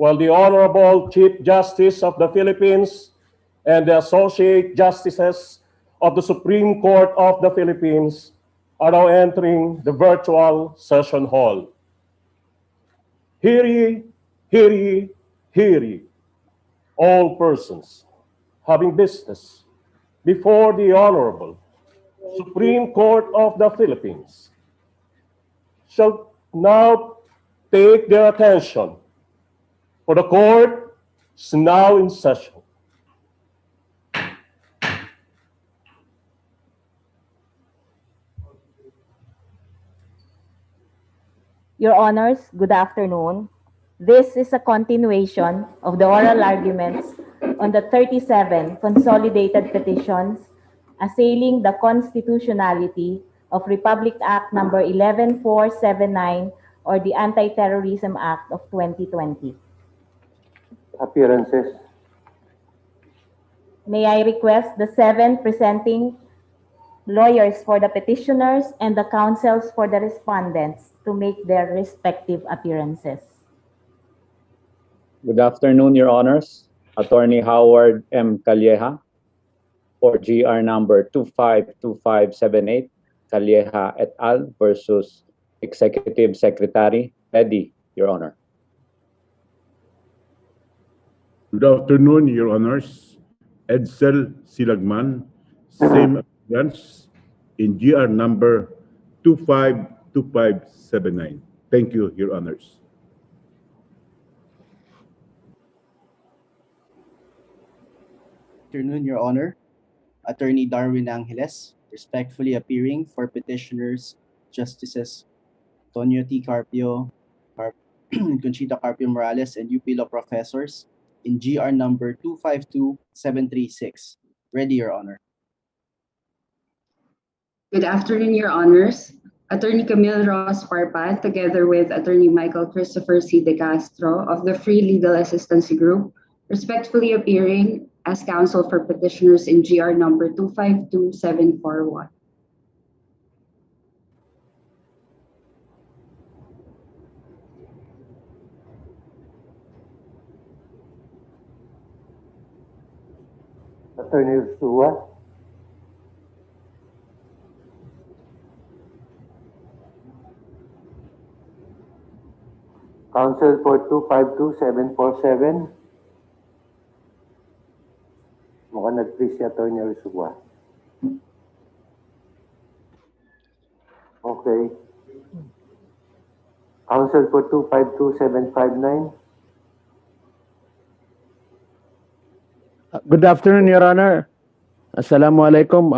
while the Honorable Chief Justice of the Philippines and the Associate Justices of the Supreme Court of the Philippines are now entering the virtual session hall. Hear ye, hear ye, hear ye. All persons having business before the Honorable Supreme Court of the Philippines shall now take their attention, for the court is now in session. Your Honors, good afternoon. This is a continuation of the oral arguments on the 37 consolidated petitions assailing the constitutionality of Republic Act number 11479 or the Anti-Terrorism Act of 2020. Appearances. May I request the 7 presenting lawyers for the petitioners and the counsels for the respondents to make their respective appearances. Good afternoon, Your Honors. Attorney Howard M. Calleja for GR number 252578, Calleja et al. Versus Executive Secretary. Ready, Your Honor. Good afternoon, Your Honors. Edsel Silagman, same appearance in GR number 252579. Thank you, Your Honors. Good afternoon, Your Honor. Attorney Darwin Angeles, respectfully appearing for petitioners, Justices Tonio T. Carpio, Conchita Carpio Morales, and UP Law professors in GR number 252736. Ready, Your Honor. Good afternoon, Your Honors. Attorney Camille Ross Parpan, together with Attorney Michael Christopher C. De Castro of the Free Legal Assistance Group, respectfully appearing as counsel for petitioners in GR number 252741. Attorney Ursua. Counsel for 252747. Mukhang nag-freeze si Attorney Ursua. Okay. Counsel for 252759. Good afternoon, Your Honor. Assalamualaikum.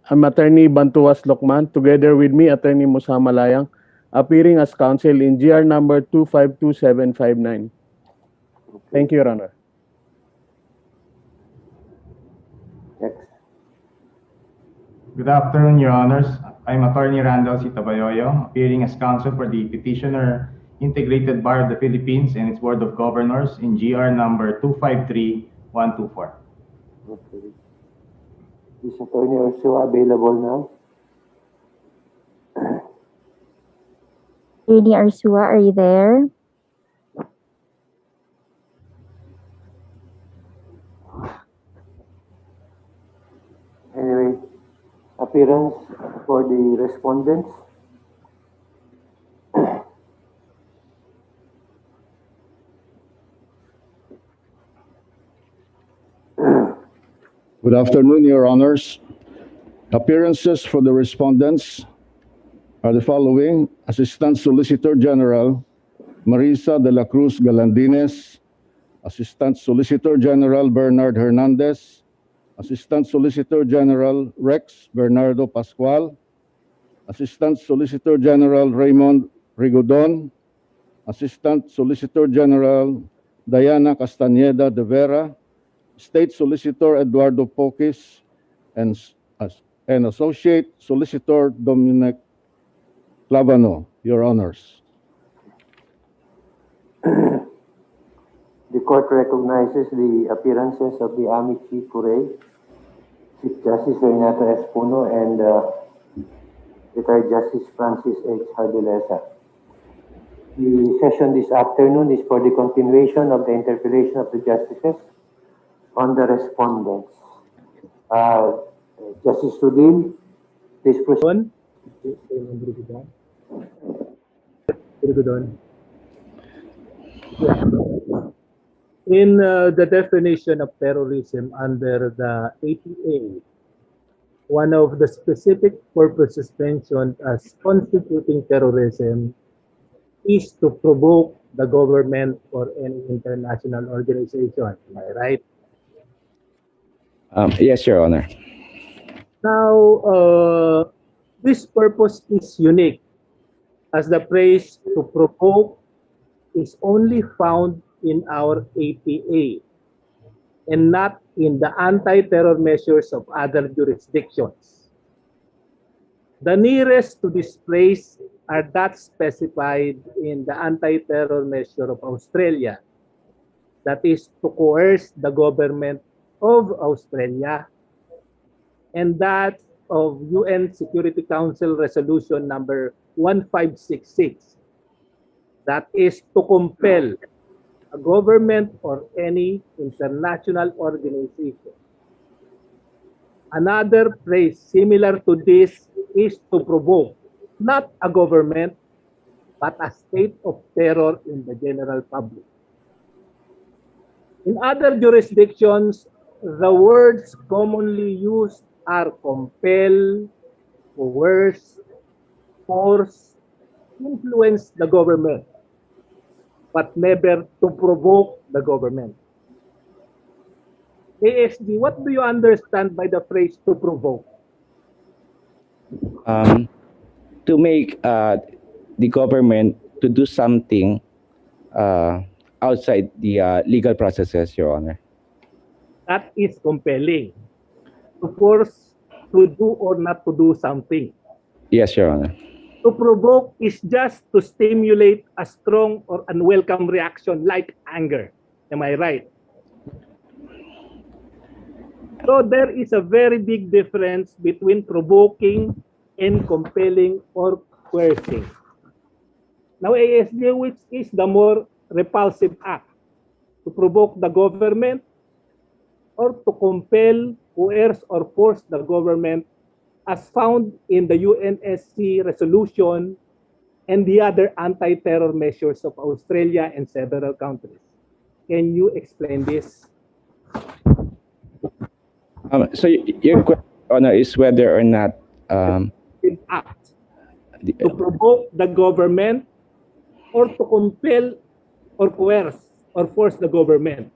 I'm Attorney Bantuas Lokman, together with me, Attorney Musa Malayang, appearing as counsel in GR number 252759. Okay. Thank you, Your Honor. Next. Good afternoon, Your Honors. I'm Attorney Randall C. Tabayoyo, appearing as counsel for the petitioner, Integrated Bar of the Philippines and its Board of Governors in GR number 253124. Okay. Is Attorney Ursua available now? Attorney Ursua, are you there? Anyway, appearance for the respondents. Good afternoon, Your Honors. Appearances for the respondents are the following: Assistant Solicitor General Marisa de la Cruz Galandines, Assistant Solicitor General Bernard Hernandez, Assistant Solicitor General Rex Bernardo Pascual, Assistant Solicitor General Raymond Rigodon, Assistant Solicitor General Diana Castañeda de Vera, State Solicitor Eduardo Poquis, and Associate Solicitor Dominic Clavano, Your Honors. The court recognizes the appearances of the Amici Curay, Chief Justice Renato Espuno, and Retired Justice Francis H. Hardilesa. The session this afternoon is for the continuation of the interpellation of the justices on the respondents. Justice Duly, please proceed. In the definition of terrorism under the APA, one of the specific purposes mentioned as constituting terrorism is to provoke the government or any international organization. Am I right? Yes, Your Honor. Now, this purpose is unique as the phrase to provoke is only found in our APA and not in the anti-terror measures of other jurisdictions. The nearest to this phrase are that specified in the anti-terror measure of Australia, that is to coerce the government of Australia, and that of UN Security Council Resolution number 1566, that is to compel a government or any international organization. Another phrase similar to this is to provoke not a government but a state of terror in the general public. In other jurisdictions, the words commonly used are compel, coerce, force, influence the government, but never to provoke the government. ASD, what do you understand by the phrase to provoke? To make the government to do something outside the legal processes, Your Honor. That is compelling. To force to do or not to do something. Yes, Your Honor. To provoke is just to stimulate a strong or unwelcome reaction like anger. Am I right? So there is a very big difference between provoking and compelling or coercing. Now, ASD, which is the more repulsive act? To provoke the government or to compel, coerce, or force the government as found in the UNSC resolution and the other anti-terror measures of Australia and several countries. Can you explain this? So your question, Honor, is whether or not Act to provoke the government or to compel or coerce or force the government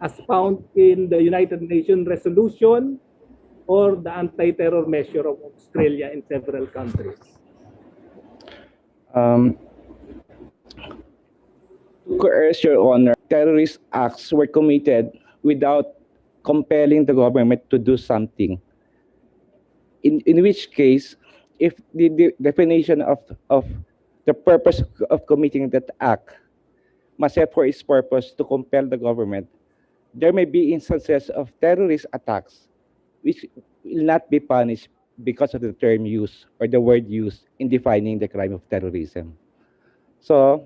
as found in the United Nations resolution or the anti-terror measure of Australia and several countries. coerce, Your Honor, terrorist acts were committed without compelling the government to do something. In which case, if the definition of the purpose of committing that act must have for its purpose to compel the government, there may be instances of terrorist attacks which will not be punished because of the term used or the word used in defining the crime of terrorism. So,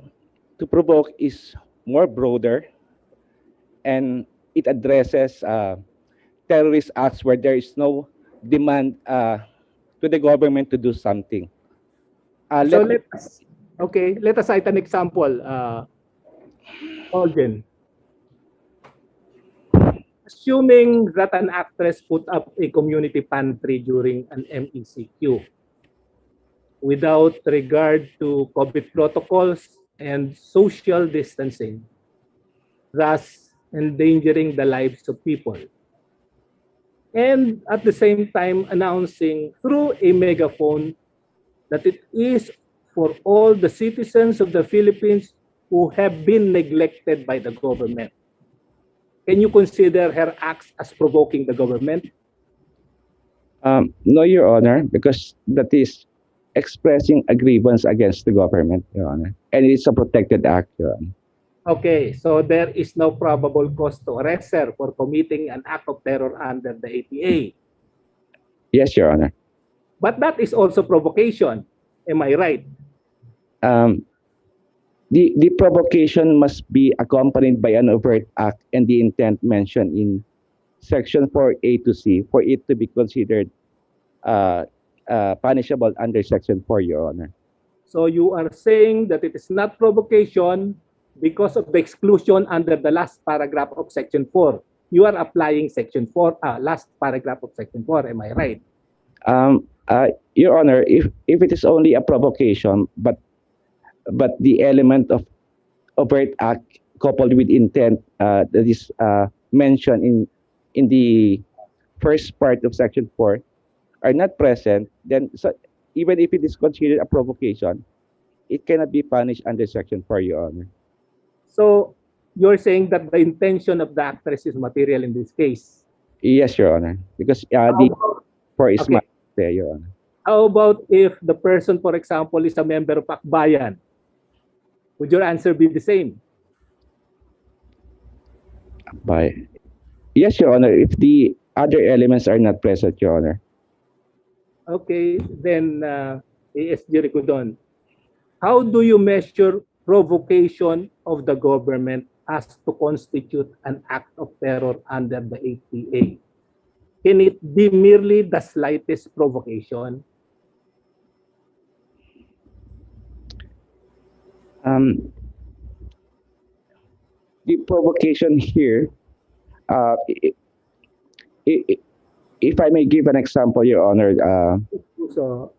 to provoke is more broader, and it addresses terrorist acts where there is no demand to the government to do something. Let us cite an example. Olgen. Assuming that an actress put up a community pantry during an MECQ without regard to COVID protocols and social distancing, thus endangering the lives of people, and at the same time announcing through a megaphone that it is for all the citizens of the Philippines who have been neglected by the government. Can you consider her acts as provoking the government? No, Your Honor, because that is expressing a grievance against the government, Your Honor, and it's a protected act, Your Honor. Okay, so there is no probable cause to arrest her for committing an act of terror under the APA. Yes, Your Honor. But that is also provocation. Am I right? the provocation must be accompanied by an overt act and the intent mentioned in Section 4A to C for it to be considered punishable under Section 4, Your Honor. So you are saying that it is not provocation because of the exclusion under the last paragraph of Section 4. You are applying Section 4, last paragraph of Section 4. Am I right? Your Honor, if it is only a provocation, but the element of overt act coupled with intent that is mentioned in the first part of Section 4 are not present, then even if it is considered a provocation, it cannot be punished under Section 4, Your Honor. So you're saying that the intention of the actress is material in this case? Yes, Your Honor, because the 4 is not there, Your Honor. How about if the person, for example, is a member of Akbayan? Would your answer be the same? Yes, Your Honor, if the other elements are not present, Your Honor. Okay, then ASG Ricudon, how do you measure provocation of the government as to constitute an act of terror under the APA? Can it be merely the slightest provocation? The provocation here, if I may give an example, Your Honor, So,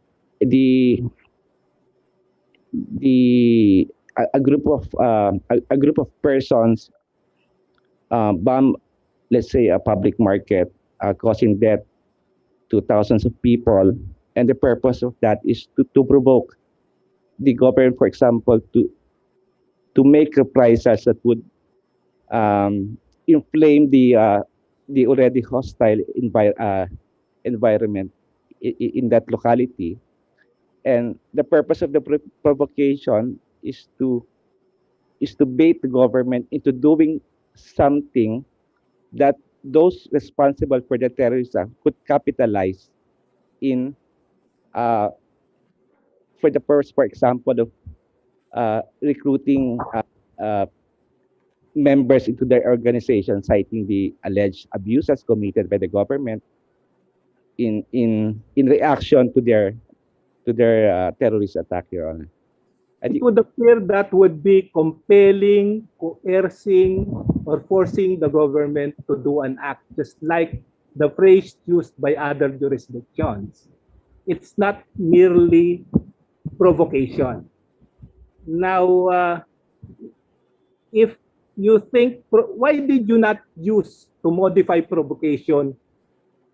a group of persons bomb, let's say, a public market, causing death to thousands of people, and the purpose of that is to provoke the government, for example, to make reprisals that would inflame the already hostile environment in that locality. And the purpose of the provocation is to bait the government into doing something that those responsible for the terrorism could capitalize in, for the purpose, for example, of recruiting members into their organization, citing the alleged abuses committed by the government in reaction to their terrorist attack, Your Honor. it would appear that would be compelling, coercing, or forcing the government to do an act, just like the phrase used by other jurisdictions. It's not merely provocation. Now, if you think, why did you not use to modify provocation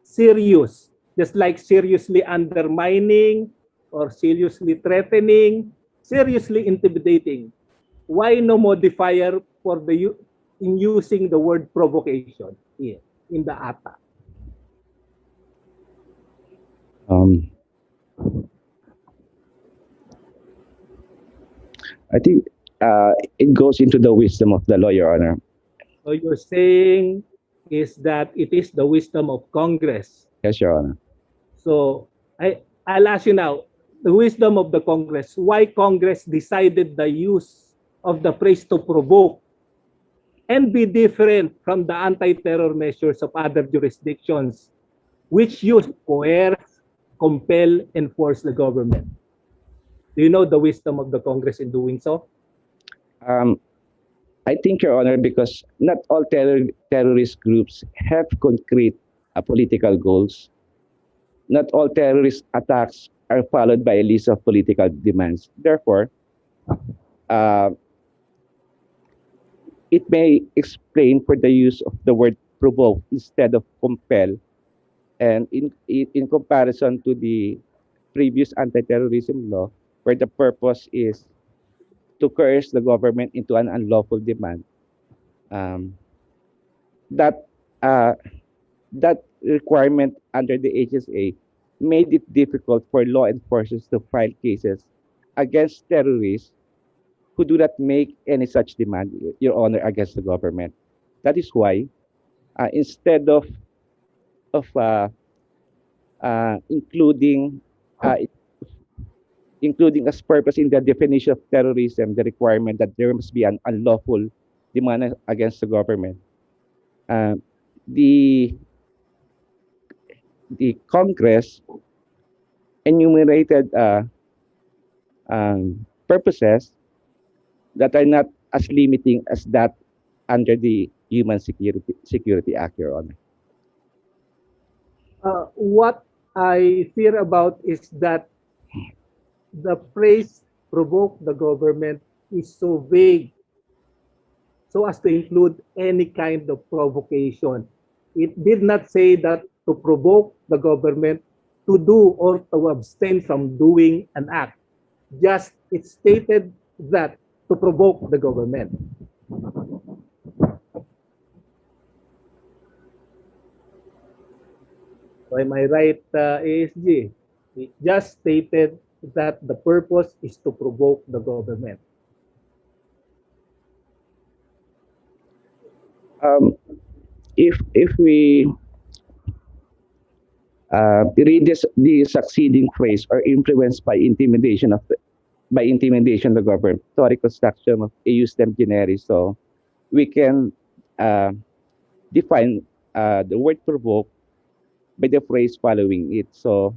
serious, just like seriously undermining or seriously threatening, seriously intimidating? Why no modifier for in using the word provocation here in the ATA? I think it goes into the wisdom of the law, Your Honor. So you're saying is that it is the wisdom of Congress. Yes, Your Honor. So I'll ask you now, the wisdom of the Congress, why Congress decided the use of the phrase to provoke and be different from the anti-terror measures of other jurisdictions, which use coerce, compel, and force the government? Do you know the wisdom of the Congress in doing so? I think, Your Honor, because not all terrorist groups have concrete political goals. Not all terrorist attacks are followed by a list of political demands. Therefore, it may explain for the use of the word provoke instead of compel. And in comparison to the previous anti-terrorism law, where the purpose is to coerce the government into an unlawful demand, that requirement under the HSA made it difficult for law enforcers to file cases against terrorists who do not make any such demand, Your Honor, against the government. That is why, instead of including including as purpose in the definition of terrorism, the requirement that there must be an unlawful demand against the government. The Congress enumerated purposes that are not as limiting as that under the Human Security Act, Your Honor. What I fear about is that the phrase provoke the government is so vague so as to include any kind of provocation. It did not say that to provoke the government to do or to abstain from doing an act. Just it stated that to provoke the government. So am I right, ASG? It just stated that the purpose is to provoke the government. If we read the succeeding phrase, or influenced by intimidation of the government, to construction of a justem generis, so we can define the word provoke by the phrase following it. So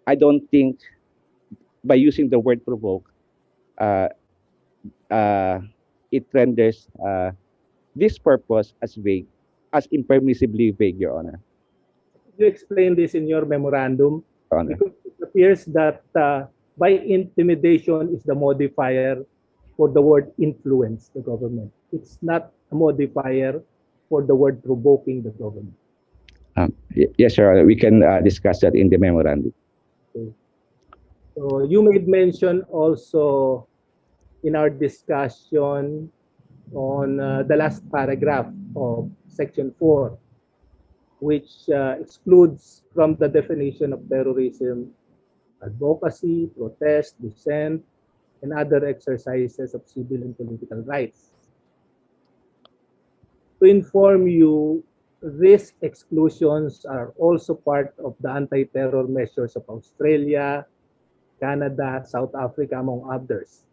I don't think by using the word provoke, it renders this purpose as vague, as impermissibly vague, Your Honor. You explain this in your memorandum, Your Honor. because it appears that by intimidation is the modifier for the word influence the government. It's not a modifier for the word provoking the government. Yes, Your Honor. We can discuss that in the memorandum. Okay. So you made mention also in our discussion on the last paragraph of section 4, which excludes from the definition of terrorism advocacy, protest, dissent, and other exercises of civil and political rights. To inform you, these exclusions are also part of the anti-terror measures of Australia, Canada, South Africa, among others,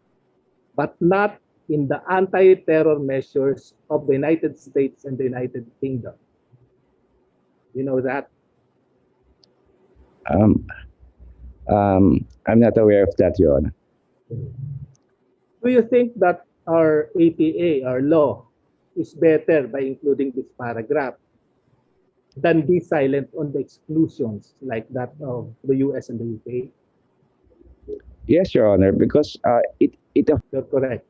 but not in the anti-terror measures of the United States and the United Kingdom. You know that? I'm not aware of that, Your Honor. Do you think that our APA, our law, is better by including this paragraph than be silent on the exclusions like that of the US and the UK? Yes, Your Honor, because it You're correct.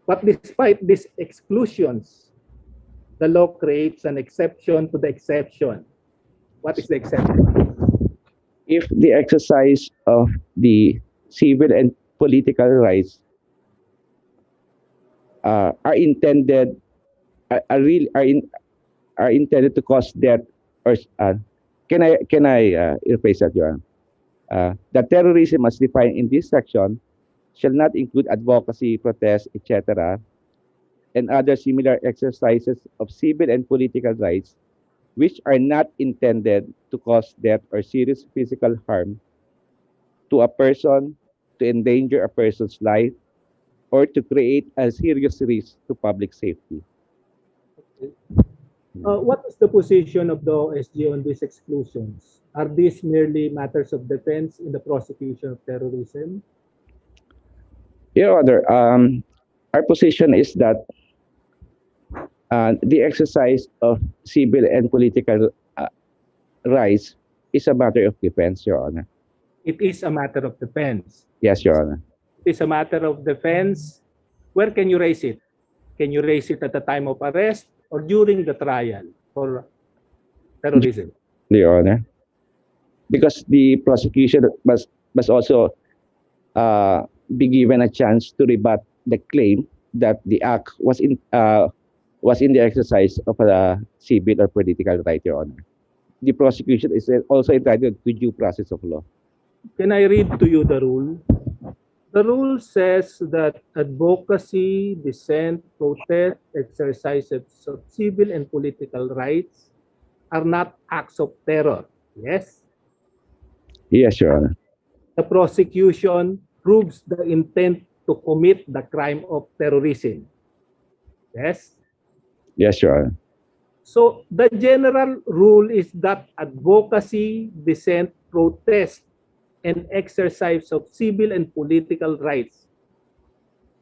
But despite these exclusions, the law creates an exception to the exception. What is the exception? if the exercise of the civil and political rights are intended are intended to cause death, or can I rephrase that, Your Honor? That terrorism as defined in this section shall not include advocacy, protest, etc., and other similar exercises of civil and political rights which are not intended to cause death or serious physical harm to a person, to endanger a person's life, or to create a serious risk to public safety. What is the position of the OSG on these exclusions? Are these merely matters of defense in the prosecution of terrorism? Your Honor, our position is that the exercise of civil and political rights is a matter of defense, Your Honor. It is a matter of defense. Yes, Your Honor. It is a matter of defense. Where can you raise it? Can you raise it at the time of arrest or during the trial for terrorism? Your Honor, because the prosecution must also be given a chance to rebut the claim that the act was in the exercise of a civil or political right, Your Honor. The prosecution is also entitled to due process of law. Can I read to you the rule? The rule says that advocacy, dissent, protest, exercises of civil and political rights are not acts of terror. Yes. Yes, Your Honor. The prosecution proves the intent to commit the crime of terrorism. Yes. Yes, Your Honor. So the general rule is that advocacy, dissent, protest, and exercise of civil and political rights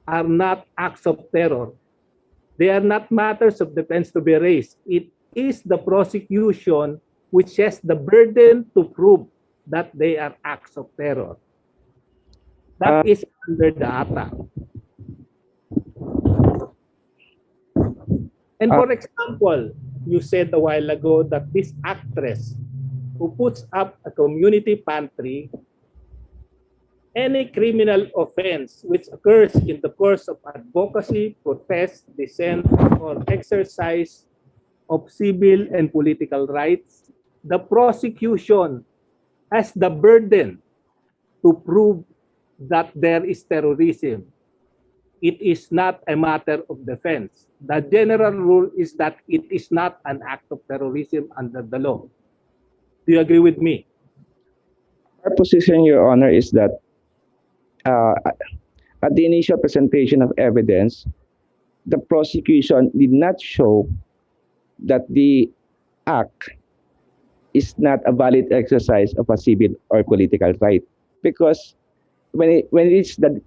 are not acts of terror. They are not matters of defense to be raised. It is the prosecution which has the burden to prove that they are acts of terror. That is under the ATA. And for example, you said a while ago that this actress who puts up a community pantry, any criminal offense which occurs in the course of advocacy, protest, dissent, or exercise of civil and political rights, the prosecution has the burden to prove that there is terrorism. It is not a matter of defense. The general rule is that it is not an act of terrorism under the law. Do you agree with me? Our position, Your Honor, is that at the initial presentation of evidence, the prosecution did not show that the act is not a valid exercise of a civil or political right. Because when it's the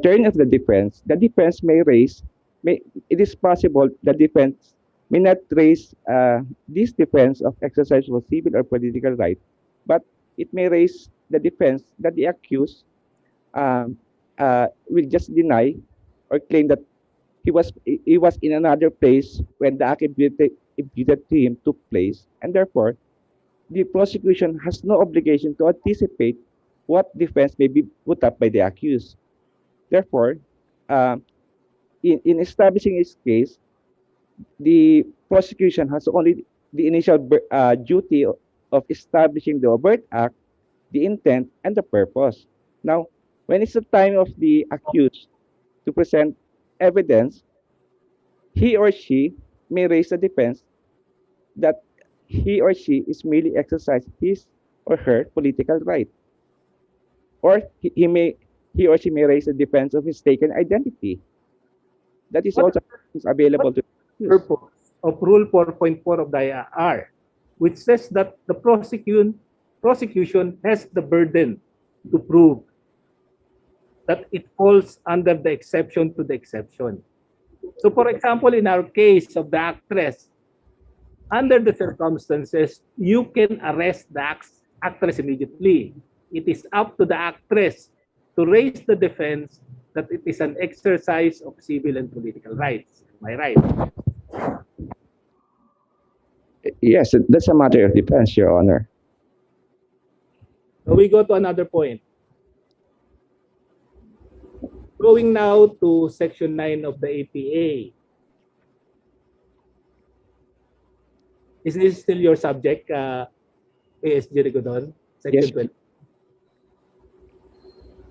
turn of the defense may raise, it is possible the defense may not raise this defense of exercise of a civil or political right, but it may raise the defense that the accused will just deny or claim that he was in another place when the act imputed to him took place, and therefore the prosecution has no obligation to anticipate what defense may be put up by the accused. Therefore, in establishing its case, the prosecution has only the initial duty of establishing the overt act, the intent, and the purpose. Now, when it's the time of the accused to present evidence, he or she may raise the defense that he or she is merely exercising his or her political right. Or he or she may raise the defense of mistaken identity. That is also available to the purpose of Rule 4.4 of the IR, which says that the prosecution has the burden to prove that it falls under the exception to the exception. So for example, in our case of the actress, under the circumstances, you can arrest the actress immediately. It is up to the actress to raise the defense that it is an exercise of civil and political rights. Am I right? Yes, that's a matter of defense, Your Honor. So we go to another point. Going now to Section 9 of the APA. Is this still your subject, ASG Rigodon? Section 20.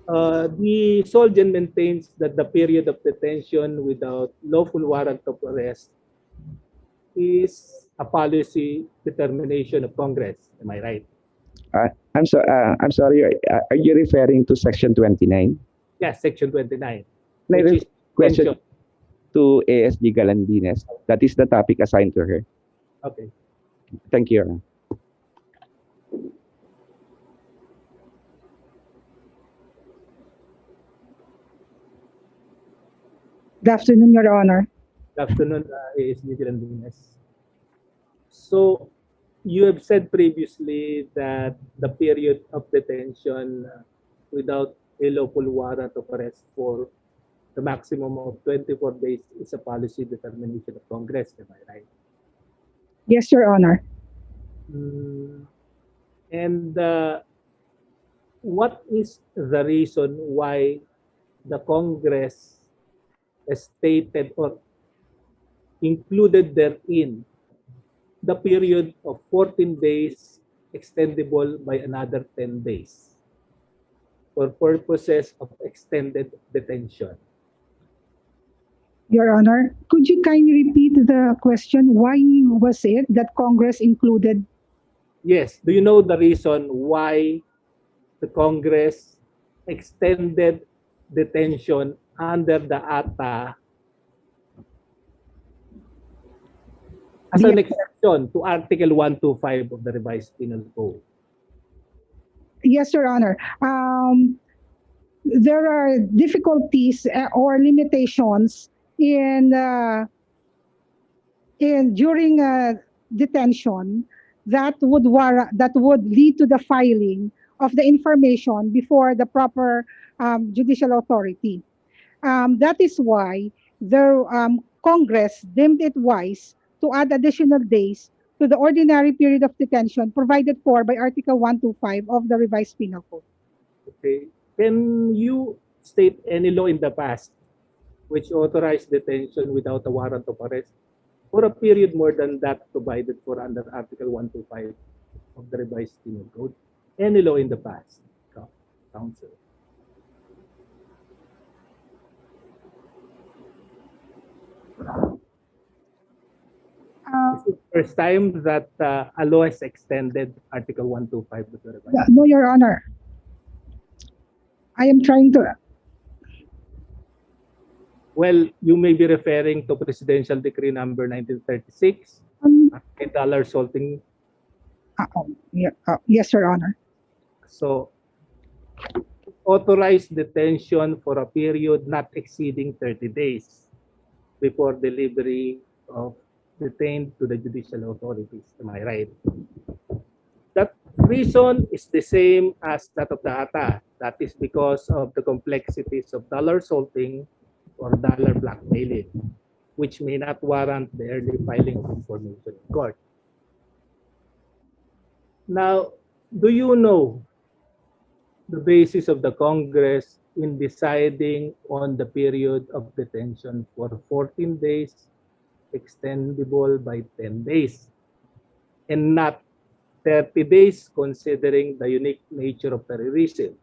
The Solgen maintains that the period of detention without lawful warrant of arrest is a policy determination of Congress. Am I right? I'm sorry. Are you referring to Section 29? Yes, Section 29. Question to ASG Galandines. That is the topic assigned to her. Okay. Thank you, Your Honor. Good afternoon, Your Honor. Good afternoon, ASG Galandines. So, you have said previously that the period of detention without a lawful warrant of arrest for the maximum of 24 days is a policy determination of Congress. Am I right? Yes, Your Honor. And what is the reason why the Congress has stated or included therein the period of 14 days extendable by another 10 days for purposes of extended detention? Your Honor, could you kindly repeat the question? Why was it that Congress included Yes. Do you know the reason why the Congress extended detention under the ATA as an exception to Article 125 of the Revised Penal Code? Yes, Your Honor. There are difficulties or limitations in during detention that would lead to the filing of the information before the proper judicial authority. That is why the Congress deemed it wise to add additional days to the ordinary period of detention provided for by Article 125 of the Revised Penal Code. Okay. Can you state any law in the past which authorized detention without a warrant of arrest for a period more than that provided for under Article 125 of the Revised Penal Code? Any law in the past, Counsel? This is the first time that a law has extended Article 125 of the Revised. No, Your Honor. I am trying to. Well, you may be referring to Presidential Decree number 1936, $8 salting. Yes, Your Honor. So, authorized detention for a period not exceeding 30 days before delivery of detained to the judicial authorities. Am I right? That reason is the same as that of the ATA. That is because of the complexities of dollar salting or dollar blackmailing, which may not warrant the early filing of information in court. Now, do you know the basis of the Congress in deciding on the period of detention for 14 days, extendable by 10 days, and not 30 days considering the unique nature of terrorism,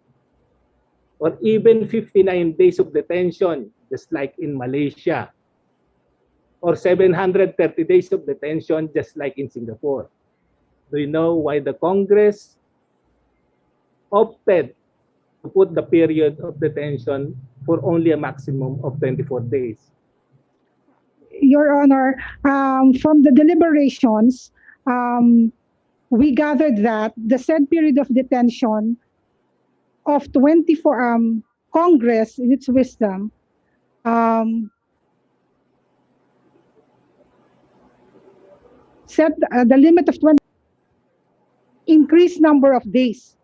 or even 59 days of detention, just like in Malaysia, or 730 days of detention, just like in Singapore? Do you know why the Congress opted to put the period of detention for only a maximum of 24 days? Your Honor, from the deliberations, we gathered that the said period of detention of 24, Congress, in its wisdom, set the limit of 20, increased number of days,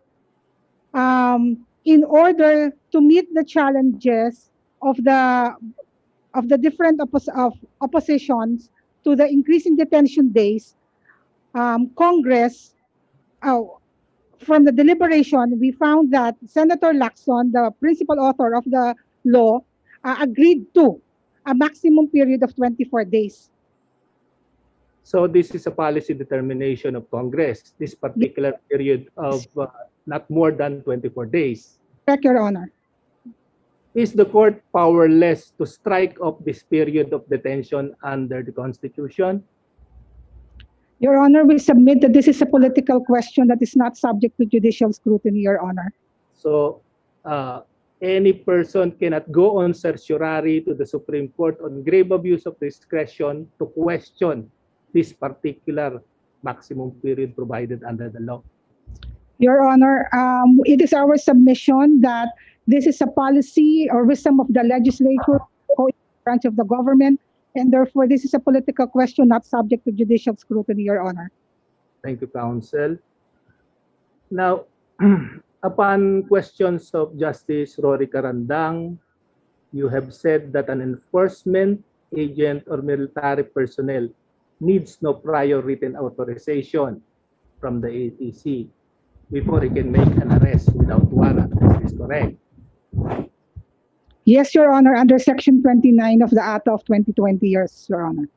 in order to meet the challenges of the different oppositions to the increasing detention days. Congress, from the deliberation, we found that Senator Lacson, the principal author of the law, agreed to a maximum period of 24 days. So this is a policy determination of Congress, this particular period of not more than 24 days. Correct, Your Honor. Is the court powerless to strike off this period of detention under the Constitution? Your Honor, we submit that this is a political question that is not subject to judicial scrutiny, Your Honor. So any person cannot go on certiorari to the Supreme Court on grave abuse of discretion to question this particular maximum period provided under the law. Your Honor, it is our submission that this is a policy or wisdom of the legislature or branch of the government, and therefore this is a political question not subject to judicial scrutiny, Your Honor. Thank you, Counsel. Now, upon questions of Justice Rory Carandang, you have said that an enforcement agent or military personnel needs no prior written authorization from the ATC before he can make an arrest without warrant. Is this correct? Yes, Your Honor, under Section 29 of the ATA of 2020, yes, Your Honor.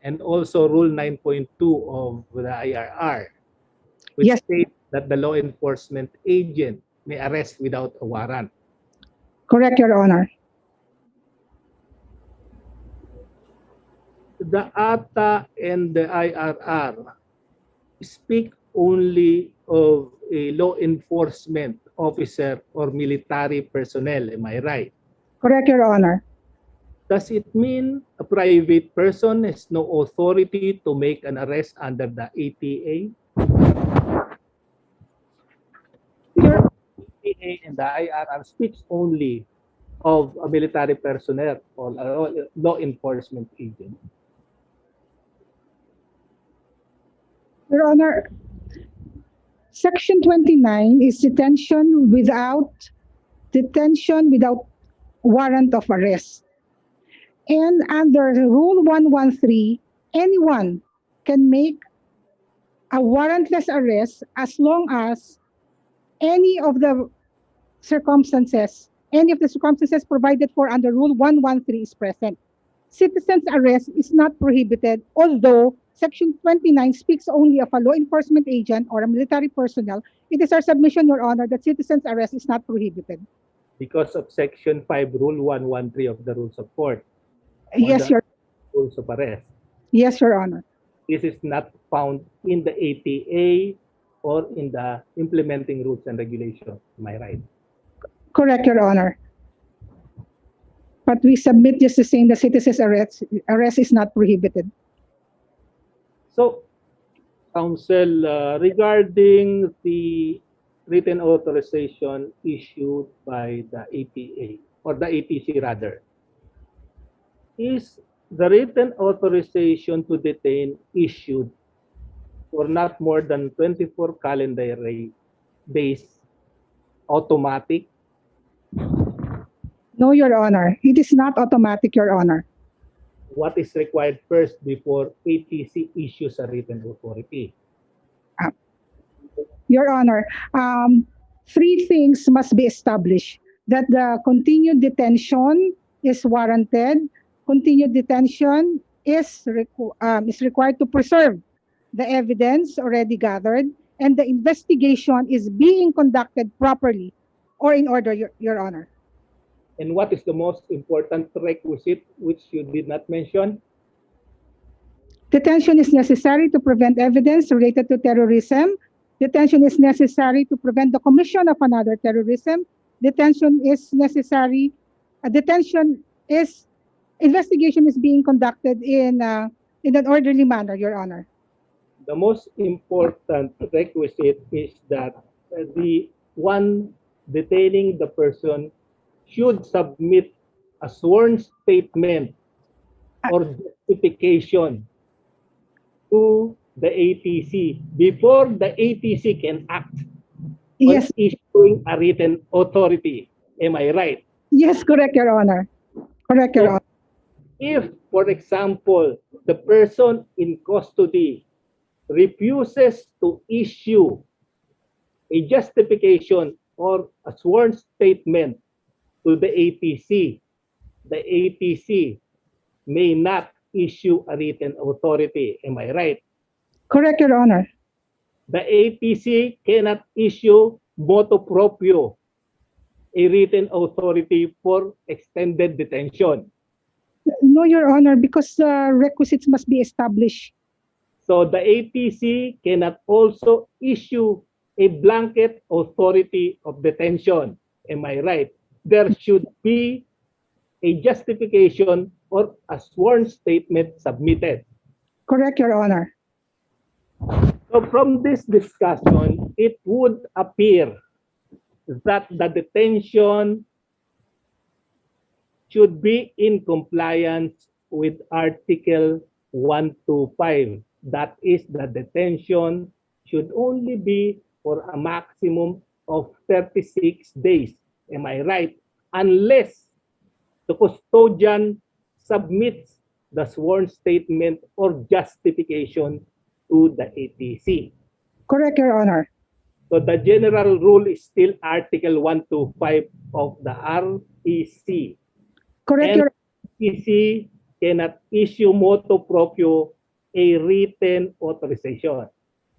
And also Rule 9.2 of the IRR, which states that the law enforcement agent may arrest without a warrant. Correct, Your Honor. The ATA and the IRR speak only of a law enforcement officer or military personnel. Am I right? Correct, Your Honor. Does it mean a private person has no authority to make an arrest under the ATA? Your, ATA and the IRR speaks only of a military personnel or a law enforcement agent. Your Honor, Section 29 is detention without warrant of arrest. And under Rule 113, anyone can make a warrantless arrest as long as any of the circumstances provided for under Rule 113 is present. Citizen's arrest is not prohibited, although Section 29 speaks only of a law enforcement agent or a military personnel. It is our submission, Your Honor, that citizen's arrest is not prohibited. Because of Section 5, Rule 113 of the Rules of Court. Yes, Your Rules of Arrest. Yes, Your Honor. This is not found in the ATA or in the implementing rules and regulations. Am I right? Correct, Your Honor. But we submit just the same, the citizen's arrest is not prohibited. So, Counsel, regarding the written authorization issued by the ATA, or the ATC rather, is the written authorization to detain issued for not more than 24 calendar days automatic? No, Your Honor. It is not automatic, Your Honor. What is required first before ATC issues a written authority? Your Honor, three things must be established: that the continued detention is warranted, continued detention is required to preserve the evidence already gathered, and the investigation is being conducted properly or in order, Your Honor. And what is the most important requisite which you did not mention? Detention is necessary to prevent evidence related to terrorism. Detention is necessary to prevent the commission of another terrorism. Detention is necessary. Investigation is being conducted in an orderly manner, Your Honor. The most important requisite is that the one detaining the person should submit a sworn statement or justification to the ATC before the ATC can act on issuing a written authority. Am I right? Yes, correct, Your Honor. Correct, Your Honor. If, for example, the person in custody refuses to issue a justification or a sworn statement to the ATC may not issue a written authority. Am I right? Correct, Your Honor. The ATC cannot issue motu proprio, a written authority for extended detention. No, Your Honor, because requisites must be established. So the ATC cannot also issue a blanket authority of detention. Am I right? There should be a justification or a sworn statement submitted. Correct, Your Honor. So from this discussion, it would appear that the detention should be in compliance with Article 125. That is, the detention should only be for a maximum of 36 days. Am I right? Unless the custodian submits the sworn statement or justification to the ATC. Correct, Your Honor. So the general rule is still Article 125 of the REC. Correct, and Your REC cannot issue motu proprio, a written authorization.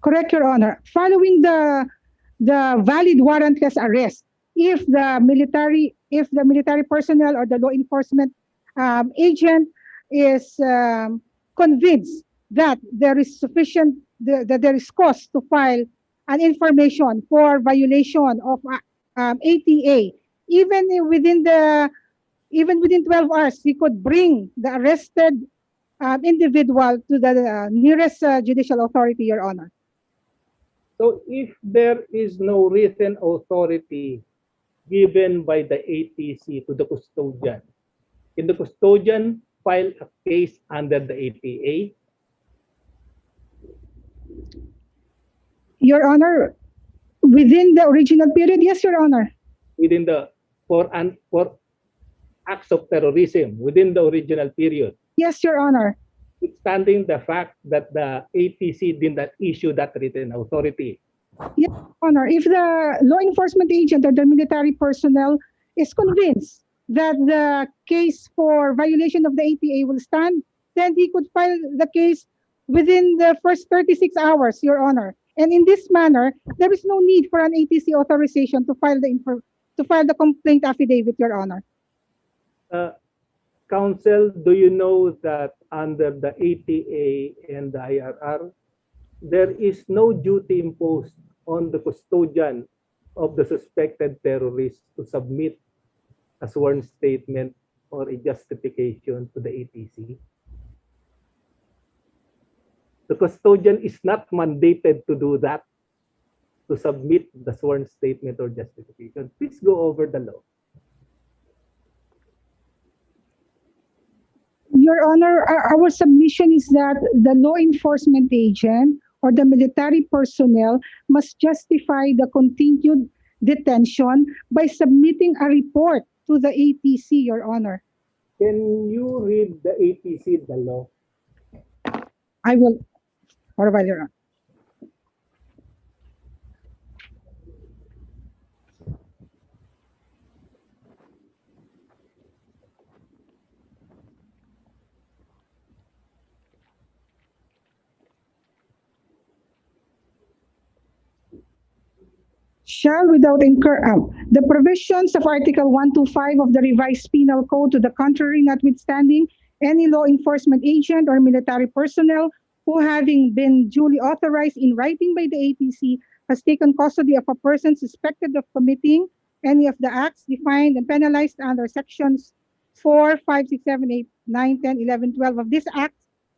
Correct, Your Honor. Following the valid warrantless arrest, if the military personnel or the law enforcement agent is convinced that there is that there is cause to file an information for violation of ATA, even within 12 hours, we could bring the arrested individual to the nearest judicial authority, Your Honor. So if there is no written authority given by the ATC to the custodian, can the custodian file a case under the ATA? Your Honor, within the original period, yes, Your Honor. Within the for acts of terrorism within the original period, Yes, Your Honor. withstanding the fact that the ATC did not issue that written authority. Yes, Your Honor. If the law enforcement agent or the military personnel is convinced that the case for violation of the ATA will stand, then he could file the case within the first 36 hours, Your Honor. And in this manner, there is no need for an ATC authorization to file the complaint affidavit, Your Honor. Counsel, do you know that under the ATA and the IRR, there is no duty imposed on the custodian of the suspected terrorist to submit a sworn statement or a justification to the ATC? The custodian is not mandated to do that, to submit the sworn statement or justification. Please go over the law. Your Honor, our submission is that the law enforcement agent or the military personnel must justify the continued detention by submitting a report to the ATC, Your Honor. Can you read the ATC, the law? I will. What about Your Honor? Shall without the provisions of Article 125 of the revised penal code to the contrary notwithstanding, any law enforcement agent or military personnel who, having been duly authorized in writing by the ATC, has taken custody of a person suspected of committing any of the acts defined and penalized under sections 4, 5, 6, 7, 8, 9, 10, 11, 12 of this act,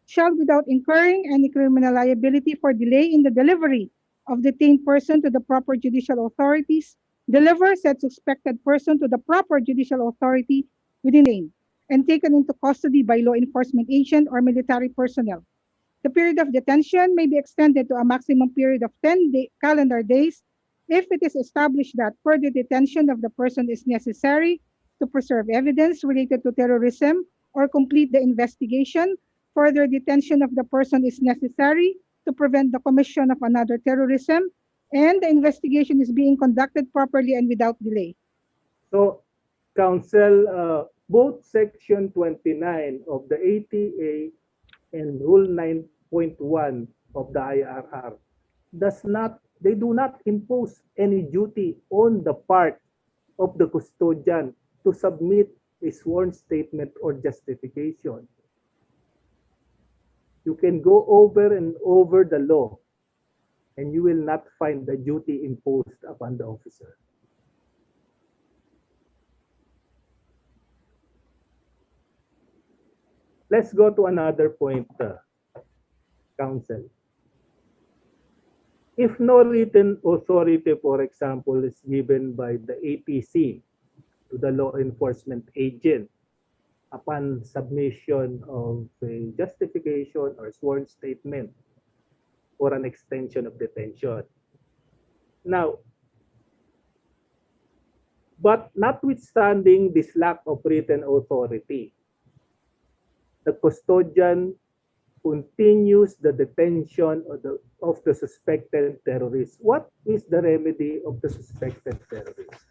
shall without incurring any criminal liability for delay in the delivery of detained person to the proper judicial authorities, deliver said suspected person to the proper judicial authority within lane, and taken into custody by law enforcement agent or military personnel. The period of detention may be extended to a maximum period of 10 calendar days if it is established that further detention of the person is necessary to preserve evidence related to terrorism or complete the investigation. Further detention of the person is necessary to prevent the commission of another terrorism, and the investigation is being conducted properly and without delay. So, Counsel, both Section 29 of the ATA and Rule 9.1 of the IRR they do not impose any duty on the part of the custodian to submit a sworn statement or justification. You can go over and over the law, and you will not find the duty imposed upon the officer. Let's go to another point, Counsel. If no written authority, for example, is given by the ATC to the law enforcement agent upon submission of a justification or sworn statement for an extension of detention. Now, but notwithstanding this lack of written authority, the custodian continues the detention of the suspected terrorist. What is the remedy of the suspected terrorist?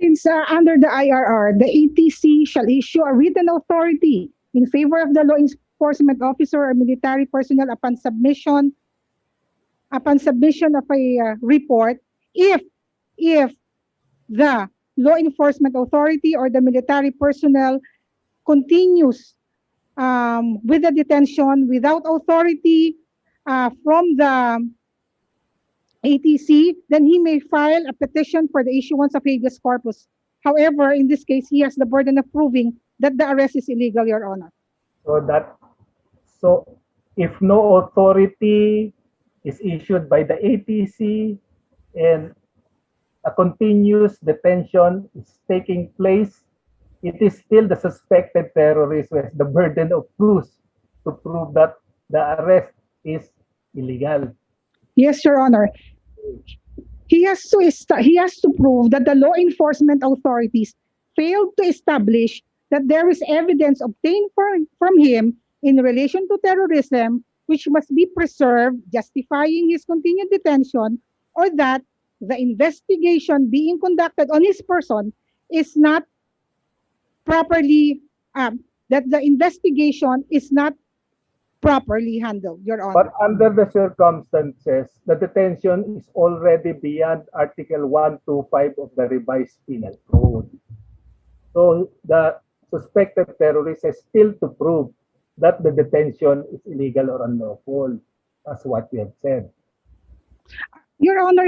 Since under the IRR, the ATC shall issue a written authority in favor of the law enforcement officer or military personnel upon submission of a report if the law enforcement authority or the military personnel continues with the detention without authority from the ATC, then he may file a petition for the issuance of habeas corpus. However, in this case, he has the burden of proving that the arrest is illegal, Your Honor. So if no authority is issued by the ATC and a continuous detention is taking place, it is still the suspected terrorist who has the burden of proof to prove that the arrest is illegal. Yes, Your Honor. He has to prove that the law enforcement authorities failed to establish that there is evidence obtained from him in relation to terrorism which must be preserved, justifying his continued detention, or that the investigation being conducted on his person is not properly, that the investigation is not properly handled, Your Honor. But under the circumstances, the detention is already beyond Article 125 of the Revised Penal Code. So the suspected terrorist has still to prove that the detention is illegal or unlawful, as what we have said. Your Honor,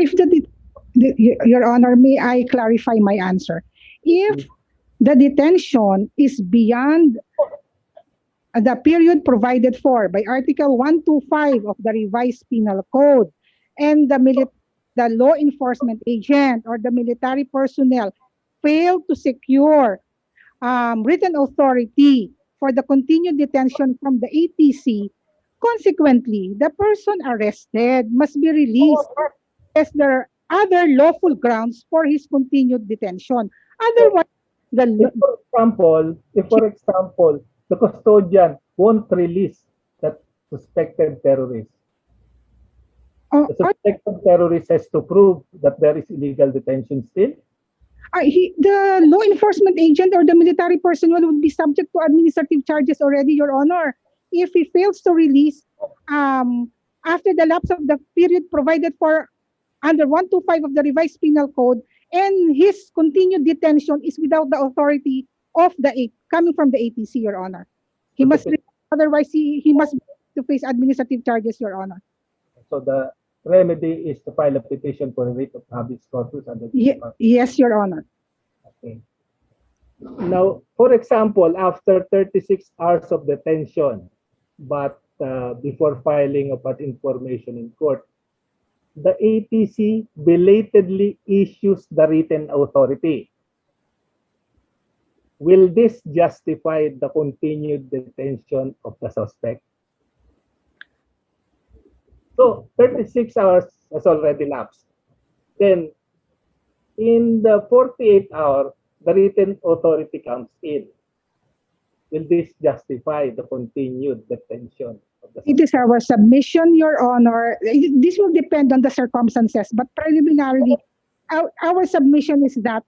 Your Honor, may I clarify my answer? If the detention is beyond the period provided for by Article 125 of the Revised Penal Code, and the law enforcement agent or the military personnel failed to secure written authority for the continued detention from the ATC, consequently, the person arrested must be released as there are other lawful grounds for his continued detention. Otherwise, if, for example, the custodian won't release that suspected terrorist, the suspected terrorist has to prove that there is illegal detention still? The law enforcement agent or the military personnel would be subject to administrative charges already, Your Honor, if he fails to release after the lapse of the period provided for under 125 of the Revised Penal Code, and his continued detention is without the authority of coming from the ATC, Your Honor. He must, otherwise he must to face administrative charges, Your Honor. So the remedy is to file a petition for a writ of habeas corpus under yes, Your Honor. Okay. Now, for example, after 36 hours of detention, but before filing of that information in court, the ATC belatedly issues the written authority. Will this justify the continued detention of the suspect? So 36 hours has already lapsed. Then, in the 48 hour, the written authority comes in. Will this justify the continued detention of the suspect? It is our submission, Your Honor. This will depend on the circumstances, but preliminarily, our submission is that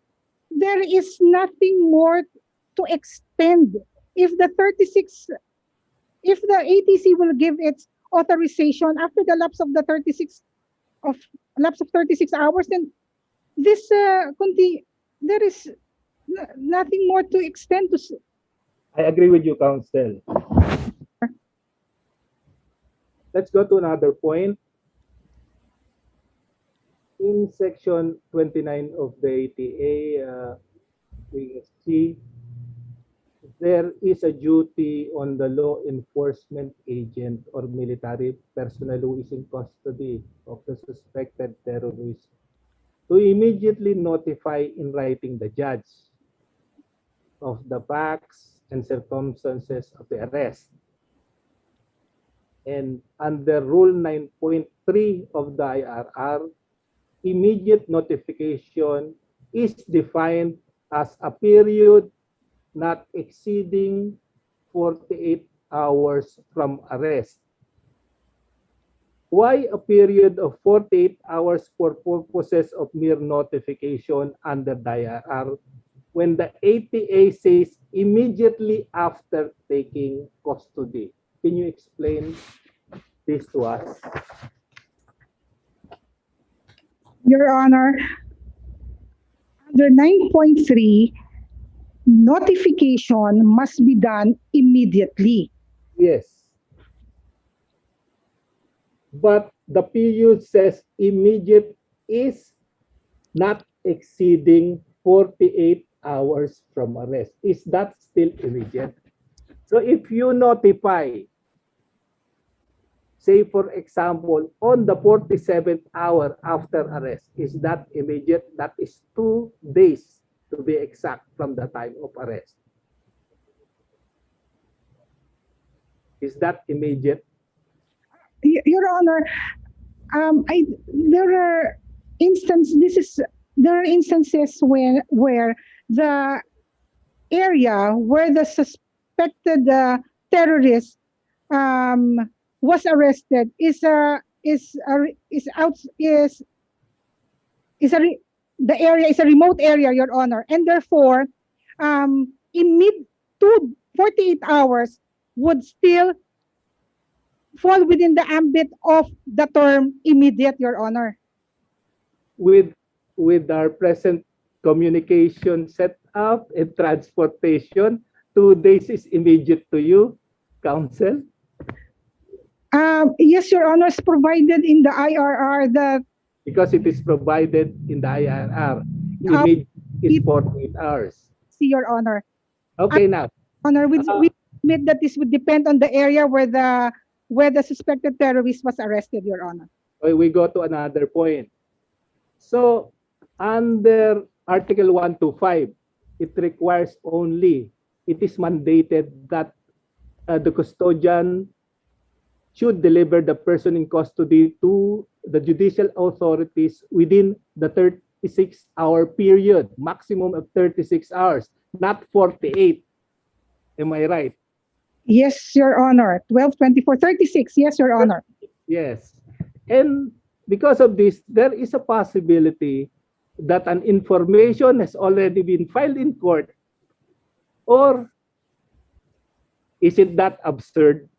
there is nothing more to extend. If the ATC will give its authorization after the lapse of 36 hours, then this there is nothing more to extend to. I agree with you, Counsel. Let's go to another point. In section 29 of the ATA, we see there is a duty on the law enforcement agent or military personnel who is in custody of the suspected terrorist to immediately notify in writing the judge of the facts and circumstances of the arrest. And under Rule 9.3 of the IRR, immediate notification is defined as a period not exceeding 48 hours from arrest. Why a period of 48 hours for purposes of mere notification under the IRR when the ATA says immediately after taking custody? Can you explain this to us? Your Honor, under 9.3, notification must be done immediately. Yes. But the PU says immediate is not exceeding 48 hours from arrest. Is that still immediate? So if you notify, say for example, on the 47th hour after arrest, is that immediate? That is 2 days to be exact from the time of arrest. Is that immediate? Your Honor, there are there are instances where the area where the suspected terrorist was arrested is the area is a remote area, Your Honor, and therefore in 48 hours would still fall within the ambit of the term immediate, Your Honor. With our present communication setup and transportation, 2 days is immediate to you, counsel? Yes, Your Honor, is provided in the IRR that Because it is provided in the IRR, immediate is 48 hours. see, Your Honor. Okay, now. Honor, we admit that this would depend on the area where the suspected terrorist was arrested, Your Honor. We go to another point. So, under Article 125, it requires only, it is mandated that the custodian should deliver the person in custody to the judicial authorities within the 36-hour period, maximum of 36 hours, not 48. Am I right? Yes, Your Honor. 12, 24, 36. Yes, Your Honor. Yes. And because of this, there is a possibility that an information has already been filed in court, or is it that absurd?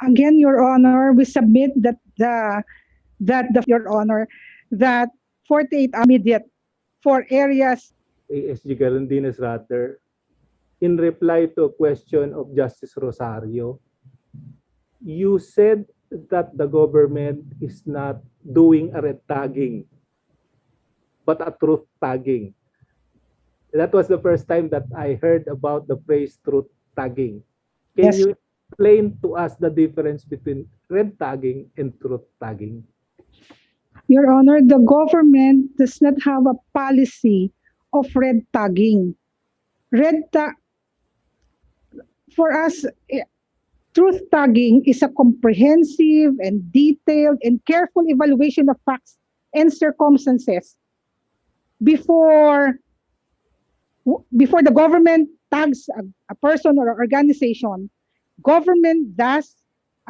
Again, Your Honor, we submit that Your Honor, that 48 immediate for areas. ASG Garandines rather, in reply to a question of Justice Rosario, you said that the government is not doing a red tagging, but a truth tagging. That was the first time that I heard about the phrase truth tagging. Can Yes. you explain to us the difference between red tagging and truth tagging? Your Honor, the government does not have a policy of red tagging. For us, truth tagging is a comprehensive and detailed and careful evaluation of facts and circumstances before the government tags a person or organization. Government does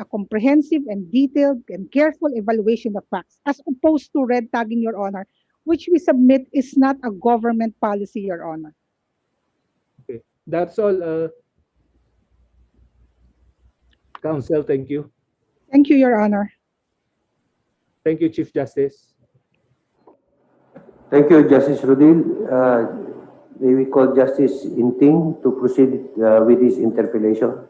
a comprehensive and detailed and careful evaluation of facts, as opposed to red tagging, Your Honor, which we submit is not a government policy, Your Honor. Okay, that's all. Counsel, thank you. Thank you, Your Honor. Thank you, Chief Justice. Thank you, Justice Rodil. May we call Justice Inting to proceed with his interpellation.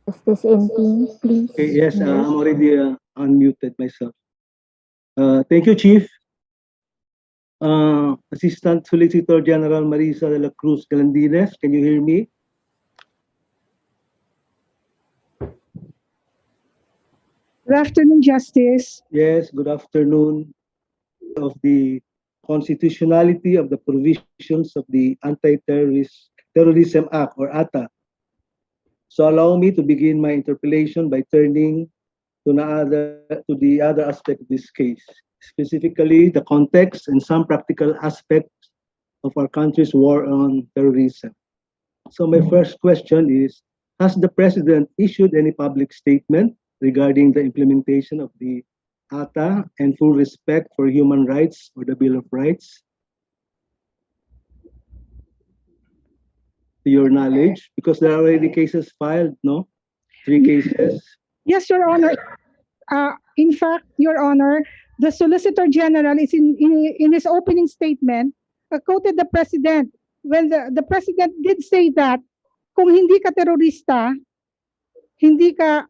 Justice Inting, please. Okay, yes, I'm already unmuted myself. Thank you, Chief. Assistant Solicitor General Marisa de la Cruz Galandines, can you hear me? Good afternoon, Justice. Yes, good afternoon. Of the constitutionality of the provisions of the Anti-Terrorism Act, or ATA. So allow me to begin my interpellation by turning to the other aspect of this case, specifically the context and some practical aspects of our country's war on terrorism. So my first question is, has the President issued any public statement regarding the implementation of the ATA and full respect for human rights or the Bill of Rights? to your knowledge? Because there are already cases filed, no? 3 cases. Yes, Your Honor. In fact, Your Honor, the Solicitor General is in his opening statement quoted the President when the President did say that kung hindi ka terorista, hindi ka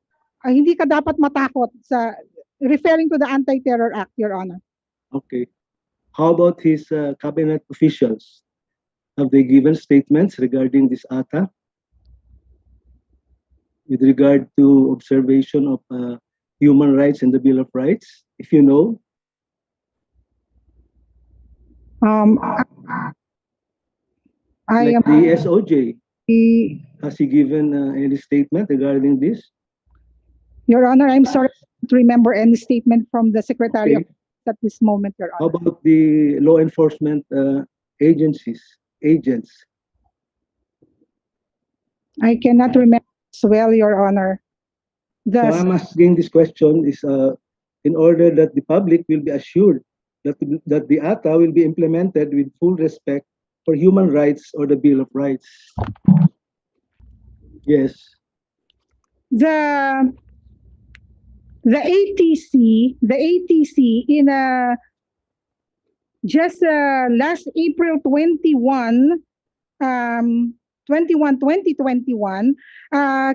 dapat matakot sa referring to the Anti-Terror Act, Your Honor. Okay. How about his cabinet officials? Have they given statements regarding this ATA? With regard to observation of human rights and the Bill of Rights, if you know? I like am the SOJ, has he given any statement regarding this? Your Honor, I'm sorry to remember any statement from the Secretary Okay. at this moment, Your How Honor. about the law enforcement agents? I cannot remember as well, Your Honor. So I'm asking this question is in order that the public will be assured that the ATA will be implemented with full respect for human rights or the Bill of Rights. Yes. The ATC in just last April 21, 2021,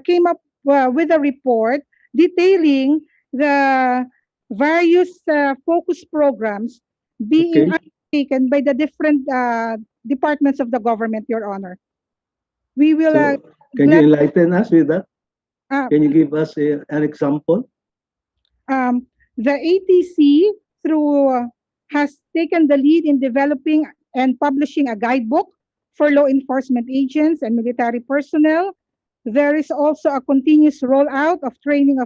came up with a report detailing the various focus programs being undertaken by the different departments of the government, Your Honor. We will. So can you enlighten us with that? Can you give us an example? The ATC has taken the lead in developing and publishing a guidebook for law enforcement agents and military personnel. There is also a continuous rollout of training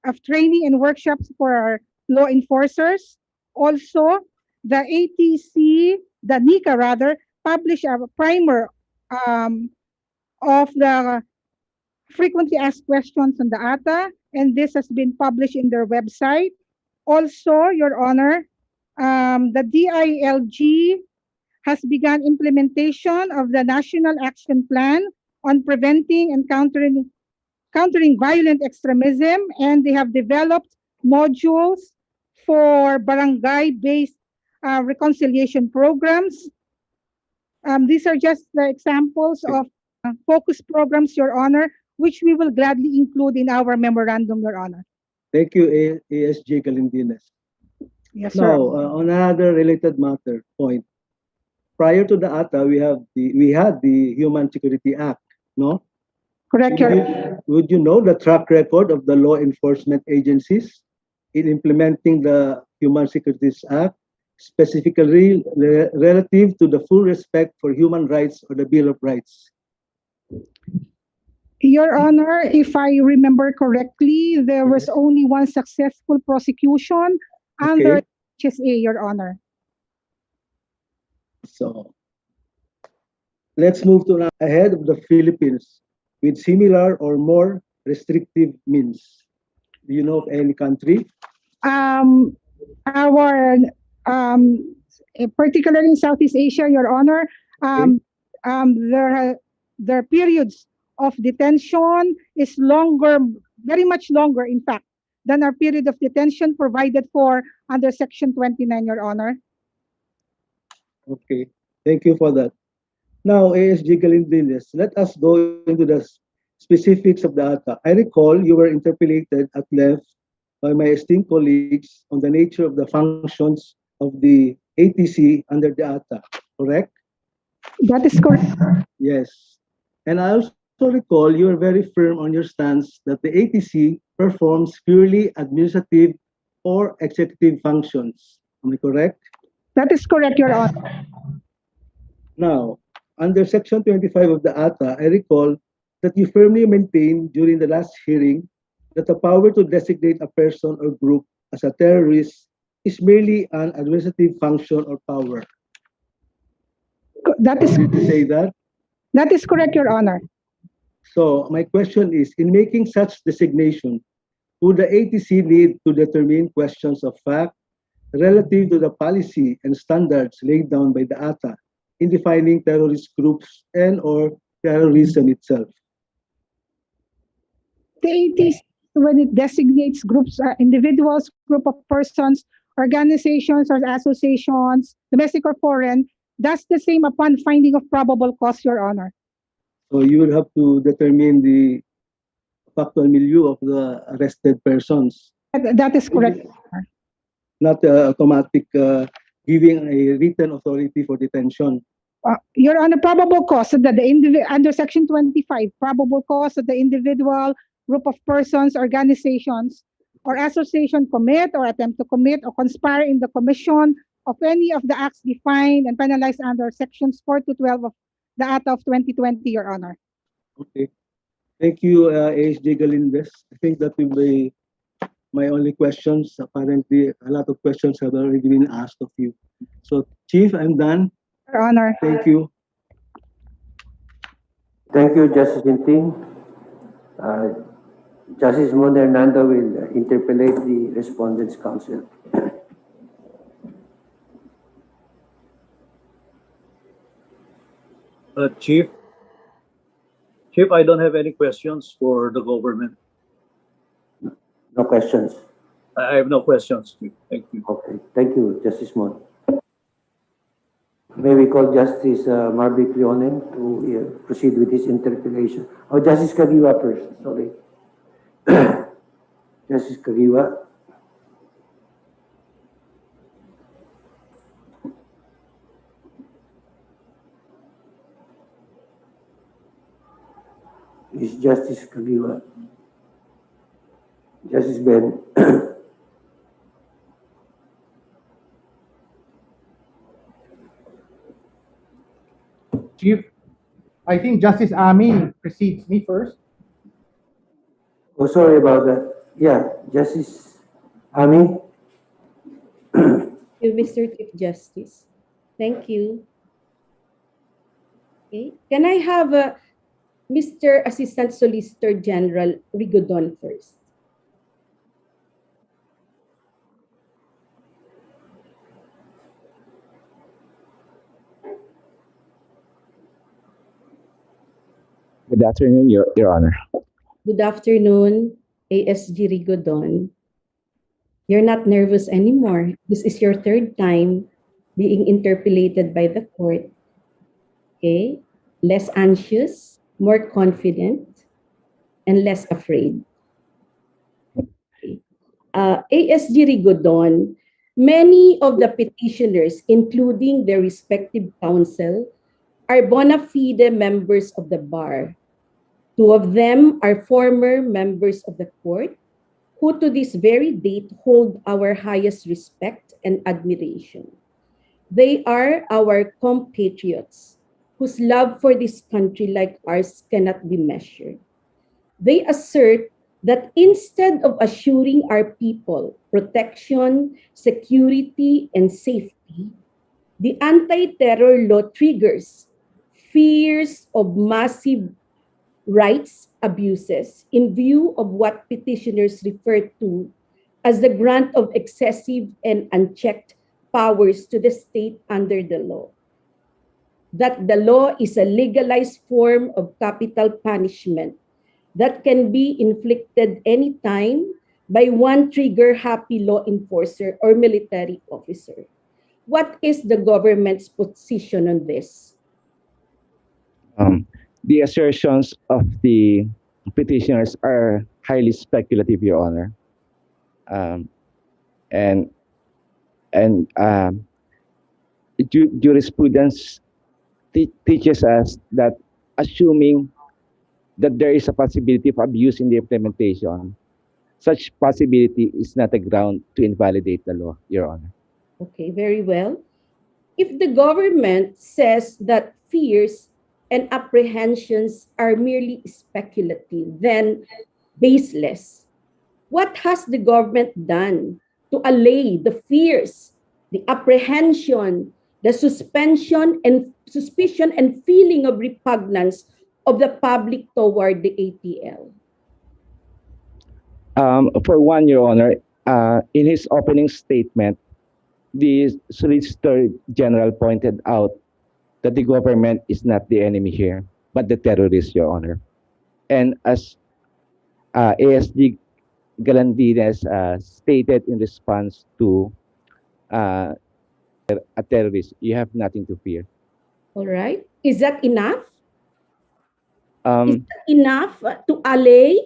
and workshops for our law enforcers. Also, the ATC, the NICA rather, published a primer of the frequently asked questions on the ATA, and this has been published in their website. Also, Your Honor, the DILG has begun implementation of the National Action Plan on preventing and countering violent extremism, and they have developed modules for barangay-based reconciliation programs. These are just the examples of focus programs, Your Honor, which we will gladly include in our memorandum, Your Honor. Thank you, ASJ Galindines. Yes, sir. Now, on another related point, prior to the ATA, we had the Human Security Act, no? Correct, Your Honor. Would you know the track record of the law enforcement agencies in implementing the Human Security Act, specifically relative to the full respect for human rights or the Bill of Rights? Your Honor, if I remember correctly, there was only one successful prosecution under HSA, Your Honor. So, let's move to now ahead of the Philippines with similar or more restrictive means. Do you know of any country? Particularly in Southeast Asia, Your Honor, their periods of detention is longer, very much longer, in fact, than our period of detention provided for under Section 29, Your Honor. Okay, thank you for that. Now, ASG Galindines, let us go into the specifics of the ATA. I recall you were interpellated at length by my esteemed colleagues on the nature of the functions of the ATC under the ATA, correct? That is correct. Yes. And I also recall you are very firm on your stance that the ATC performs purely administrative or executive functions. Am I correct? That is correct, Your Honor. Now, under Section 25 of the ATA, I recall that you firmly maintained during the last hearing that the power to designate a person or group as a terrorist is merely an administrative function or power. That is, did you say that? That is correct, Your Honor. So my question is, in making such designation, would the ATC need to determine questions of fact relative to the policy and standards laid down by the ATA in defining terrorist groups and or terrorism itself. The 80s, when it designates groups, individuals, group of persons, organizations or associations, domestic or foreign, does the same upon finding of probable cause, Your Honor. So you will have to determine the factual milieu of the arrested persons, That is correct, Your Honor. not automatic giving a written authority for detention. Your Honor, probable cause that under Section 25, probable cause that the individual, group of persons, organizations, or association commit or attempt to commit or conspire in the commission of any of the acts defined and penalized under Sections 4 to 12 of the Act of 2020, Your Honor. Okay. Thank you, ASJ Galindez. I think that will be my only questions. Apparently, a lot of questions have already been asked of you. So, Chief, I'm done. Your Honor. Thank you. Thank you, Justice Ginting. Justice Mon Hernando will interpolate the Respondents' Counsel. Chief, I don't have any questions for the government. No questions. I have no questions, Chief. Thank you. Okay. Thank you, Justice Mon. May we call Justice Marvick Leonen to proceed with his interpellation. Oh, Justice Kagiwa first. Sorry. Justice Kagiwa. Is Justice Kagiwa. Justice Ben. Chief, I think Justice Ami precedes me first. Oh, sorry about that. Yeah, Justice Ami. You, Mr. Chief Justice. Thank you. Okay. Can I have Mr. Assistant Solicitor General Rigodon first? Good afternoon, Your Honor. Good afternoon, ASG Rigodon. You're not nervous anymore. This is your third time being interpellated by the court. Okay? Less anxious, more confident, and less afraid. Okay. ASG Rigodon, many of the petitioners, including their respective counsel, are bona fide members of the bar. Two of them are former members of the court who to this very date hold our highest respect and admiration. They are our compatriots whose love for this country like ours cannot be measured. They assert that instead of assuring our people protection, security, and safety, the anti-terror law triggers fears of massive rights abuses in view of what petitioners refer to as the grant of excessive and unchecked powers to the state under the law. That the law is a legalized form of capital punishment that can be inflicted anytime by one trigger-happy law enforcer or military officer. What is the government's position on this? The assertions of the petitioners are highly speculative, Your Honor. Jurisprudence teaches us that assuming that there is a possibility of abuse in the implementation, such possibility is not a ground to invalidate the law, Your Honor. Okay, very well. If the government says that fears and apprehensions are merely speculative, then baseless, what has the government done to allay the fears, the apprehension, the suspicion and feeling of repugnance of the public toward the ATL? For one, Your Honor, in his opening statement, the Solicitor General pointed out that the government is not the enemy here. but the terrorists, Your Honor. And as ASG Galandinas stated in response to a terrorist, you have nothing to fear. All right. Is that enough? Is Um, that enough to allay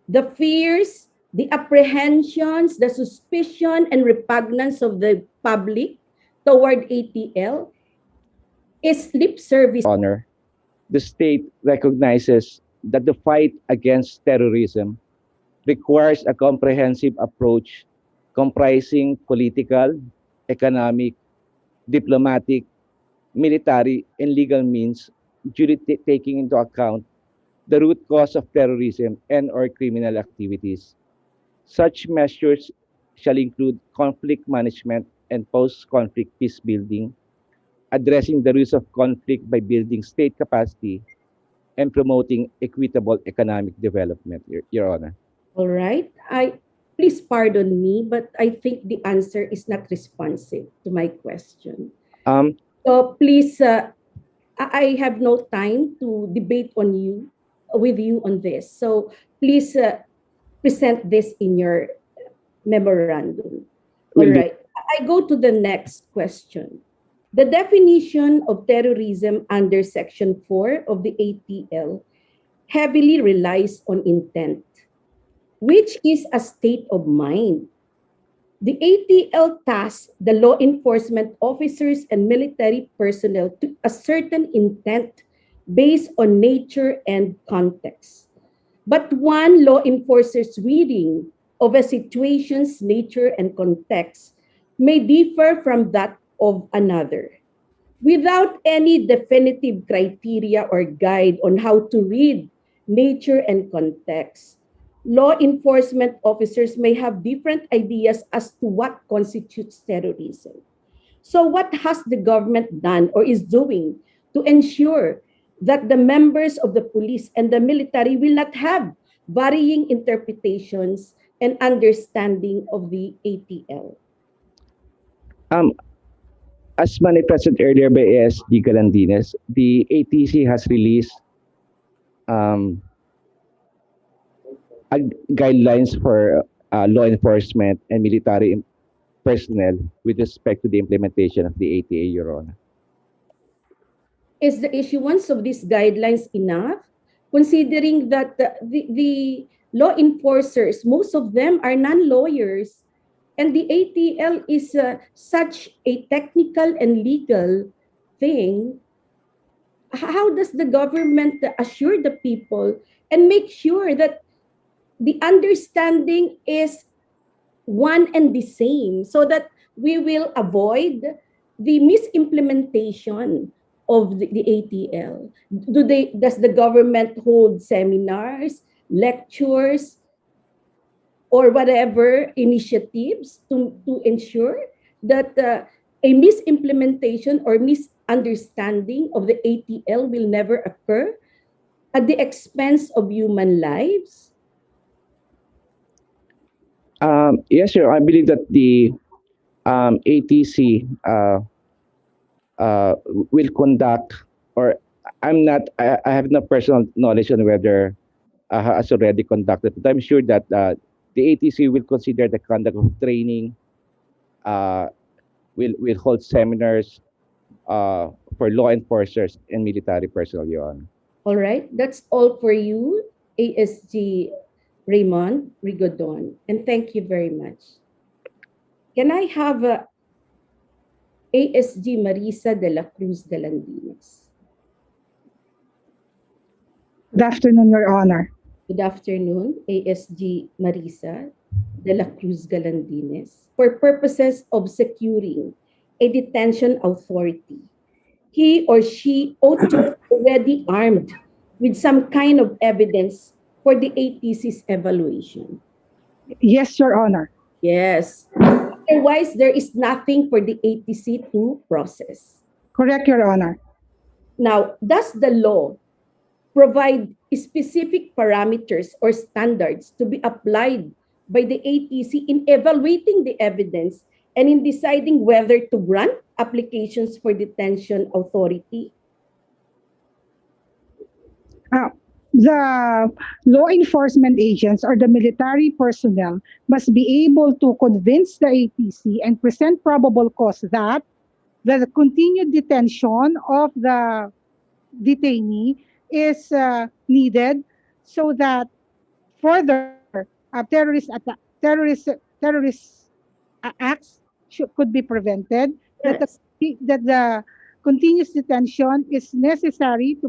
the fears, the apprehensions, the suspicion, and repugnance of the public toward ATL? Is lip service. Honor, the state recognizes that the fight against terrorism requires a comprehensive approach comprising political, economic, diplomatic, military, and legal means, duly taking into account the root cause of terrorism and/or criminal activities. Such measures shall include conflict management and post-conflict peace building, addressing the roots of conflict by building state capacity, and promoting equitable economic development, Your Honor. All right. Please pardon me, but I think the answer is not responsive to my question. So please, I have no time to debate with you on this. So please present this in your memorandum. All right. I go to the next question. The definition of terrorism under Section 4 of the ATL heavily relies on intent, which is a state of mind. The ATL tasks the law enforcement officers and military personnel to a certain intent based on nature and context. But one law enforcer's reading of a situation's nature and context may differ from that of another. Without any definitive criteria or guide on how to read nature and context, law enforcement officers may have different ideas as to what constitutes terrorism. So what has the government done or is doing to ensure that the members of the police and the military will not have varying interpretations and understanding of the ATL? As manifested earlier by ASG Galandines, the ATC has released guidelines for law enforcement and military personnel with respect to the implementation of the ATA, Your Honor. Is the issuance of these guidelines enough? Considering that the law enforcers, most of them are non-lawyers, and the ATL is such a technical and legal thing, how does the government assure the people and make sure that the understanding is one and the same so that we will avoid the misimplementation of the ATL? Does the government hold seminars, lectures, or whatever initiatives to ensure that a misimplementation or misunderstanding of the ATL will never occur at the expense of human lives? Yes, sir. I believe that the ATC will conduct, or I have no personal knowledge on whether has already conducted, but I'm sure that the ATC will consider the conduct of training, will hold seminars for law enforcers and military personnel, Your Honor. All right, that's all for you, ASG Raymond Rigodon, and thank you very much. Can I have ASG Marisa de la Cruz Galandines? Good afternoon, Your Honor. Good afternoon, ASG Marisa de la Cruz Galandines. For purposes of securing a detention authority, he or she ought to be already armed with some kind of evidence for the ATC's evaluation. Yes, Your Honor. Yes. Otherwise, there is nothing for the ATC to process. Correct, Your Honor. Now, does the law provide specific parameters or standards to be applied by the ATC in evaluating the evidence and in deciding whether to grant applications for detention authority? The law enforcement agents or the military personnel must be able to convince the ATC and present probable cause that the continued detention of the detainee is needed so that further terrorist acts could be prevented, Yes. that the continuous detention is necessary to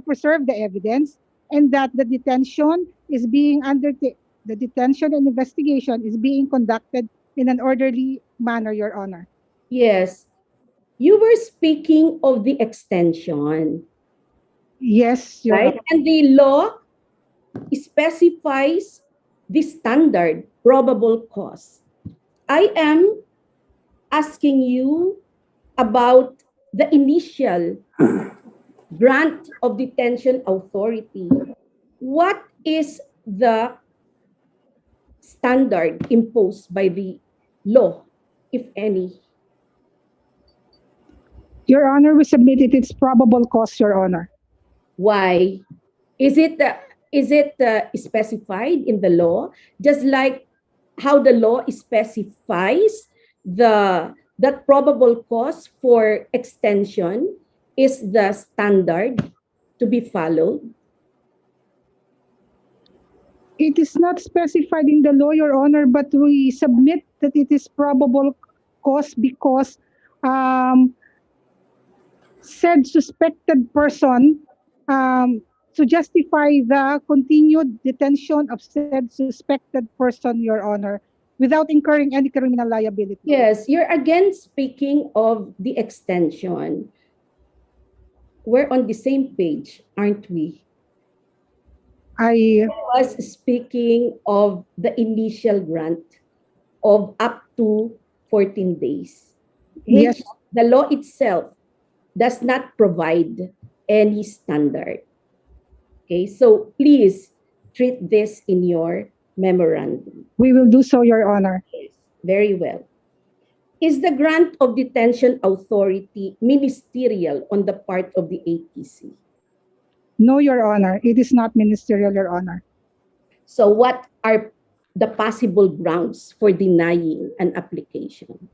preserve the evidence, and that the detention the detention and investigation is being conducted in an orderly manner, Your Honor. Yes. You were speaking of the extension, Yes, Your right? Honor. And the law specifies the standard probable cause. I am asking you about the initial grant of detention authority. What is the standard imposed by the law, if any? Your Honor, we submitted its probable cause, Your Honor. Why? Is it specified in the law, just like how the law specifies that probable cause for extension is the standard to be followed? It is not specified in the law, Your Honor, but we submit that it is probable cause because said suspected person to justify the continued detention of said suspected person, Your Honor, without incurring any criminal liability. Yes, you're again speaking of the extension. We're on the same page, aren't we? I was speaking of the initial grant of up to 14 days, which Yes. the law itself does not provide any standard. Okay, so please treat this in your memorandum. We will do so, Your Honor. Yes, very well. Is the grant of detention authority ministerial on the part of the ATC? No, Your Honor. It is not ministerial, Your Honor. So what are the possible grounds for denying an application?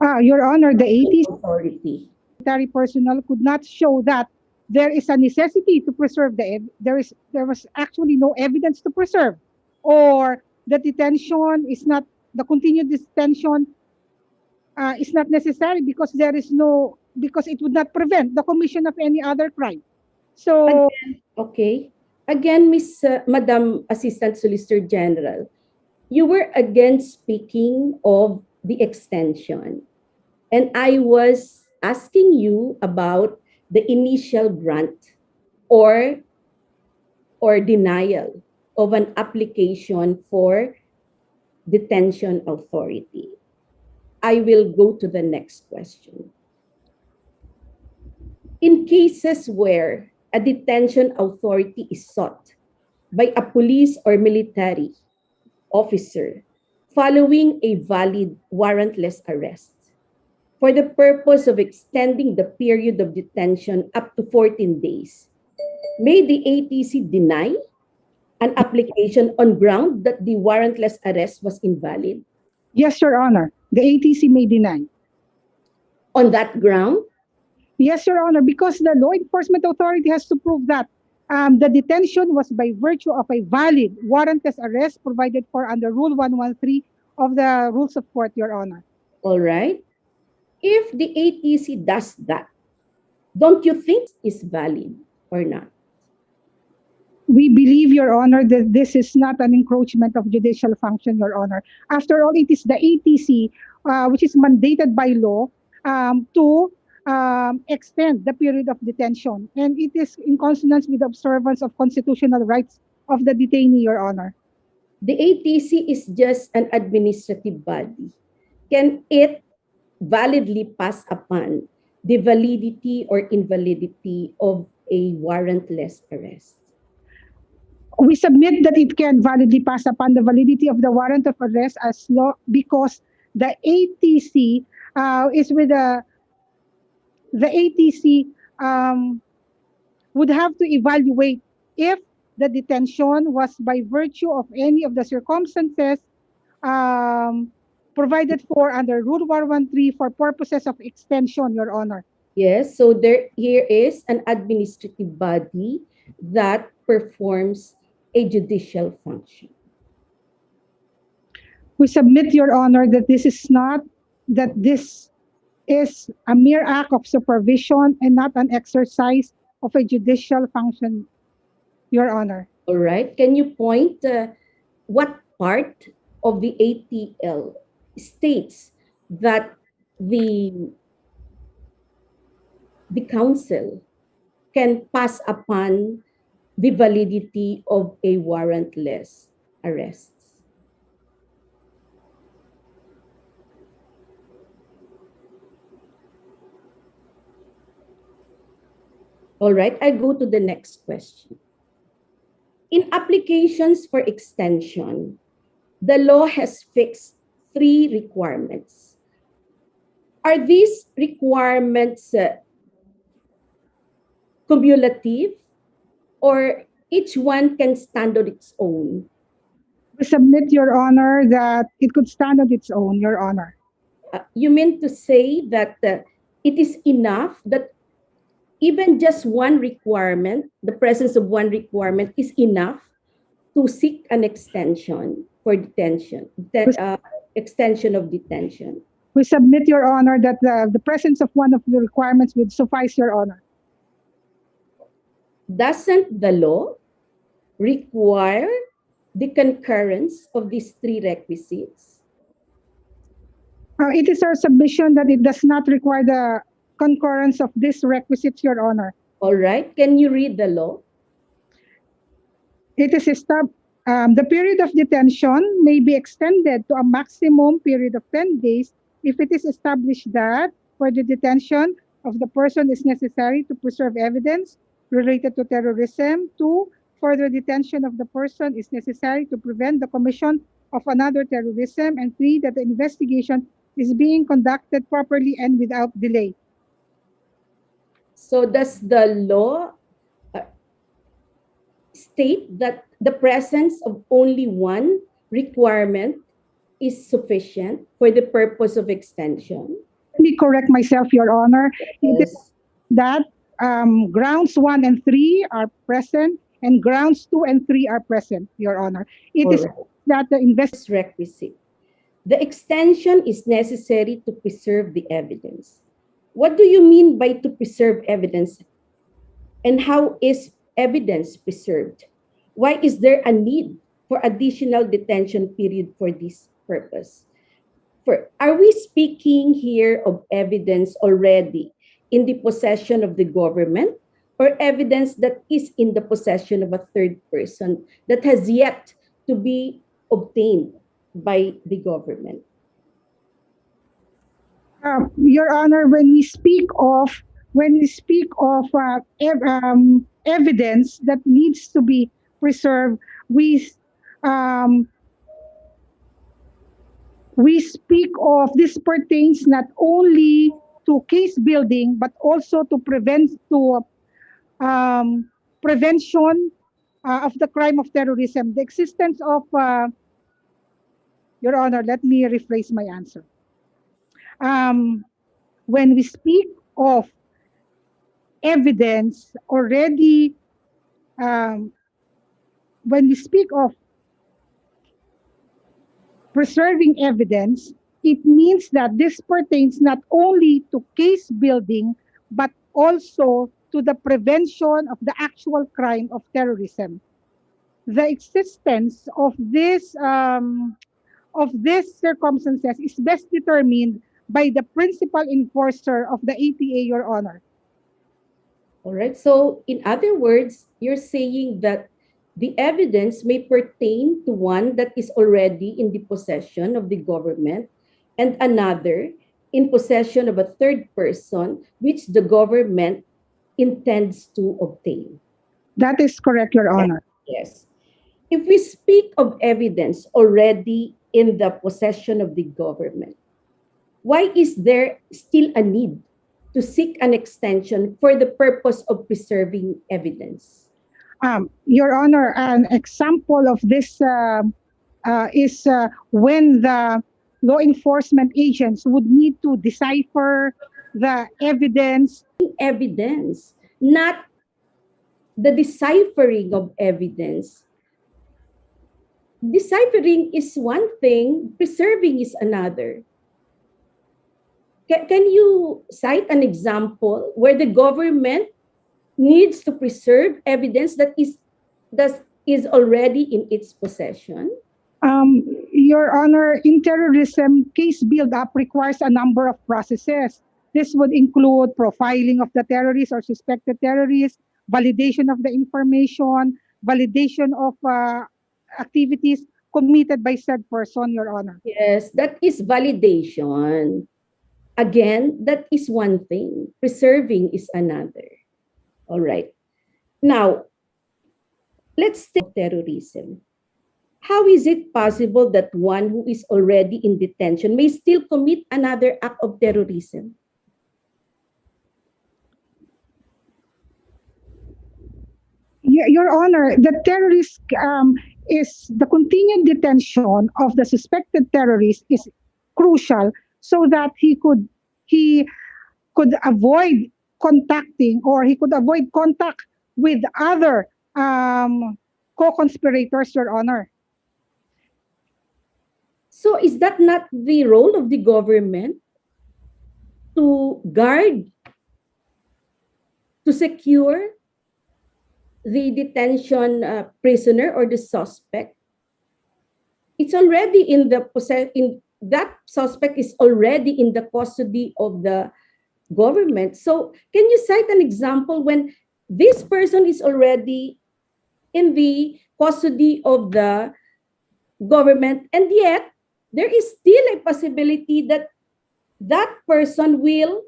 Your Honor, the ATC authority military personnel could not show that there is a necessity to preserve there was actually no evidence to preserve, or the detention is not the continued detention is not necessary because because it would not prevent the commission of any other crime. So okay. Again, Madam Assistant Solicitor General, you were again speaking of the extension. And I was asking you about the initial grant or denial of an application for detention authority. I will go to the next question. In cases where a detention authority is sought by a police or military officer following a valid warrantless arrest for the purpose of extending the period of detention up to 14 days, may the ATC deny an application on ground that the warrantless arrest was invalid? Yes, Your Honor. The ATC may deny. On that ground? Yes, Your Honor, because the law enforcement authority has to prove that the detention was by virtue of a valid warrantless arrest provided for under Rule 113 of the Rules of Court, Your Honor. All right. If the ATC does that, don't you think it's valid or not? We believe, Your Honor, that this is not an encroachment of judicial function, Your Honor. After all, it is the ATC, which is mandated by law, to extend the period of detention. And it is in consonance with the observance of constitutional rights of the detainee, Your Honor. The ATC is just an administrative body. Can it validly pass upon the validity or invalidity of a warrantless arrest? We submit that it can validly pass upon the validity of the warrant of arrest as law because the ATC is with the ATC would have to evaluate if the detention was by virtue of any of the circumstances provided for under Rule 113 for purposes of extension, Your Honor. Yes, so here is an administrative body that performs a judicial function. We submit, Your Honor, that this is a mere act of supervision and not an exercise of a judicial function, Your Honor. All right. Can you point what part of the ATL states that the council can pass upon the validity of a warrantless arrest? All right, I go to the next question. In applications for extension, the law has fixed 3 requirements. Are these requirements cumulative, or each one can stand on its own? We submit, Your Honor, that it could stand on its own, Your Honor. You mean to say that it is enough that even just one requirement, the presence of one requirement is enough to seek an extension for detention, extension of detention? We submit, Your Honor, that the presence of one of the requirements would suffice, Your Honor. Doesn't the law require the concurrence of these 3 requisites? It is our submission that it does not require the concurrence of these requisites, Your Honor. All right. Can you read the law? It is the period of detention may be extended to a maximum period of 10 days if it is established that for the detention of the person is necessary to preserve evidence related to terrorism. 2, further detention of the person is necessary to prevent the commission of another terrorism. And 3, that the investigation is being conducted properly and without delay. So does the law state that the presence of only one requirement is sufficient for the purpose of extension? Let me correct myself, Your Honor. Yes. It is that grounds 1 and 3 are present and grounds 2 and 3 are present, Your Honor. It is that the requisite. The extension is necessary to preserve the evidence. What do you mean by to preserve evidence? And how is evidence preserved? Why is there a need for additional detention period for this purpose? Are we speaking here of evidence already in the possession of the government, or evidence that is in the possession of a third person that has yet to be obtained by the government? Your Honor, when we speak of evidence that needs to be preserved, we speak of this pertains not only to case building but also to prevention of the crime of terrorism. The existence of Your Honor, let me rephrase my answer. When we speak of evidence already, when we speak of preserving evidence, it means that this pertains not only to case building, but also to the prevention of the actual crime of terrorism. The existence of these circumstances is best determined by the principal enforcer of the ATA, Your Honor. All right. So, in other words, you're saying that the evidence may pertain to one that is already in the possession of the government and another in possession of a third person, which the government intends to obtain. That is correct, Your Honor. Yes. If we speak of evidence already in the possession of the government, why is there still a need to seek an extension for the purpose of preserving evidence? Your Honor, an example of this is when the law enforcement agents would need to decipher the evidence. Evidence, not the deciphering of evidence. Deciphering is one thing, preserving is another. Can you cite an example where the government needs to preserve evidence that is already in its possession? Your Honor, in terrorism, case build-up requires a number of processes. This would include profiling of the terrorist or suspected terrorist, validation of the information, validation of activities committed by said person, Your Honor. Yes, that is validation. Again, that is one thing. Preserving is another. All right. Now, let's take terrorism. How is it possible that one who is already in detention may still commit another act of terrorism? Your Honor, the terrorist is the continued detention of the suspected terrorist is crucial so that he could avoid contacting, or he could avoid contact with other co-conspirators, Your Honor. So is that not the role of the government to guard, to secure the detention prisoner or the suspect? It's already in the that suspect is already in the custody of the government. So can you cite an example when this person is already in the custody of the government, and yet there is still a possibility that that person will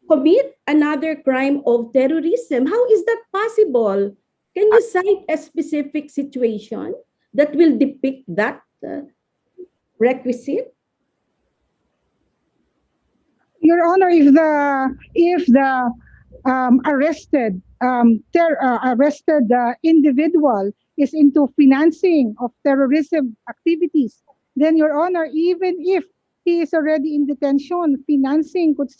commit another crime of terrorism? How is that possible? Can you cite a specific situation that will depict that requisite? Your Honor, if the arrested individual is into financing of terrorism activities, then Your Honor, even if he is already in detention, financing could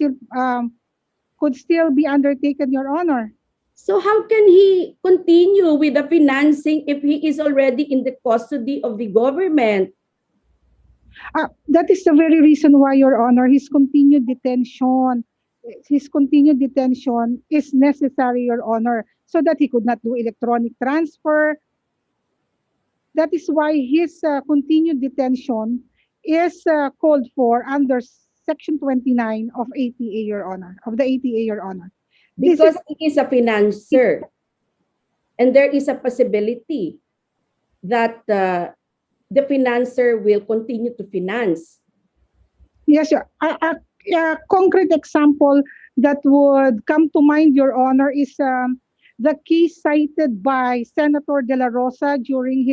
still be undertaken, Your Honor. So how can he continue with the financing if he is already in the custody of the government? That is the very reason why, Your Honor, his continued detention is necessary, Your Honor, so that he could not do electronic transfer. That is why his continued detention is called for under Section 29 of ATA, Your Honor, of the ATA, Your Honor. Because he is a financer, and there is a possibility that the financer will continue to finance. Yes, sir. A concrete example that would come to mind, Your Honor, is the case cited by Senator De La Rosa during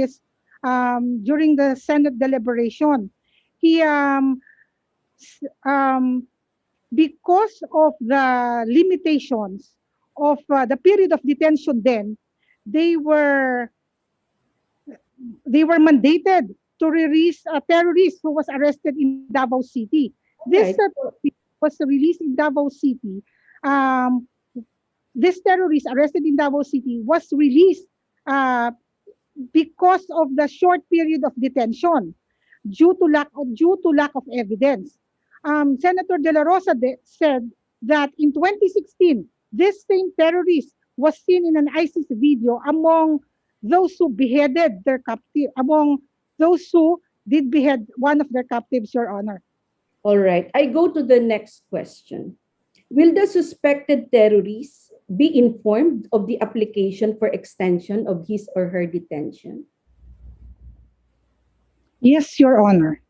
the Senate deliberation. He because of the limitations of the period of detention, then they were mandated to release a terrorist who was arrested in Davao City. This was released in Davao City. This terrorist arrested in Davao City was released because of the short period of detention due to lack of evidence. Senator De La Rosa said that in 2016, this same terrorist was seen in an ISIS video among those who beheaded their captive, among those who did behead one of their captives, Your Honor. All right, I go to the next question. Will the suspected terrorist be informed of the application for extension of his or her detention? Yes, Your Honor.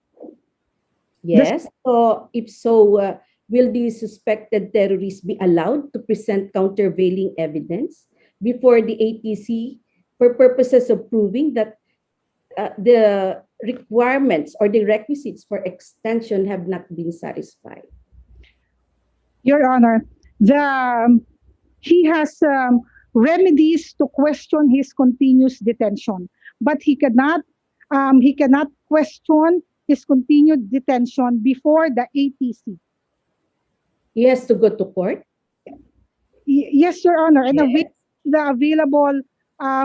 Yes. So if so, will the suspected terrorist be allowed to present countervailing evidence before the ATC for purposes of proving that the requirements or the requisites for extension have not been satisfied? Your Honor, he has remedies to question his continuous detention, but he cannot question his continued detention before the ATC. He has to go to court? Yes, Your Honor, and Yes. the available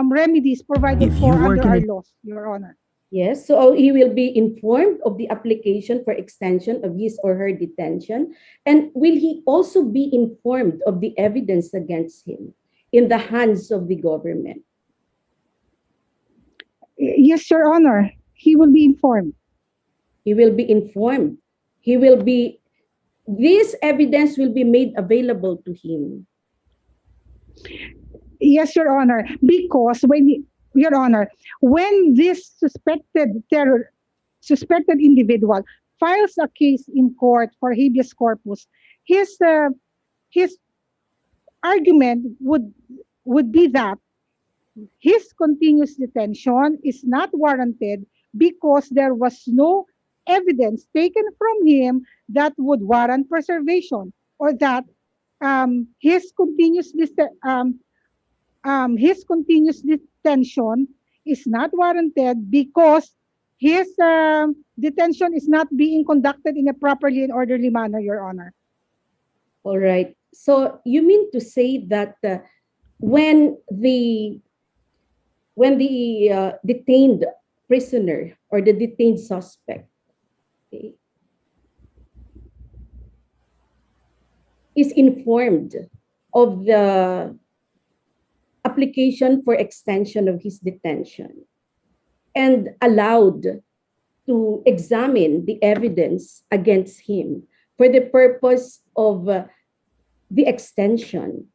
remedies provided If for you work under in our a- laws, Your Honor. Yes, so he will be informed of the application for extension of his or her detention. And will he also be informed of the evidence against him in the hands of the government? Yes, Your Honor, he will be informed. He will be informed. This evidence will be made available to him. Yes, Your Honor, because Your Honor, when this suspected individual files a case in court for habeas corpus, his argument would be that his continuous detention is not warranted because there was no evidence taken from him that would warrant preservation, or that his continuous detention is not warranted because his detention is not being conducted in a properly and orderly manner, Your Honor. All right. So you mean to say that when the detained prisoner or the detained suspect, okay, is informed of the application for extension of his detention and allowed to examine the evidence against him for the purpose of the extension,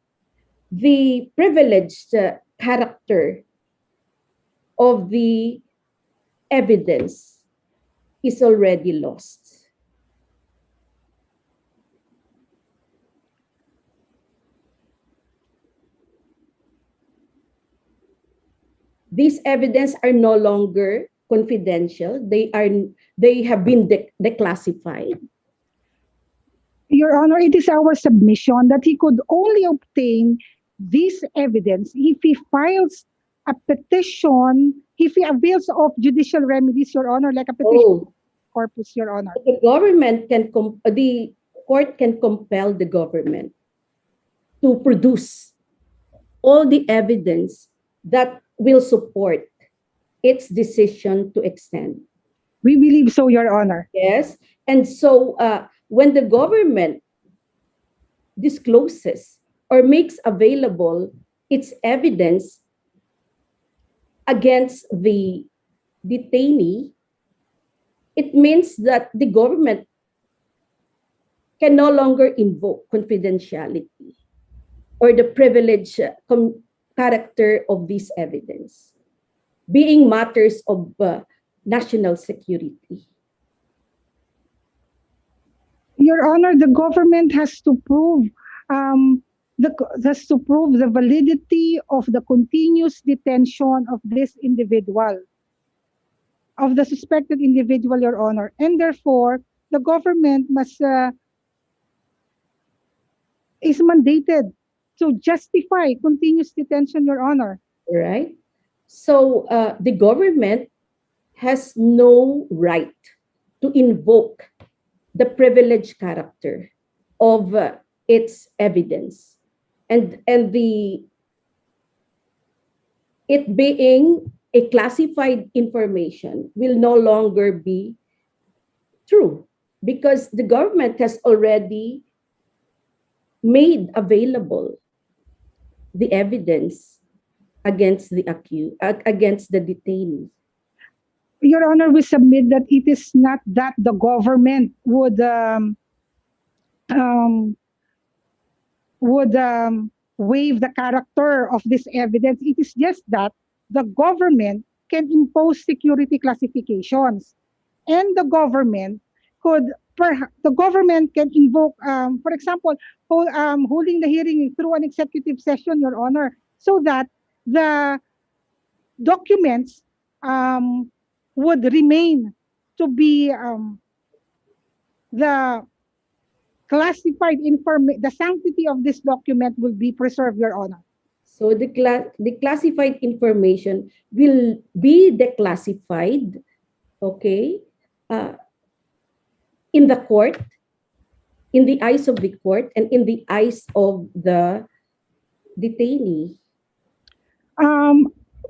the privileged character of the evidence is already lost. These evidence are no longer confidential. They have been declassified. Your Honor, it is our submission that he could only obtain this evidence if he files a petition, if he avails of judicial remedies, Your Honor, like a petition corpus, Your Honor. The government the court can compel the government to produce all the evidence that will support its decision to extend. We believe so, Your Honor. Yes. And so when the government discloses or makes available its evidence against the detainee, it means that the government can no longer invoke confidentiality or the privileged character of this evidence, being matters of national security. Your Honor, the government has to prove the validity of the continuous detention of this individual, of the suspected individual, Your Honor, and therefore the government is mandated to justify continuous detention, Your Honor. Right? So the government has no right to invoke the privileged character of its evidence, and it being a classified information will no longer be true because the government has already made available the evidence against the accused, against the detainee. Your Honor, we submit that it is not that the government would waive the character of this evidence. It is just that the government can impose security classifications, and the government can invoke, for example, holding the hearing through an executive session, Your Honor, so that the documents would remain to be the the sanctity of this document will be preserved, Your Honor. So the classified information will be declassified, okay, in the court, in the eyes of the court, and in the eyes of the detainee.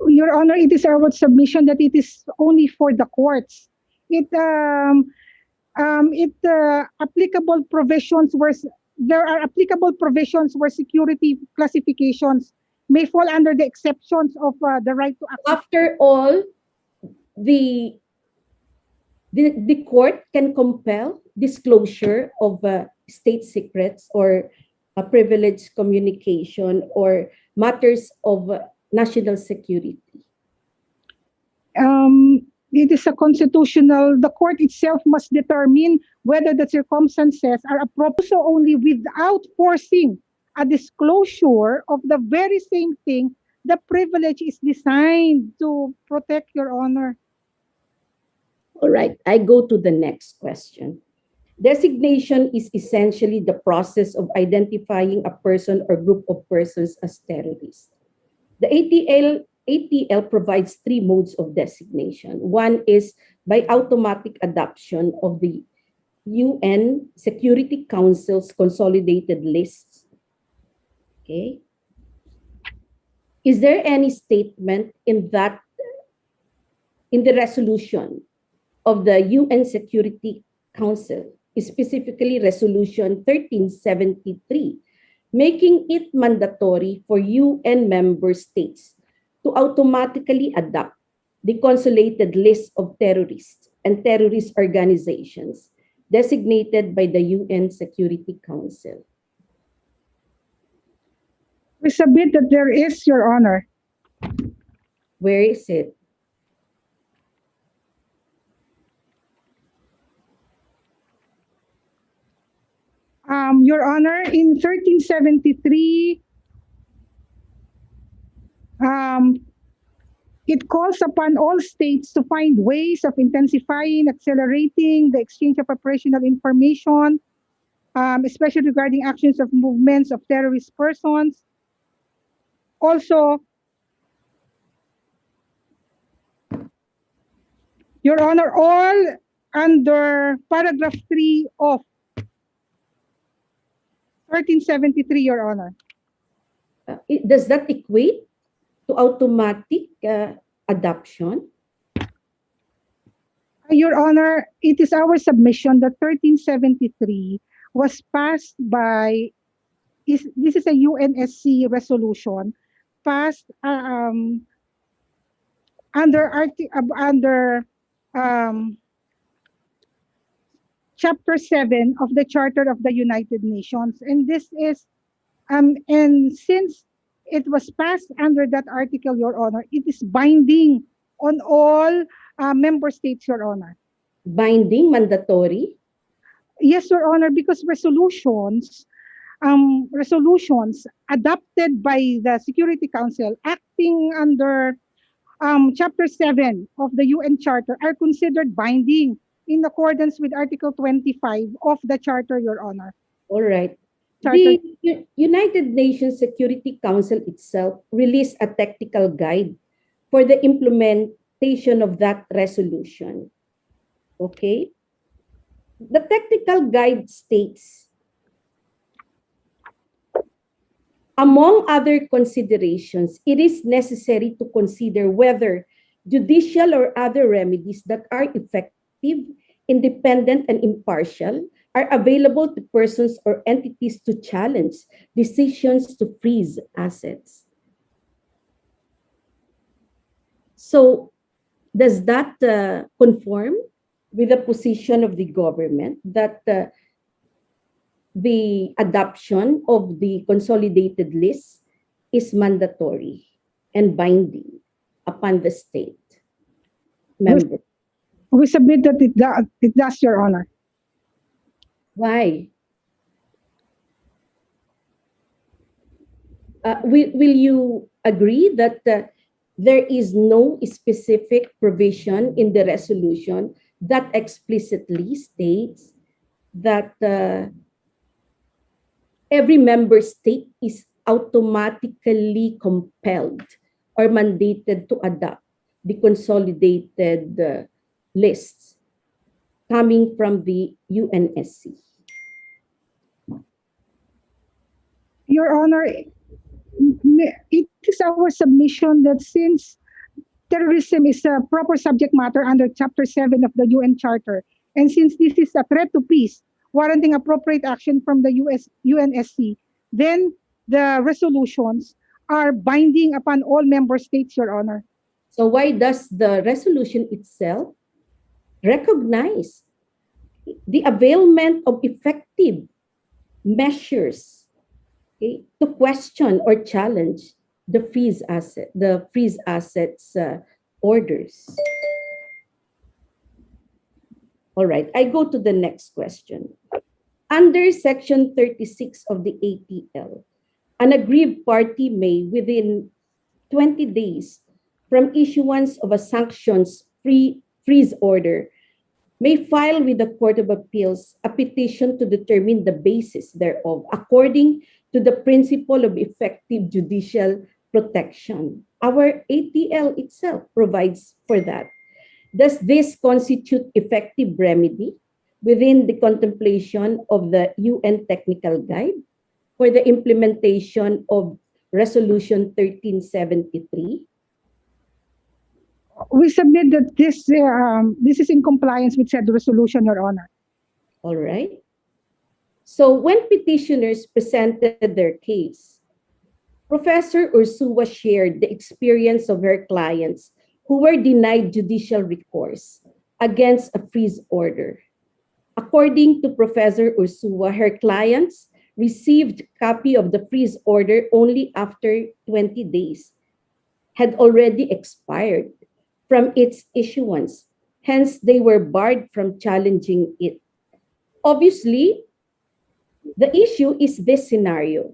Your Honor, it is our submission that it is only for the courts. Applicable provisions where there are applicable provisions where security classifications may fall under the exceptions of the right to access. After all, the court can compel disclosure of state secrets or privileged communication or matters of national security. It is a constitutional, the court itself must determine whether the circumstances are appropriate, so only without forcing a disclosure of the very same thing the privilege is designed to protect, Your Honor. All right, I go to the next question. Designation is essentially the process of identifying a person or group of persons as terrorists. The ATL provides three modes of designation. One is by automatic adoption of the UN Security Council's consolidated lists. Okay. Is there any statement in the resolution of the UN Security Council, specifically Resolution 1373, making it mandatory for UN member states to automatically adopt the consolidated list of terrorists and terrorist organizations designated by the UN Security Council? We submit that there is, Your Honor. Where is it? Your Honor, in 1373, it calls upon all states to find ways of intensifying, accelerating the exchange of operational information, especially regarding actions of movements of terrorist persons. Also, Your Honor, all under paragraph 3 of 1373, Your Honor. Does that equate to automatic adoption? Your Honor, it is our submission that 1373 was passed by, this is a UNSC resolution, passed under Chapter 7 of the Charter of the United Nations. And this is, and since it was passed under that article, Your Honor, it is binding on all member states, Your Honor. Binding, mandatory? Yes, Your Honor, because resolutions adopted by the Security Council acting under Chapter 7 of the UN Charter are considered binding in accordance with Article 25 of the Charter, Your Honor. All right. Charter. The United Nations Security Council itself released a technical guide for the implementation of that resolution. Okay? The technical guide states, among other considerations, it is necessary to consider whether judicial or other remedies that are effective, independent, and impartial are available to persons or entities to challenge decisions to freeze assets. So, does that conform with the position of the government that the adoption of the consolidated list is mandatory and binding upon the state member? We submit that it does, Your Honor. Why? Will you agree that there is no specific provision in the resolution that explicitly states that every member state is automatically compelled or mandated to adopt the consolidated lists coming from the UNSC. Your Honor, it is our submission that since terrorism is a proper subject matter under Chapter 7 of the UN Charter, and since this is a threat to peace, warranting appropriate action from the UNSC, then the resolutions are binding upon all member states, Your Honor. So why does the resolution itself recognize the availment of effective measures, okay, to question or challenge the freeze assets orders? All right, I go to the next question. Under Section 36 of the ATL, an aggrieved party may, within 20 days from issuance of a sanctions freeze order, may file with the Court of Appeals a petition to determine the basis thereof according to the principle of effective judicial protection. Our ATL itself provides for that. Does this constitute effective remedy within the contemplation of the UN Technical Guide for the implementation of Resolution 1373? We submit that this is in compliance with said resolution, Your Honor. All right. So when petitioners presented their case, Professor Ursua shared the experience of her clients who were denied judicial recourse against a freeze order. According to Professor Ursua, her clients received copy of the freeze order only after 20 days had already expired from its issuance. Hence, they were barred from challenging it. Obviously, the issue is this scenario,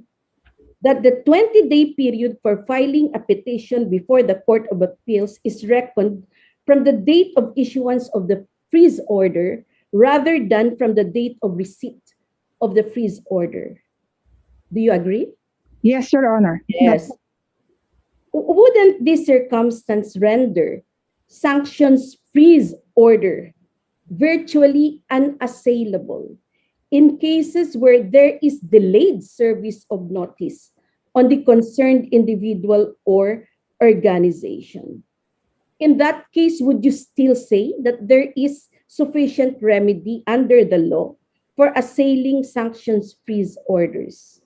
that the 20-day period for filing a petition before the Court of Appeals is reckoned from the date of issuance of the freeze order rather than from the date of receipt of the freeze order. Do you agree? Yes, Your Honor. Yes. Wouldn't this circumstance render sanctions freeze order virtually unassailable in cases where there is delayed service of notice on the concerned individual or organization? In that case, would you still say that there is sufficient remedy under the law for assailing sanctions freeze orders?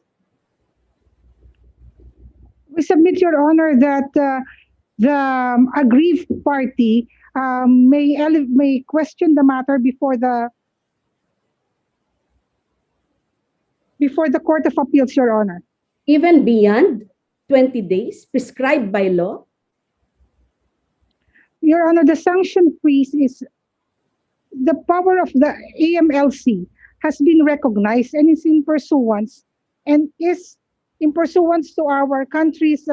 We submit, Your Honor, that the aggrieved party may question the matter before the Court of Appeals, Your Honor. Even beyond 20 days prescribed by law? Your Honor, the sanction freeze is the power of the AMLC has been recognized and is in pursuance to our country's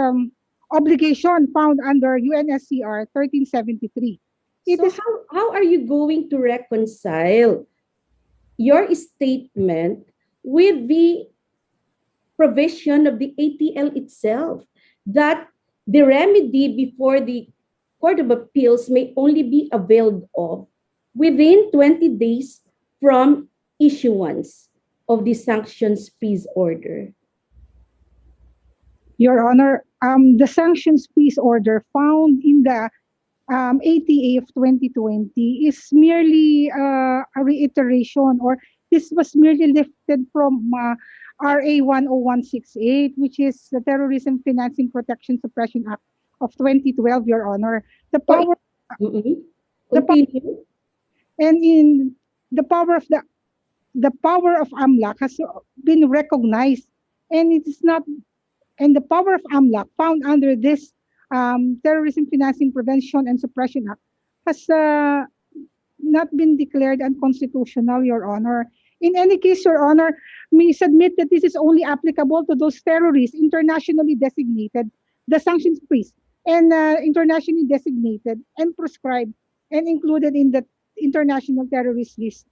obligation found under UNSCR 1373. How are you going to reconcile your statement with the provision of the ATL itself that the remedy before the Court of Appeals may only be availed of within 20 days from issuance of the sanctions freeze order? Your Honor, the sanctions freeze order found in the ATA of 2020 is merely a reiteration, or this was merely lifted from RA 10168, which is the Terrorism Financing Protection Suppression Act of 2012, Your Honor. The power, the power of AMLAC has been recognized, and it is not. And the power of AMLAC found under this Terrorism Financing Prevention and Suppression Act has not been declared unconstitutional, Your Honor. In any case, Your Honor, we submit that this is only applicable to those terrorists internationally designated, the sanctions freeze, and internationally designated and prescribed and included in the international terrorist list.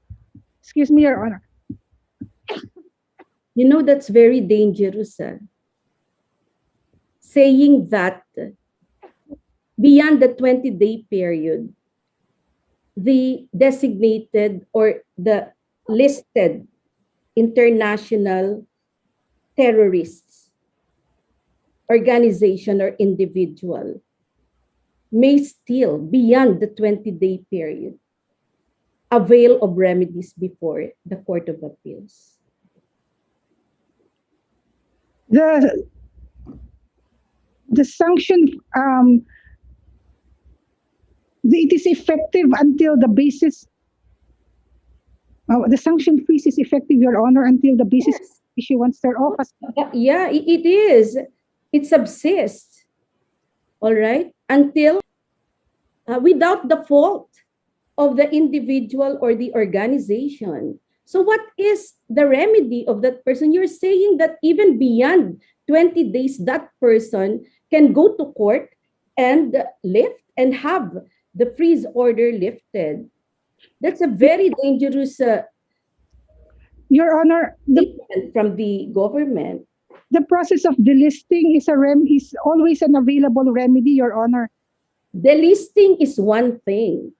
Excuse me, Your Honor. You know, that's very dangerous. Saying that beyond the 20-day period, the designated or the listed international terrorists, organization or individual may still, beyond the 20-day period, avail of remedies before the Court of Appeals. The sanction, it is effective until the basis. The sanction freeze is effective, Your Honor, until the basis issuance thereof. Yeah, it is. It subsists. All right, until without the fault of the individual or the organization. So what is the remedy of that person? You're saying that even beyond 20 days, that person can go to court and lift and have the freeze order lifted. That's a very dangerous Your Honor, statement from the government. The process of delisting is always an available remedy, Your Honor. Delisting is one thing.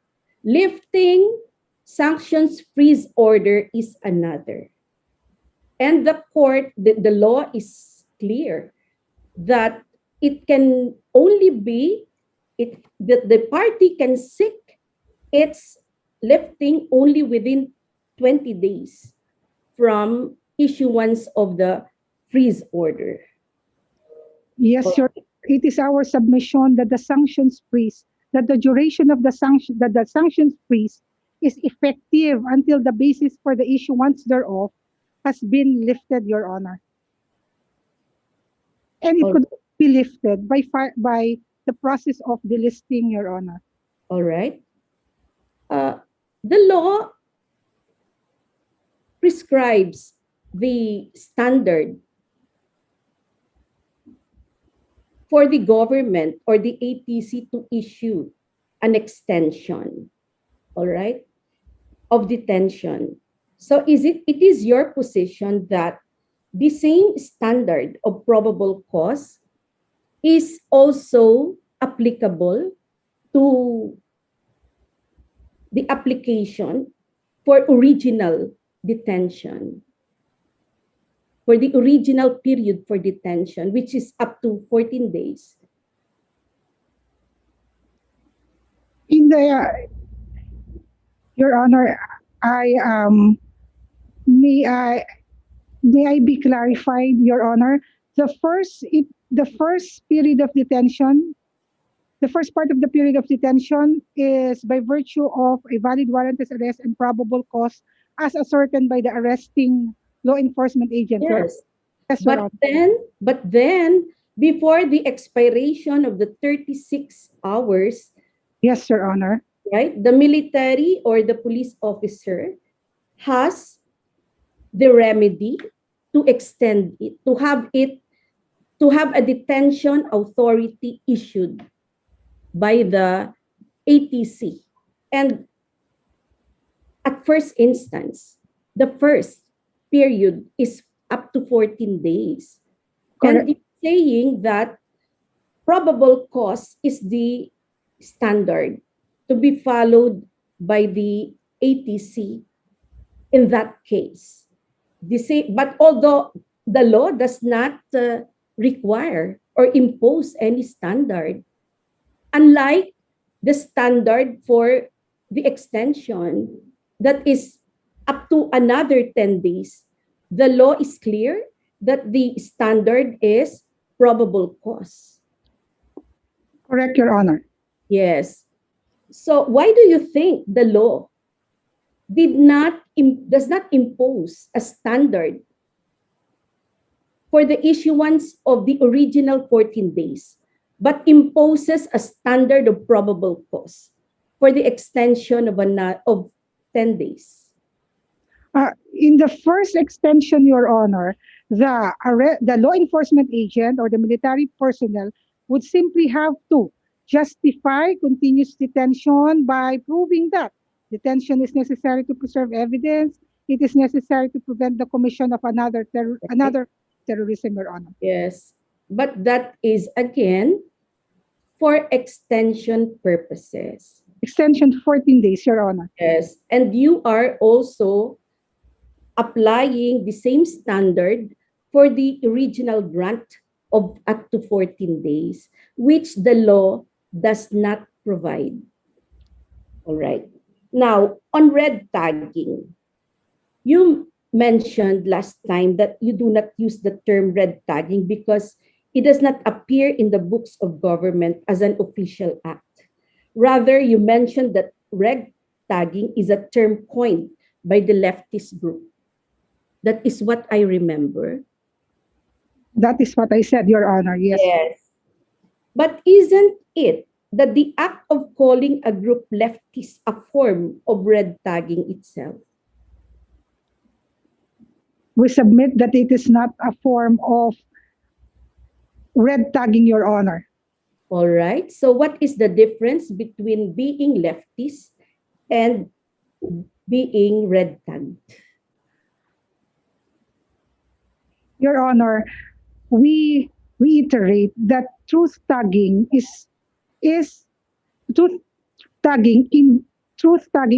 Lifting sanctions freeze order is another. And the court, the law is clear that it can only be, the party can seek its lifting only within 20 days from issuance of the freeze order. Yes, sir. It is our submission that the sanctions freeze, that the duration of the sanctions freeze is effective until the basis for the issuance thereof has been lifted, Your Honor. And it could be lifted by the process of delisting, Your Honor. All right. The law prescribes the standard for the government or the ATC to issue an extension, all right, of detention. So it is your position that the same standard of probable cause is also applicable to the application for original detention, for the original period for detention, which is up to 14 days. Your Honor, may I be clarified, Your Honor? The first period of detention, the first part of the period of detention is by virtue of a valid warrantless arrest and probable cause as ascertained by the arresting law enforcement agent. Yes. Yes, but then before the expiration of the 36 hours, yes, Your Honor, right, the military or the police officer has the remedy to extend it, to have a detention authority issued by the ATC. And at first instance, the first period is up to 14 days. And it's saying that probable cause is the standard to be followed by the ATC in that case. But although the law does not require or impose any standard, unlike the standard for the extension that is up to another 10 days, the law is clear that the standard is probable cause. Correct, Your Honor. Yes. So why do you think the law does not impose a standard for the issuance of the original 14 days, but imposes a standard of probable cause for the extension of 10 days? In the first extension, Your Honor, the law enforcement agent or the military personnel would simply have to justify continuous detention by proving that detention is necessary to preserve evidence, it is necessary to prevent the commission of another terrorism, Your Honor. Yes, but that is again for extension purposes. Extension to 14 days, Your Honor. Yes, and you are also applying the same standard for the original grant of up to 14 days, which the law does not provide. All right. Now, on red tagging, you mentioned last time that you do not use the term red tagging because it does not appear in the books of government as an official act. Rather, you mentioned that red tagging is a term coined by the leftist group. That is what I remember. That is what I said, Your Honor. Yes. Yes. But isn't it that the act of calling a group leftist a form of red tagging itself? We submit that it is not a form of red tagging, Your Honor. All right. So what is the difference between being leftist and being red tagged? Your Honor, we reiterate that truth tagging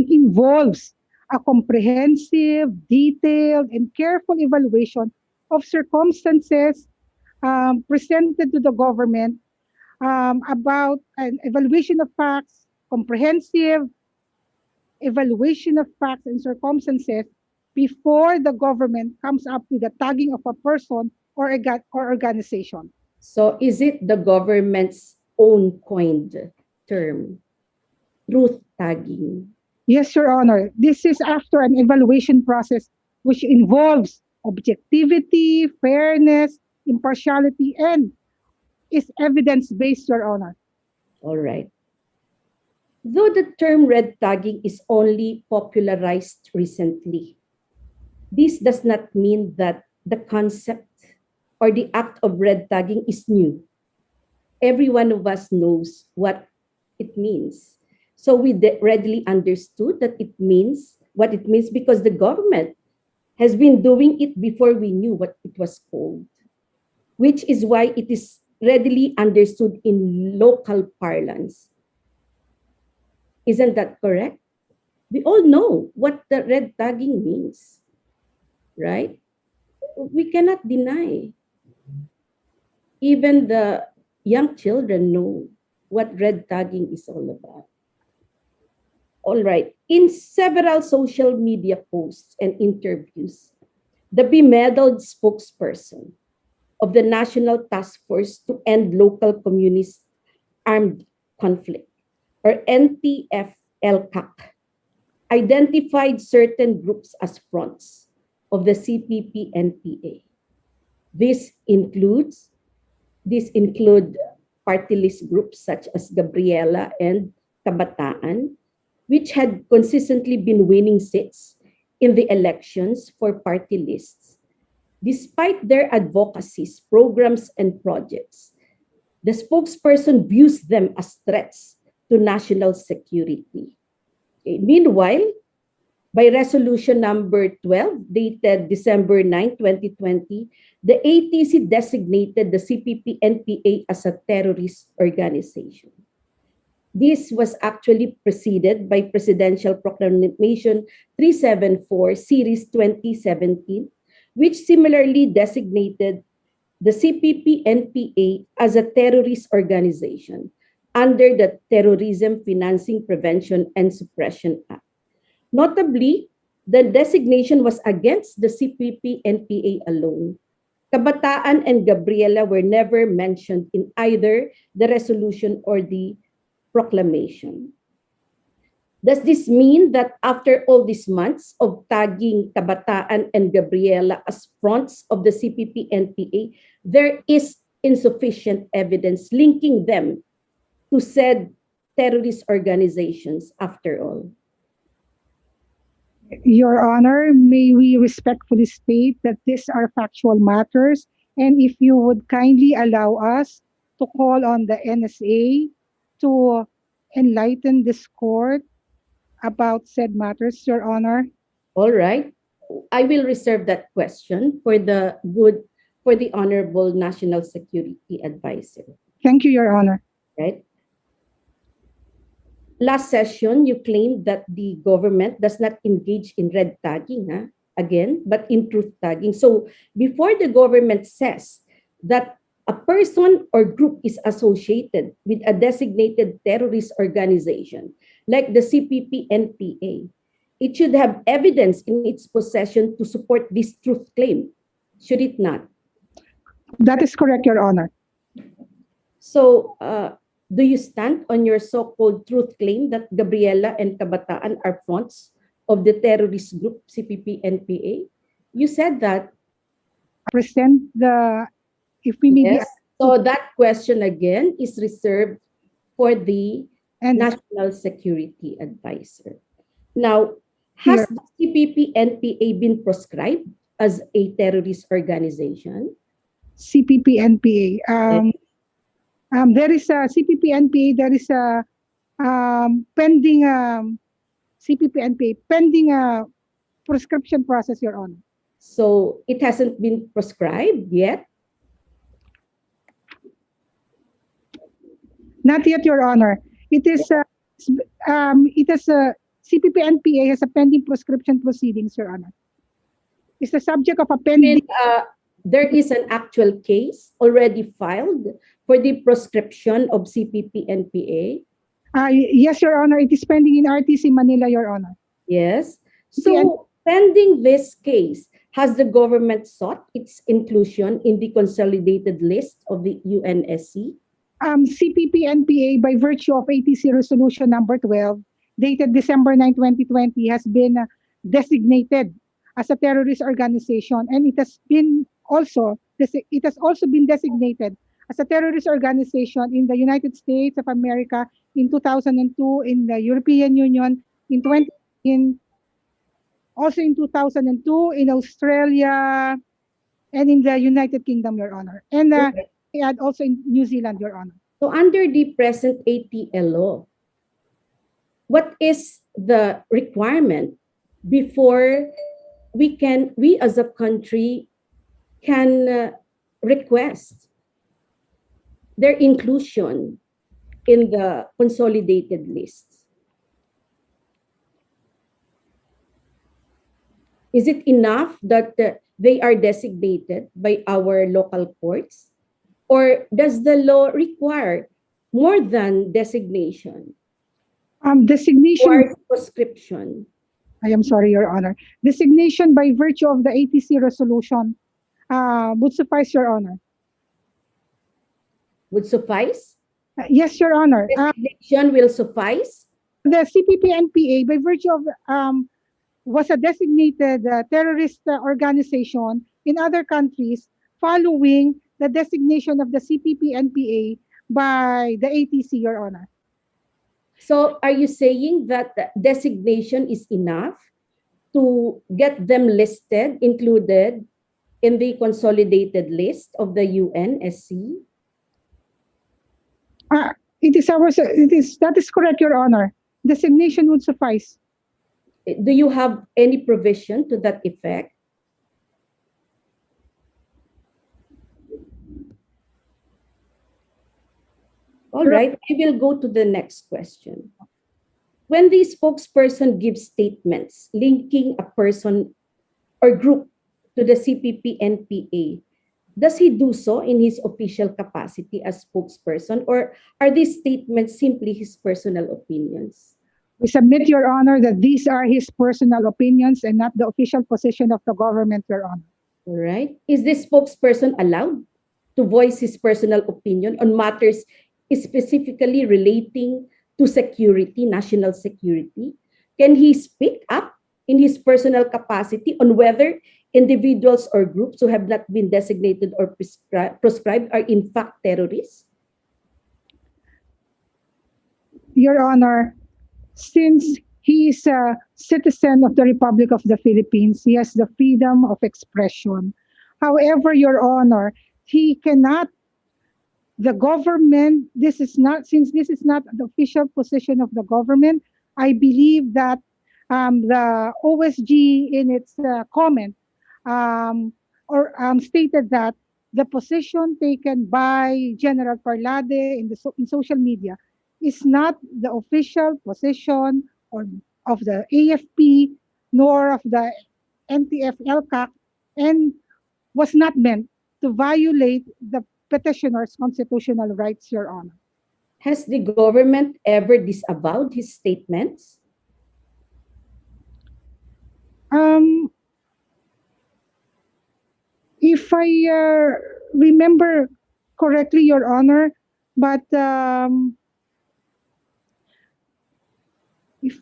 involves a comprehensive, detailed, and careful evaluation of circumstances presented to the government about an evaluation of facts, comprehensive evaluation of facts and circumstances before the government comes up with the tagging of a person or organization. So is it the government's own coined term, truth tagging? Yes, Your Honor. This is after an evaluation process which involves objectivity, fairness, impartiality, and is evidence-based, Your Honor. All right. Though the term red tagging is only popularized recently, this does not mean that the concept or the act of red tagging is new. Every one of us knows what it means. So we readily understood that it means what it means because the government has been doing it before we knew what it was called, which is why it is readily understood in local parlance. Isn't that correct? We all know what the red tagging means, right? We cannot deny. Even the young children know what red tagging is all about. All right. In several social media posts and interviews, the bemedaled spokesperson of the National Task Force to End Local Communist Armed Conflict, or NTF-LCAC, identified certain groups as fronts of the CPP-NPA. These include party list groups such as Gabriela and Kabataan, which had consistently been winning seats in the elections for party lists. Despite their advocacies, programs, and projects, the spokesperson views them as threats to national security. Okay. Meanwhile, by resolution number 12, dated December 9, 2020, the ATC designated the CPP-NPA as a terrorist organization. This was actually preceded by Presidential Proclamation 374, Series 2017, which similarly designated the CPP-NPA as a terrorist organization under the Terrorism Financing Prevention and Suppression Act. Notably, the designation was against the CPP-NPA alone. Kabataan and Gabriela were never mentioned in either the resolution or the proclamation. Does this mean that after all these months of tagging Kabataan and Gabriela as fronts of the CPP-NPA, there is insufficient evidence linking them to said terrorist organizations after all? Your Honor, may we respectfully state that these are factual matters, and if you would kindly allow us to call on the NSA to enlighten this court about said matters, Your Honor. All right. I will reserve that question for the Honorable National Security Advisor. Thank you, Your Honor. Right? Last session, you claimed that the government does not engage in red tagging, again, but in truth tagging. So before the government says that a person or group is associated with a designated terrorist organization, like the CPP-NPA, it should have evidence in its possession to support this truth claim, should it not? That is correct, Your Honor. So, do you stand on your so-called truth claim that Gabriela and Kabataan are fronts of the terrorist group CPP-NPA? You said that. Present the, if we may Yes. So that question again is reserved for the National Security Advisor. Now, has the CPP-NPA been proscribed as a terrorist organization? CPP-NPA. There is a CPP-NPA. There is a pending CPP-NPA pending prescription process, Your Honor. So it hasn't been prescribed yet? Not yet, Your Honor. It is CPP-NPA has a pending prescription proceedings, Your Honor. It's the subject of a pending. There is an actual case already filed for the prescription of CPP-NPA? Yes, Your Honor. It is pending in RTC Manila, Your Honor. Yes. So pending this case, has the government sought its inclusion in the consolidated list of the UNSC? CPP-NPA, by virtue of ATC Resolution Number 12, dated December 9, 2020, has been designated as a terrorist organization, and it has also been designated as a terrorist organization in the United States of America in 2002, in the European Union also in 2002, in Australia, and in the United Kingdom, Your Honor, and also in New Zealand, Your Honor. So under the present ATL law, what is the requirement before we as a country can request their inclusion in the consolidated list? Is it enough that they are designated by our local courts? Or does the law require more than designation? Designation or prescription? I am sorry, Your Honor. Designation by virtue of the ATC resolution would suffice, Your Honor. Would suffice? Yes, Your Honor. Designation will suffice? The CPP-NPA, by virtue of, was a designated terrorist organization in other countries following the designation of the CPP-NPA by the ATC, Your Honor. So are you saying that the designation is enough to get them listed, included in the consolidated list of the UNSC? That is correct, Your Honor. Designation would suffice. Do you have any provision to that effect? All right, I will go to the next question. When the spokesperson gives statements linking a person or group to the CPP-NPA, does he do so in his official capacity as spokesperson, or are these statements simply his personal opinions? We submit, Your Honor, that these are his personal opinions and not the official position of the government, Your Honor. All right. Is this spokesperson allowed to voice his personal opinion on matters specifically relating to security, national security? Can he speak up in his personal capacity on whether individuals or groups who have not been designated or proscribed are in fact terrorists? Your Honor, since he is a citizen of the Republic of the Philippines, he has the freedom of expression. However, Your Honor, he cannot, the government, since this is not the official position of the government, I believe that the OSG in its comment stated that the position taken by General Parlade in social media is not the official position of the AFP nor of the NTF-LCAC and was not meant to violate the petitioner's constitutional rights, Your Honor. Has the government ever disavowed his statements? If I remember correctly, Your Honor, but if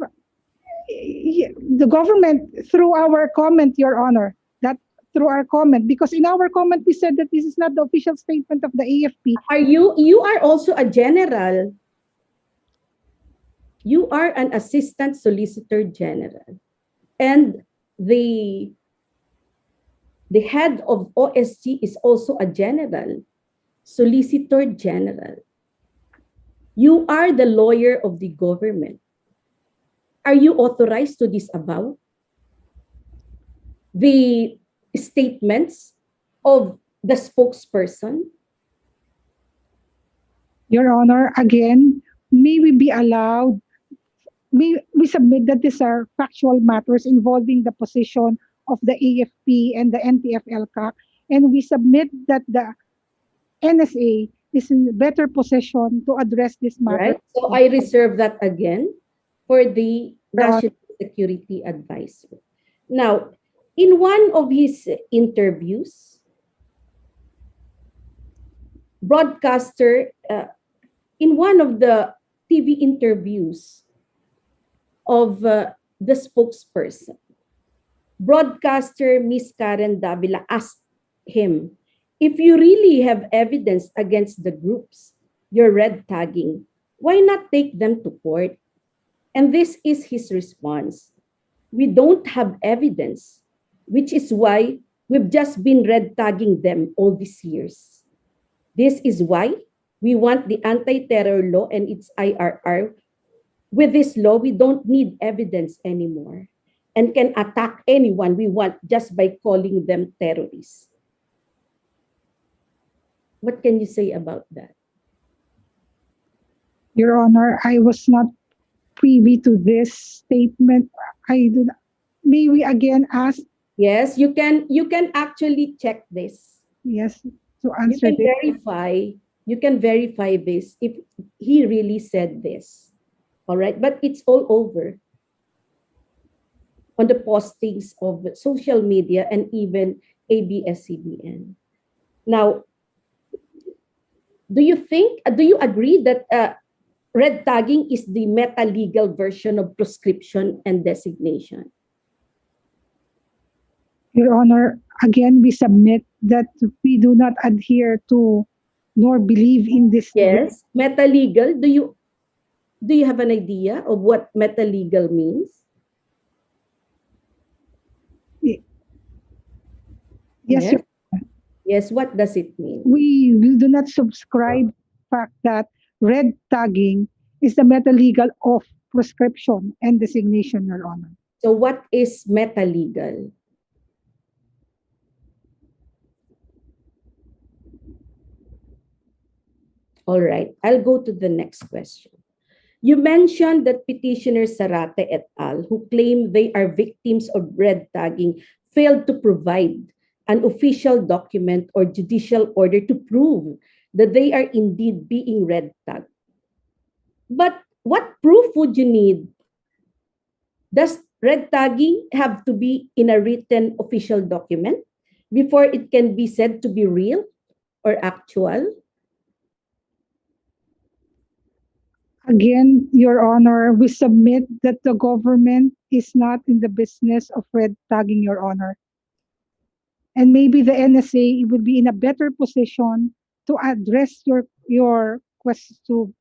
the government, through our comment, Your Honor, that through our comment, because in our comment we said that this is not the official statement of the AFP. You are also a general. You are an assistant solicitor general, and the head of OSG is also a general, solicitor general. You are the lawyer of the government. Are you authorized to disavow the statements of the spokesperson? Your Honor, again, may we be allowed, we submit that these are factual matters involving the position of the AFP and the NTF-LCAC, and we submit that the NSA is in a better position to address this matter. Right. So I reserve that again for the National Security Advisor. Now, in one of his interviews, broadcaster, in one of the TV interviews of the spokesperson, broadcaster Miss Karen Davila asked him, if you really have evidence against the groups you're red tagging, why not take them to court? And this is his response. We don't have evidence, which is why we've just been red tagging them all these years. This is why we want the anti-terror law and its IRR. With this law, we don't need evidence anymore and can attack anyone we want just by calling them terrorists. What can you say about that? Your Honor, I was not privy to this statement. I do not. May we again ask? Yes, you can actually check this. Yes, to answer this. You can verify this if he really said this. All right, but it's all over on the postings of social media and even ABS-CBN. Now, do you agree that red tagging is the meta-legal version of prescription and designation? Your Honor, again, we submit that we do not adhere to nor believe in this. Yes, meta-legal. Do you have an idea of what meta-legal means? Yes. Yes, what does it mean? We do not subscribe to the fact that red tagging is the meta-legal of prescription and designation, Your Honor. So what is meta-legal? All right, I'll go to the next question. You mentioned that Petitioner Zarate et al., who claim they are victims of red tagging, failed to provide an official document or judicial order to prove that they are indeed being red tagged. But what proof would you need? Does red tagging have to be in a written official document before it can be said to be real or actual? Again, Your Honor, we submit that the government is not in the business of red tagging, Your Honor. And maybe the NSA will be in a better position to address your question,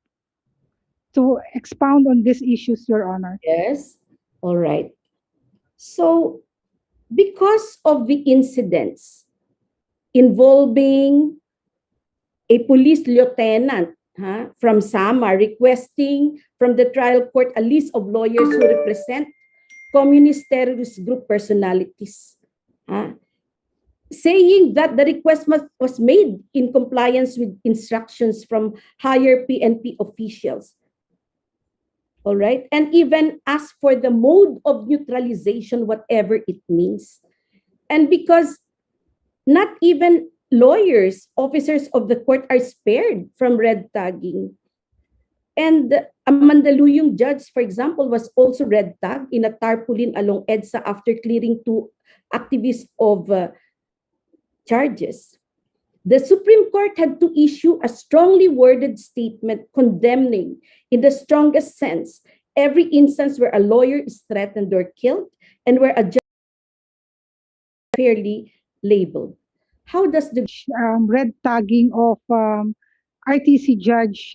to expound on these issues, Your Honor. Yes. All right. So, because of the incidents involving a police lieutenant from Samar requesting from the trial court a list of lawyers who represent communist terrorist group personalities, saying that the request was made in compliance with instructions from higher PNP officials. All right, and even ask for the mode of neutralization, whatever it means. And because not even lawyers, officers of the court are spared from red tagging. And a Mandaluyong judge, for example, was also red tagged in a tarpaulin along EDSA after clearing 2 activists of charges. The Supreme Court had to issue a strongly worded statement condemning, in the strongest sense, every instance where a lawyer is threatened or killed and where a judge is fairly labeled. How does the red tagging of RTC Judge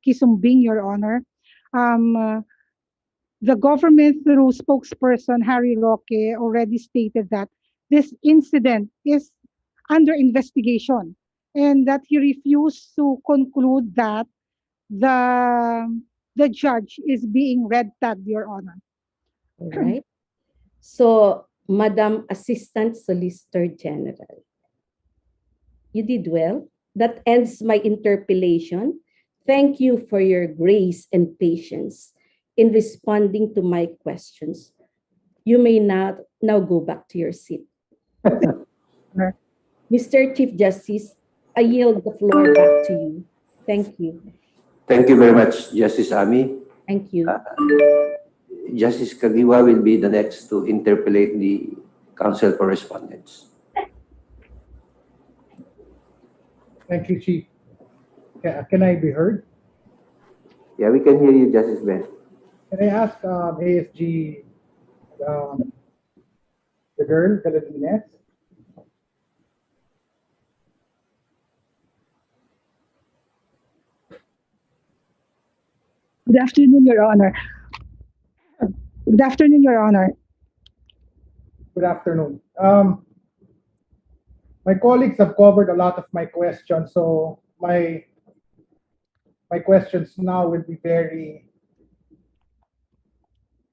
Kisumbing, Your Honor? The government, through spokesperson Harry Roque, already stated that this incident is under investigation and that he refused to conclude that the judge is being red tagged, Your Honor. All right. So, Madam Assistant Solicitor General, you did well. That ends my interpellation. Thank you for your grace and patience in responding to my questions. You may now go back to your seat. Mr. Chief Justice, I yield the floor back to you. Thank you. Thank you very much, Justice Ami. Thank you. Justice Kagiwa will be the next to interpellate the Council for Respondents. Thank you, Chief. Can I be heard? Yeah, we can hear you, Justice Ben. Can I ask ASG, the girl, Galadines? Good afternoon, Your Honor. Good afternoon, Your Honor. Good afternoon. My colleagues have covered a lot of my questions, so my questions now will be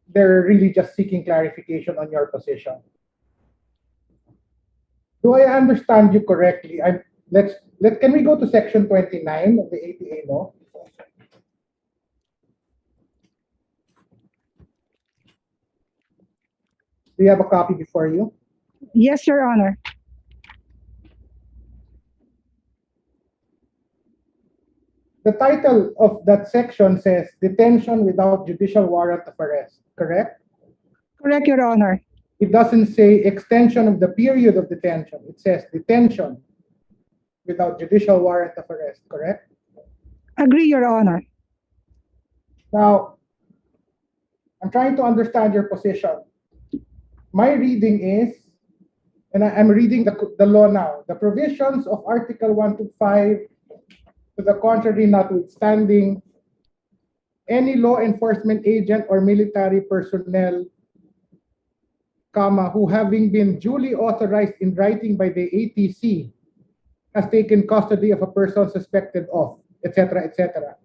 they're really just seeking clarification on your position. Do I understand you correctly? Can we go to section 29 of the ATA law? Do you have a copy before you? Yes, Your Honor. The title of that section says detention without judicial warrant of arrest, correct? Correct, Your Honor. It doesn't say extension of the period of detention. It says detention without judicial warrant of arrest, correct? Agree, Your Honor. Now, I'm trying to understand your position. My reading is, and I'm reading the law now, the provisions of Article 125, to the contrary notwithstanding, any law enforcement agent or military personnel, who having been duly authorized in writing by the ATC, has taken custody of a person suspected of, etc., etc.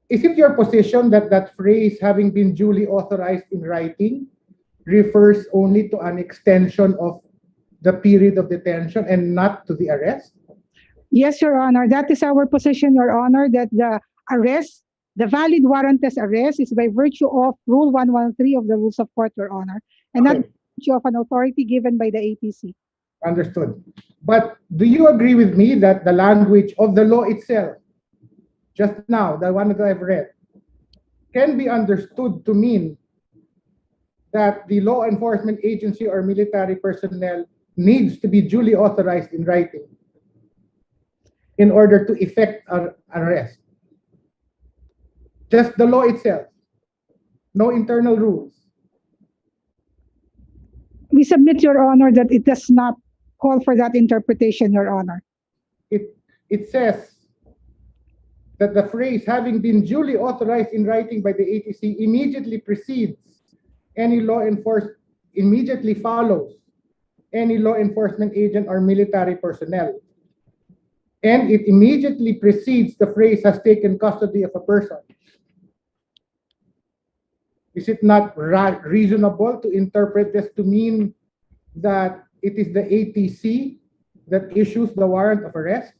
Is it your position that that phrase, having been duly authorized in writing, refers only to an extension of the period of detention and not to the arrest? Yes, Your Honor. That is our position, Your Honor, that the arrest, the valid warrantless arrest, is by virtue of Rule 113 of the Rules of Court, Your Honor, and not by virtue of an authority given by the ATC. Understood. But do you agree with me that the language of the law itself, just now, the one that I've read, can be understood to mean that the law enforcement agency or military personnel needs to be duly authorized in writing in order to effect an arrest? Just the law itself, no internal rules. We submit, Your Honor, that it does not call for that interpretation, Your Honor. It says that the phrase having been duly authorized in writing by the ATC immediately precedes any law enforcement, immediately follows any law enforcement agent or military personnel. And it immediately precedes the phrase has taken custody of a person. Is it not reasonable to interpret this to mean that it is the ATC that issues the warrant of arrest?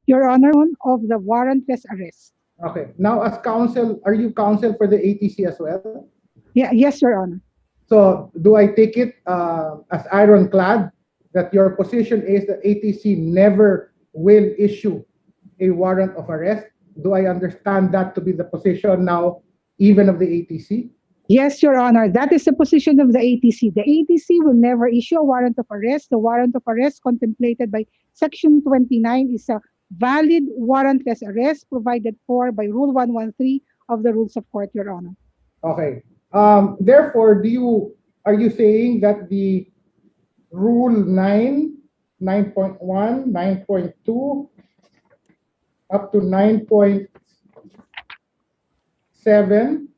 Your Honor, of the warrantless arrest. Okay. Now, as counsel, are you counsel for the ATC as well? Yeah, yes, Your Honor. So, do I take it as ironclad that your position is that ATC never will issue a warrant of arrest? Do I understand that to be the position now, even of the ATC? Yes, Your Honor, that is the position of the ATC. The ATC will never issue a warrant of arrest. The warrant of arrest contemplated by Section 29 is a valid warrantless arrest provided for by Rule 113 of the Rules of Court, Your Honor. Okay. Therefore, are you saying that the Rule 9, 9.1, 9.2, up to 9.7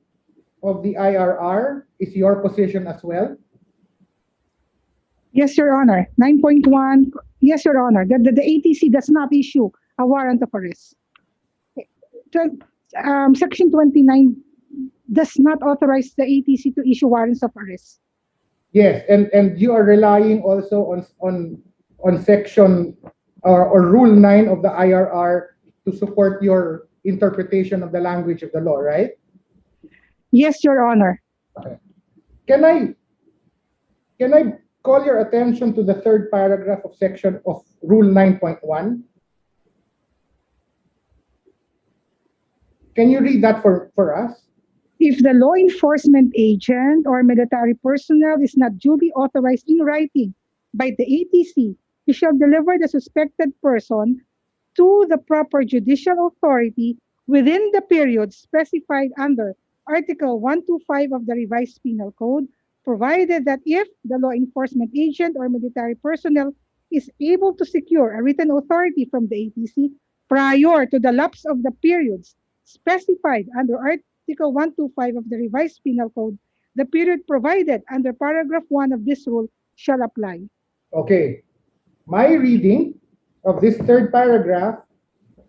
of the IRR is your position as well? Yes, Your Honor. 9.1, yes, Your Honor. The ATC does not issue a warrant of arrest. Section 29 does not authorize the ATC to issue warrants of arrest. Yes, and you are relying also on section or Rule 9 of the IRR to support your interpretation of the language of the law, right? Yes, Your Honor. Okay. Can I call your attention to the third paragraph of section of Rule 9.1? Can you read that for us? If the law enforcement agent or military personnel is not duly authorized in writing by the ATC, he shall deliver the suspected person to the proper judicial authority within the period specified under Article 125 of the Revised Penal Code, provided that if the law enforcement agent or military personnel is able to secure a written authority from the ATC prior to the lapse of the periods specified under Article 125 of the Revised Penal Code, the period provided under paragraph 1 of this rule shall apply. Okay. My reading of this third paragraph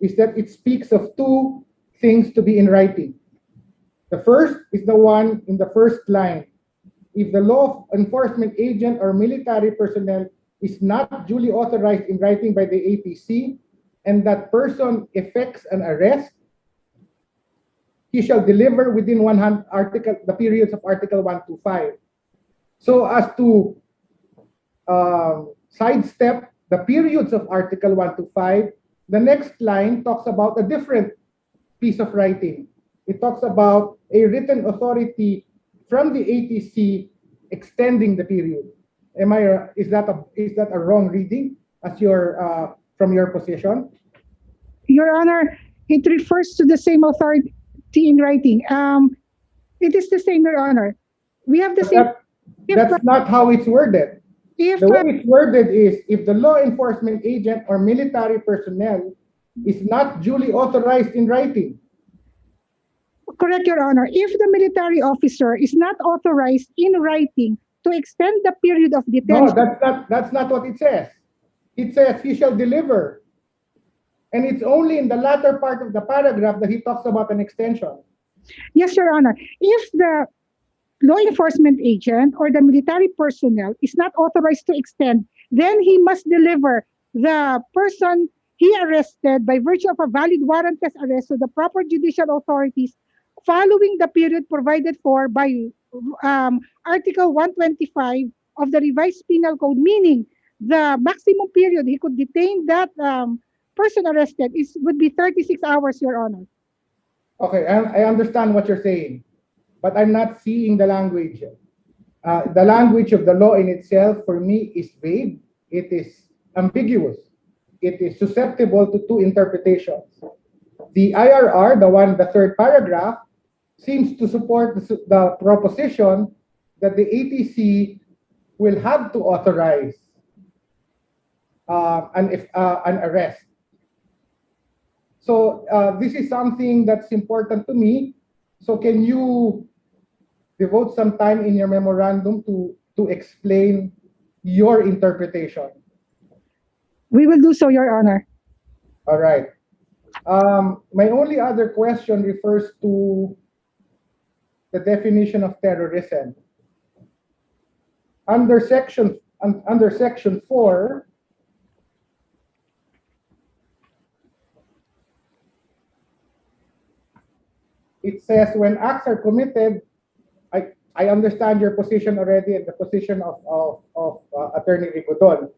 is that it speaks of two things to be in writing. The first is the one in the first line. If the law enforcement agent or military personnel is not duly authorized in writing by the ATC and that person effects an arrest, he shall deliver within the periods of Article 125. So as to sidestep the periods of Article 125, the next line talks about a different piece of writing. It talks about a written authority from the ATC extending the period. Is that a wrong reading as from your position? Your Honor, it refers to the same authority in writing. It is the same, Your Honor. We have the same. That's not how it's worded. The way it's worded is if the law enforcement agent or military personnel is not duly authorized in writing. Correct, Your Honor. If the military officer is not authorized in writing to extend the period of detention. No, that's not what it says. It says he shall deliver. And it's only in the latter part of the paragraph that he talks about an extension. Yes, Your Honor. If the law enforcement agent or the military personnel is not authorized to extend, then he must deliver the person he arrested by virtue of a valid warrantless arrest to the proper judicial authorities following the period provided for by Article 125 of the Revised Penal Code, meaning the maximum period he could detain that person arrested would be 36 hours, Your Honor. Okay, I understand what you're saying, but I'm not seeing the language. The language of the law in itself, for me, is vague. It is ambiguous. It is susceptible to two interpretations. The IRR, the third paragraph, seems to support the proposition that the ATC will have to authorize an arrest. So this is something that's important to me. So can you devote some time in your memorandum to explain your interpretation? We will do so, Your Honor. All right. My only other question refers to the definition of terrorism. Under section 4, it says when acts are committed, I understand your position already and the position of Attorney Rigodon,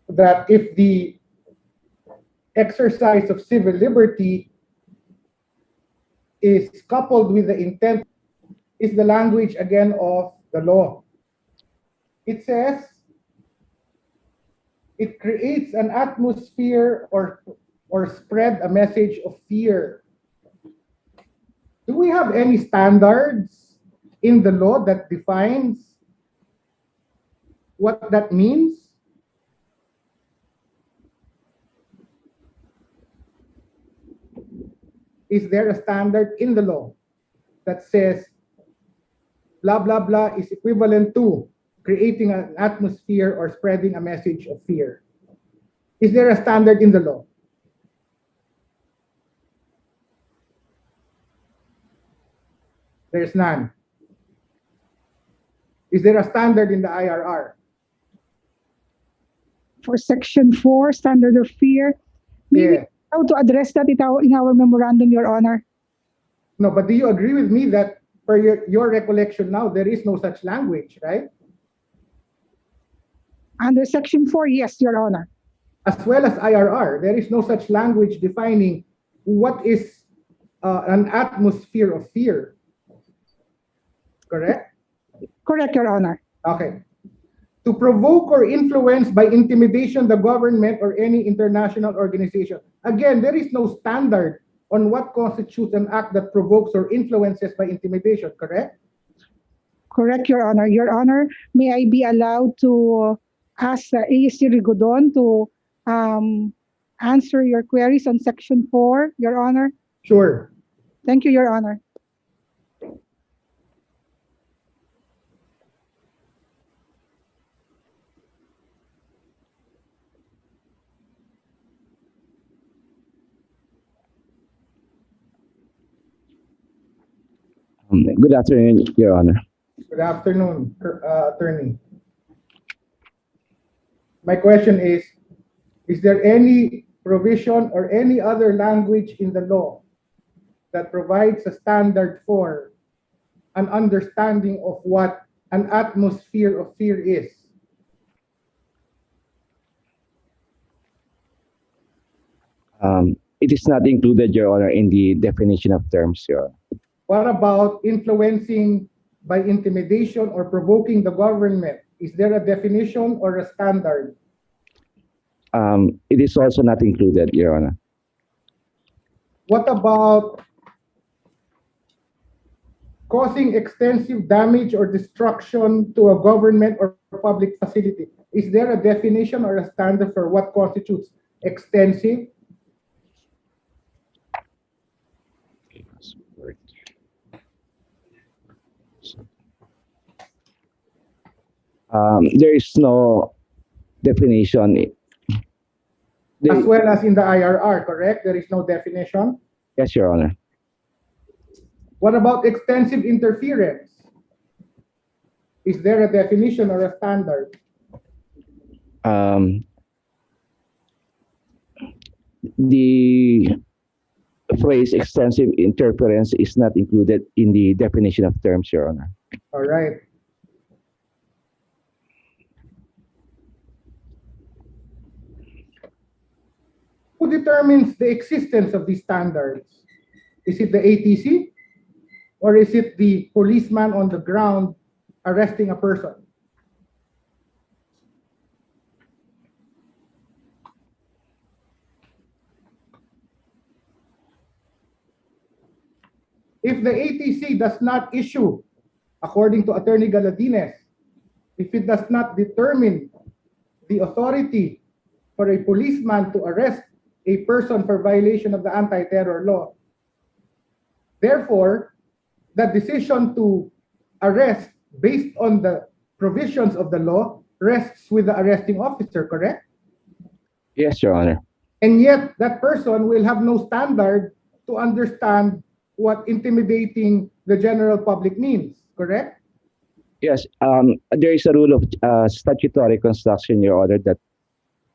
that if the exercise of civil liberty is coupled with the intent, is the language again of the law. It says it creates an atmosphere or spread a message of fear. Do we have any standards in the law that defines what that means? Is there a standard in the law that says blah, blah, blah is equivalent to creating an atmosphere or spreading a message of fear? Is there a standard in the law? There's none. Is there a standard in the IRR? For Section 4, standard of fear, maybe how to address that in our memorandum, Your Honor. No, but do you agree with me that for your recollection now, there is no such language, right? Under Section 4, yes, Your Honor. As well as IRR, there is no such language defining what is an atmosphere of fear. Correct? Correct, Your Honor. Okay. To provoke or influence by intimidation the government or any international organization. Again, there is no standard on what constitutes an act that provokes or influences by intimidation, correct? Correct, Your Honor. Your Honor, may I be allowed to ask ASC Rigodon to answer your queries on Section 4, Your Honor? Sure. Thank you, Your Honor. Good afternoon, Your Honor. Good afternoon, Attorney. My question is there any provision or any other language in the law that provides a standard for an understanding of what an atmosphere of fear is? It is not included, Your Honor, in the definition of terms, Your Honor. What about influencing by intimidation or provoking the government? Is there a definition or a standard? It is also not included, Your Honor. What about causing extensive damage or destruction to a government or public facility? Is there a definition or a standard for what constitutes extensive? There is no definition. As well as in the IRR, correct? There is no definition? Yes, Your Honor. What about extensive interference? Is there a definition or a standard? The phrase extensive interference is not included in the definition of terms, Your Honor. All right. Who determines the existence of these standards? Is it the ATC? Or is it the policeman on the ground arresting a person? If the ATC does not issue, according to Attorney Galadines, if it does not determine the authority for a policeman to arrest a person for violation of the anti-terror law, therefore, the decision to arrest based on the provisions of the law rests with the arresting officer, correct? Yes, Your Honor. And yet, that person will have no standard to understand what intimidating the general public means, correct? Yes, there is a rule of statutory construction, Your Honor, that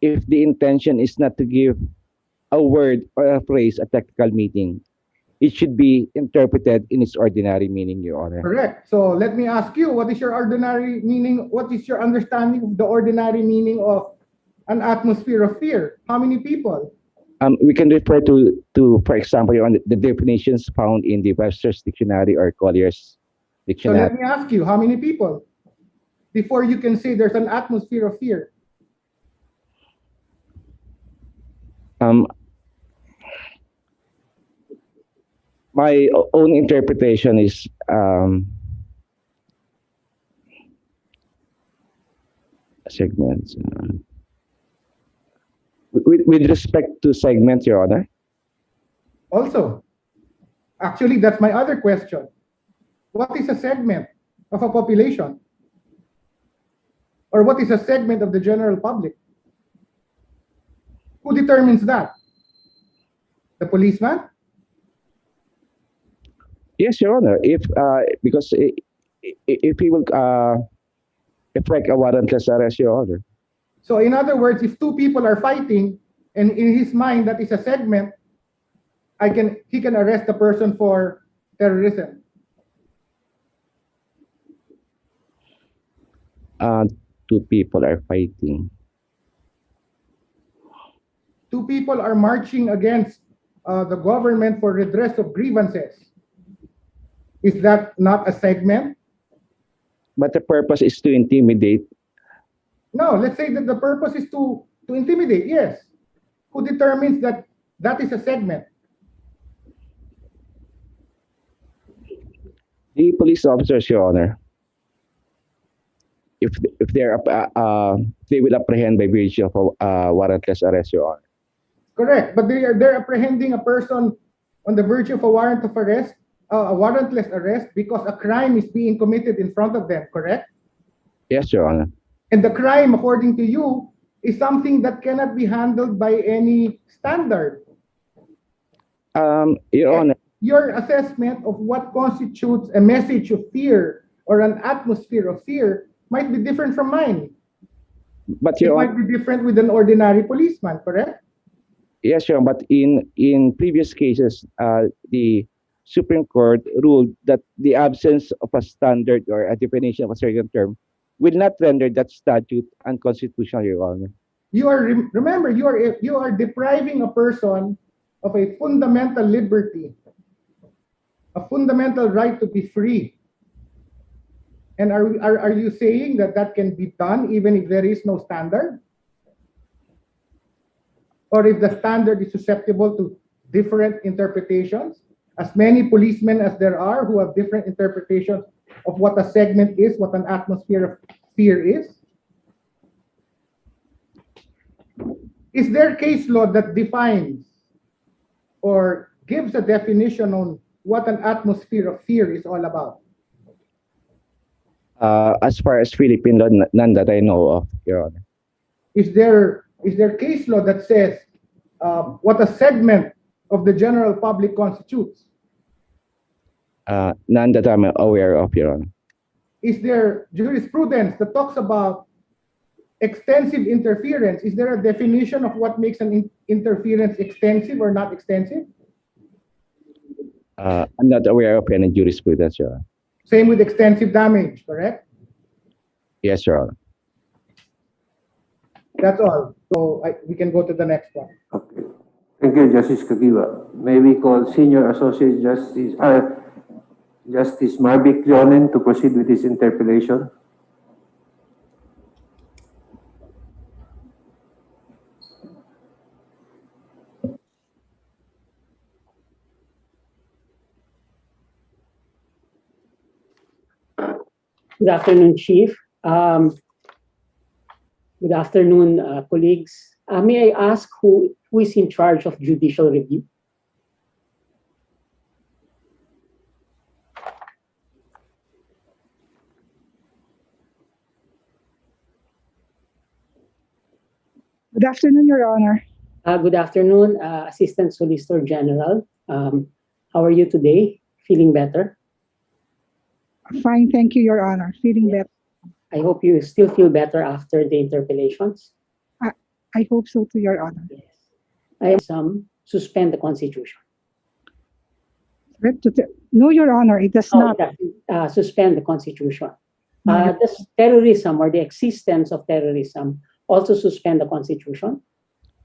if the intention is not to give a word or a phrase a technical meaning, it should be interpreted in its ordinary meaning, Your Honor. Correct. So let me ask you, what is your ordinary meaning? What is your understanding of the ordinary meaning of an atmosphere of fear? How many people? We can refer to, for example, Your Honor, the definitions found in the Webster's Dictionary or Collier's So Dictionary. let me ask you, how many people? Before you can say there's an atmosphere of fear. My own interpretation is segments. With respect to segments, Your Honor. Also, actually, that's my other question. What is a segment of a population? Or what is a segment of the general public? Who determines that? The policeman? Yes, Your Honor. Because if he will effect a warrantless arrest, Your Honor. So in other words, if two people are fighting and in his mind that is a segment, he can arrest the person for terrorism. Two people are fighting. Two people are marching against the government for redress of grievances. Is that not a segment? But the purpose is to intimidate. No, let's say that the purpose is to intimidate, yes. Who determines that that is a segment? The police officers, Your Honor. If they will apprehend by virtue of a warrantless arrest, Your Honor. Correct, but they're apprehending a person on the virtue of a warrant of arrest, a warrantless arrest, because a crime is being committed in front of them, correct? Yes, Your Honor. And the crime, according to you, is something that cannot be handled by any standard. Your Honor. Your assessment of what constitutes a message of fear or an atmosphere of fear might be different from mine. But it might be different with an ordinary policeman, correct? Yes, Your Honor. But in previous cases, the Supreme Court ruled that the absence of a standard or a definition of a certain term will not render that statute unconstitutional, Your Honor. Remember, you are depriving a person of a fundamental liberty, a fundamental right to be free. And are you saying that that can be done even if there is no standard? Or if the standard is susceptible to different interpretations? As many policemen as there are who have different interpretations of what a segment is, what an atmosphere of fear is? Is there case law that defines or gives a definition on what an atmosphere of fear is all about? As far as Philippine law, none that I know of, Your Honor. Is there case law that says what a segment of the general public constitutes? None that I'm aware of, Your Honor. Is there jurisprudence that talks about extensive interference? Is there a definition of what makes an interference extensive or not extensive? I'm not aware of any jurisprudence, Your Honor. Same with extensive damage, correct? Yes, Your Honor. That's all. So we can go to the next one. Okay. Thank you, Justice Kagiwa. May we call Senior Associate Justice Justice Marvick Leonen to proceed with his interpellation. Good afternoon, Chief. Good afternoon, colleagues. May I ask who is in charge of judicial review? Good afternoon, Your Honor. Good afternoon, Assistant Solicitor General. How are you today? Feeling better? Fine, thank you, Your Honor. Feeling better. I hope you still feel better after the interpellations. I hope so too, Your Honor. Yes. I am some suspend the Constitution. No, Your Honor, it does not. It doesn't suspend the Constitution. No, Does terrorism or the existence of terrorism also suspend the Constitution?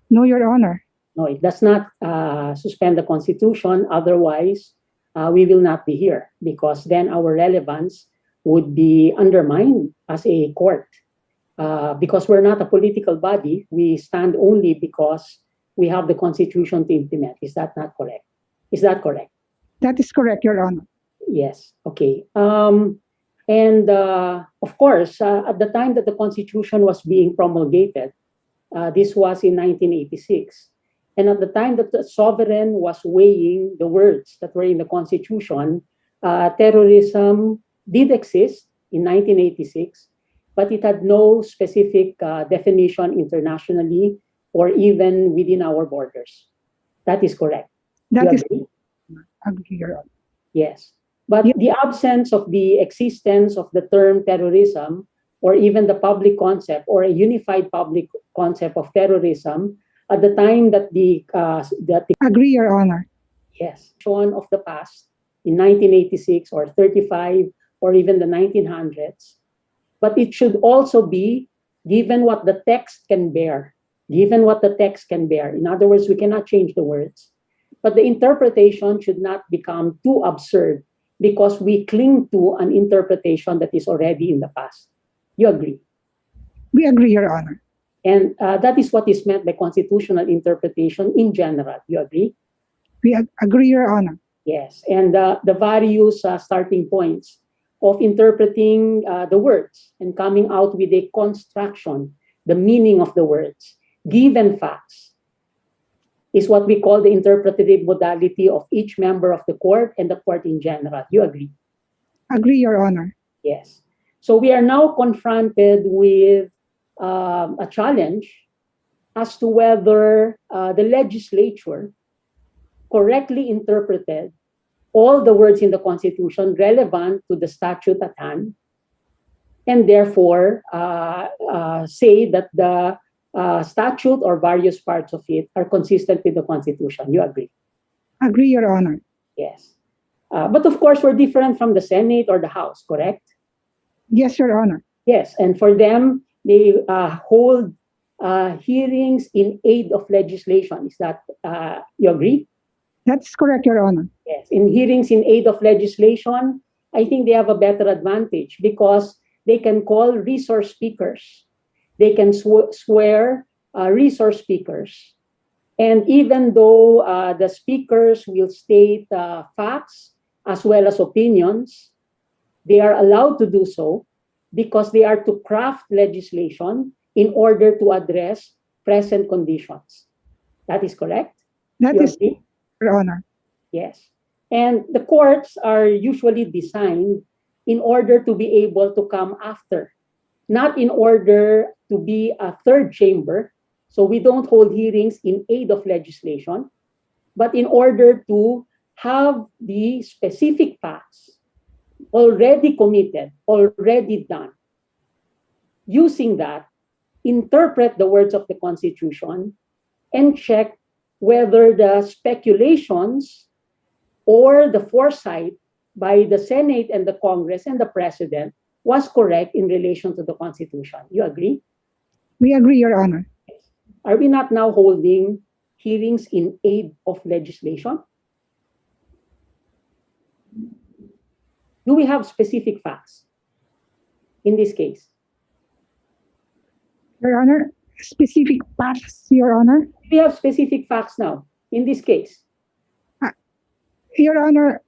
No, Your Honor. No, it does not suspend the Constitution. Otherwise, we will not be here because then our relevance would be undermined as a court. Because we're not a political body, we stand only because we have the Constitution to implement. Is that not correct? Is that correct? That is correct, Your Honor. Yes. Okay. And of course, at the time that the Constitution was being promulgated, this was in 1986. And at the time that the sovereign was weighing the words that were in the Constitution, terrorism did exist in 1986, but it had no specific definition internationally or even within our borders. That is correct. That You is agree? agree, Your Honor. Yes. But the absence of the existence of the term terrorism or even the public concept or a unified public concept of terrorism at the time that the Agree, Your Honor. yes, shown of the past in 1986 or 35 or even the 1900s, but it should also be given what the text can bear, given what the text can bear. In other words, we cannot change the words, but the interpretation should not become too absurd because we cling to an interpretation that is already in the past. You agree? We agree, Your Honor. And that is what is meant by constitutional interpretation in general. You agree? We agree, Your Honor. Yes. And the various starting points of interpreting the words and coming out with a construction, the meaning of the words, given facts, is what we call the interpretative modality of each member of the court and the court in general. You agree? Agree, Your Honor. Yes. So we are now confronted with a challenge as to whether the legislature correctly interpreted all the words in the Constitution relevant to the statute at hand, and therefore say that the statute or various parts of it are consistent with the Constitution. You agree? Agree, Your Honor. Yes. But of course, we're different from the Senate or the House, correct? Yes, Your Honor. Yes, and for them, they hold hearings in aid of legislation. Is that, you agree? That's correct, Your Honor. Yes, in hearings in aid of legislation, I think they have a better advantage because they can call resource speakers. They can swear resource speakers. And even though the speakers will state facts as well as opinions, they are allowed to do so because they are to craft legislation in order to address present conditions. That is correct? That You is, agree? Your Honor. Yes. And the courts are usually designed in order to be able to come after, not in order to be a third chamber. So we don't hold hearings in aid of legislation, but in order to have the specific facts already committed, already done. Using that, interpret the words of the Constitution and check whether the speculations or the foresight by the Senate and the Congress and the President was correct in relation to the Constitution. You agree? We agree, Your Honor. Are we not now holding hearings in aid of legislation? Do we have specific facts in this case? Your Honor, specific facts, Your Honor. We have specific facts now in this case. Your Honor,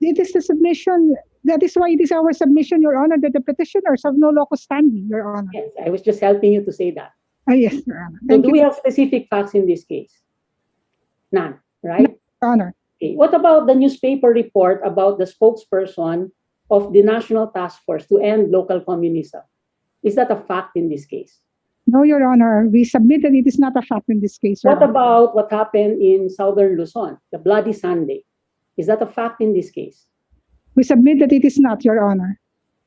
it is the submission. That is why it is our submission, Your Honor, that the petitioners have no locus standi, Your Honor. Yes, I was just helping you to say that. Yes, Your Honor. So do we have specific facts in this case? None, right? No, Your Honor. Okay. What about the newspaper report about the spokesperson of the National Task Force to End Local Communism? Is that a fact in this case? No, Your Honor. We submitted it is not a fact in this case, Your What Honor. about what happened in Southern Luzon, the Bloody Sunday? Is that a fact in this case? We submit that it is not, Your Honor.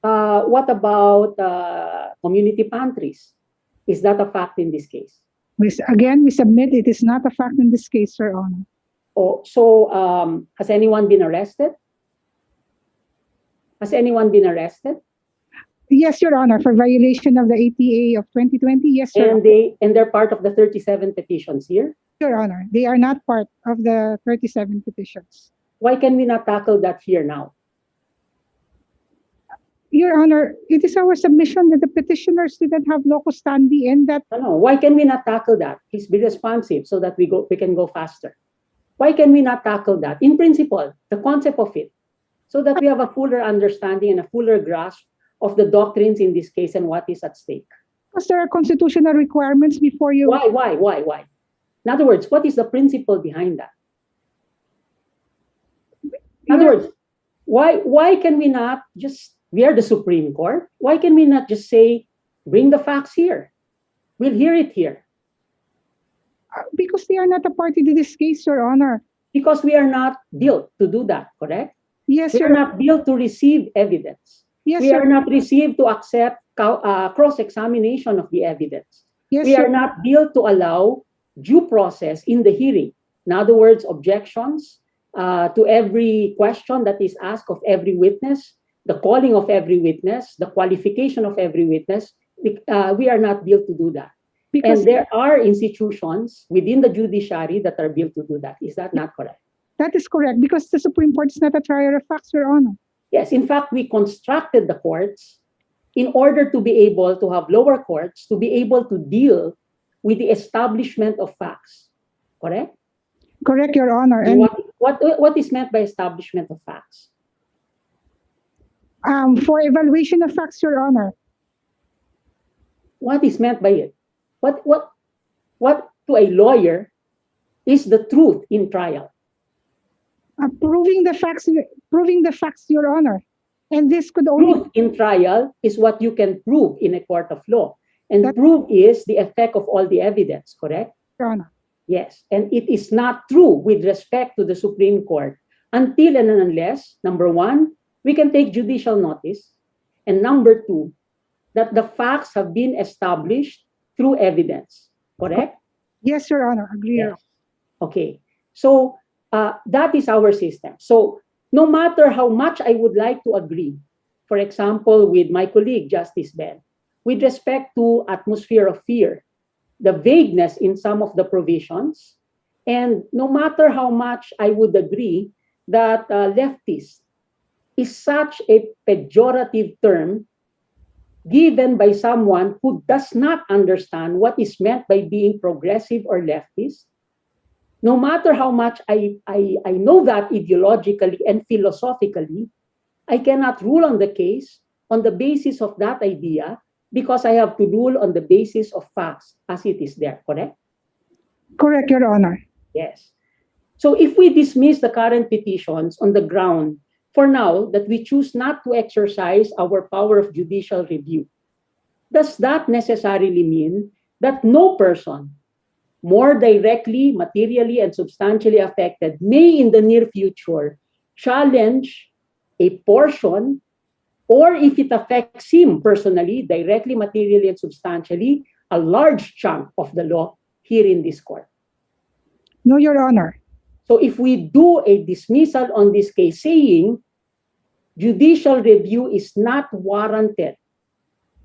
What about community pantries? Is that a fact in this case? Again, we submit it is not a fact in this case, Your Honor. Oh, so has anyone been arrested? Has anyone been arrested? Yes, Your Honor, for violation of the ATA of 2020. Yes, Your Honor. And they're part of the 37 petitions here? Your Honor, they are not part of the 37 petitions. Why can we not tackle that here now? Your Honor, it is our submission that the petitioners didn't have locus standi and that. No. Why can we not tackle that? Please be responsive so that we can go faster. Why can we not tackle that? In principle, the concept of it, so that we have a fuller understanding and a fuller grasp of the doctrines in this case and what is at stake. Because there are constitutional requirements before you. Why? In other words, what is the principle behind that? In other words, why can we not just, we are the Supreme Court, why can we not just say, bring the facts here? We'll hear it here. Because they are not a party to this case, Your Honor. Because we are not built to do that, correct? Yes, we are not built to receive evidence. Yes, we are not received to accept cross-examination of the evidence. Yes, we are not built to allow due process in the hearing. In other words, objections to every question that is asked of every witness, the calling of every witness, the qualification of every witness. We are not built to do that. And there are institutions within the judiciary that are built to do that. Is that not correct? That is correct, because the Supreme Court is not a trier of facts, Your Honor. Yes, in fact, we constructed the courts in order to be able to have lower courts to be able to deal with the establishment of facts. Correct? Correct, Your Honor. And what is meant by establishment of facts? For evaluation of facts, Your Honor. What is meant by it? What to a lawyer is the truth in trial? Proving the facts, Your Honor. And this could only... Proof in trial is what you can prove in a court of law. And proof is the effect of all the evidence, correct? Your Honor. Yes, and it is not true with respect to the Supreme Court until and unless, number one, we can take judicial notice, and number two, that the facts have been established through evidence, correct? Yes, Your Honor, agree. Yes. Okay, so that is our system. So no matter how much I would like to agree, for example, with my colleague, Justice Ben, with respect to atmosphere of fear, the vagueness in some of the provisions, and no matter how much I would agree that leftist is such a pejorative term given by someone who does not understand what is meant by being progressive or leftist, no matter how much I know that ideologically and philosophically, I cannot rule on the case on the basis of that idea because I have to rule on the basis of facts as it is there, correct? Correct, Your Honor. Yes. So if we dismiss the current petitions on the ground, for now, that we choose not to exercise our power of judicial review, does that necessarily mean that no person more directly, materially, and substantially affected may in the near future challenge a portion, or if it affects him personally, directly, materially, and substantially, a large chunk of the law here in this court? No, Your Honor. So if we do a dismissal on this case saying judicial review is not warranted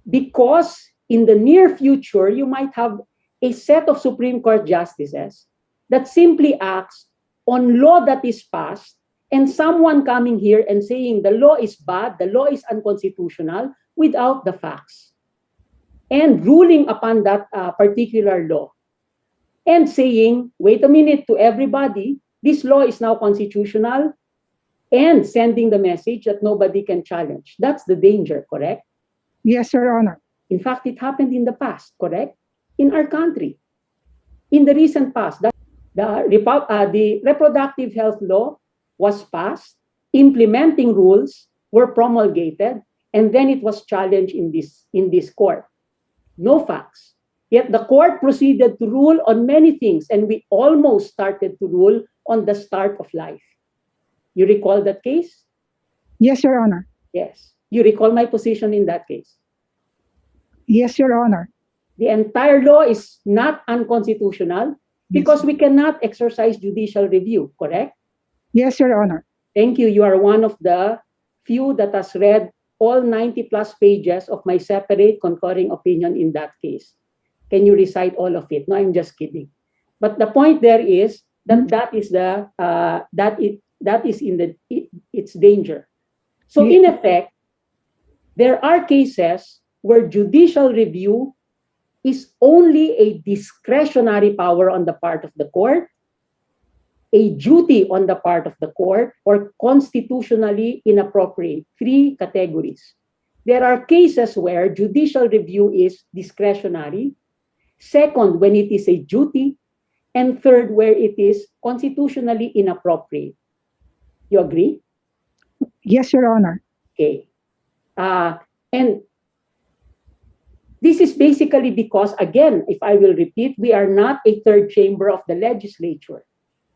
because in the near future, you might have a set of Supreme Court justices that simply acts on law that is passed, and someone coming here and saying the law is bad, the law is unconstitutional without the facts, and ruling upon that particular law, and saying, wait a minute, to everybody, this law is now constitutional, and sending the message that nobody can challenge. That's the danger, correct? Yes, Your Honor. In fact, it happened in the past, correct? In our country. In the recent past, the reproductive health law was passed, implementing rules were promulgated, and then it was challenged in this court. No facts. Yet the court proceeded to rule on many things, and we almost started to rule on the start of life. You recall that case? Yes, Your Honor. Yes. You recall my position in that case. Yes, Your Honor. The entire law is not unconstitutional because we cannot exercise judicial review, correct? Yes, Your Honor. Thank you. You are one of the few that has read all 90 plus pages of my separate concurring opinion in that case. Can you recite all of it? No, I'm just kidding. But the point there is that that is in its danger. So in effect, there are cases where judicial review is only a discretionary power on the part of the court, a duty on the part of the court, or constitutionally inappropriate. 3 categories. There are cases where judicial review is discretionary. Second, when it is a duty. And third, where it is constitutionally inappropriate. You agree? Yes, Your Honor. Okay. And this is basically because, again, if I will repeat, we are not a third chamber of the legislature.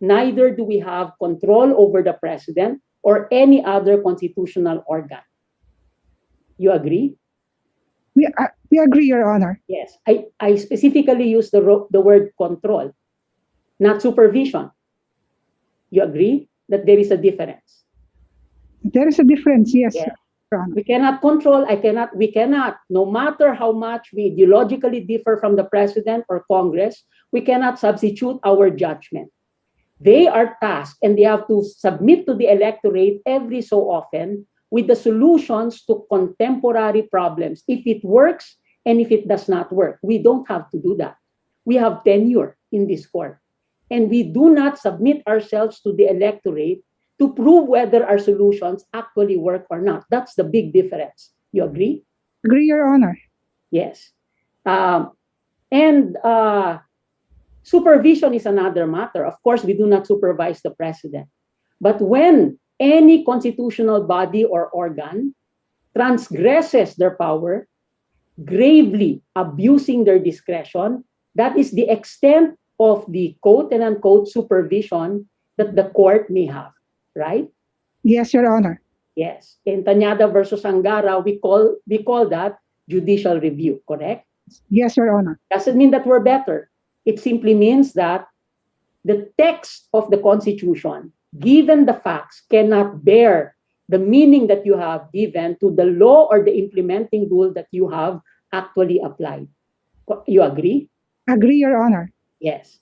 Neither do we have control over the president or any other constitutional organ. You agree? We agree, Your Honor. Yes. I specifically use the word control, not supervision. You agree that there is a difference? There is a difference, yes. Yeah. We cannot control, we cannot, no matter how much we ideologically differ from the president or Congress, we cannot substitute our judgment. They are tasked and they have to submit to the electorate every so often with the solutions to contemporary problems. If it works and if it does not work, we don't have to do that. We have tenure in this court. And we do not submit ourselves to the electorate to prove whether our solutions actually work or not. That's the big difference. You agree? Agree, Your Honor. Yes. Supervision is another matter. Of course, we do not supervise the president. But when any constitutional body or organ transgresses their power, gravely abusing their discretion, that is the extent of the quote and unquote supervision that the court may have. Right? Yes, Your Honor. Yes. In Tanyada versus Angara, we call that judicial review, correct? Yes, Your Honor. Doesn't mean that we're better. It simply means that the text of the Constitution, given the facts, cannot bear the meaning that you have given to the law or the implementing rule that you have actually applied. You agree? Agree, Your Honor. Yes.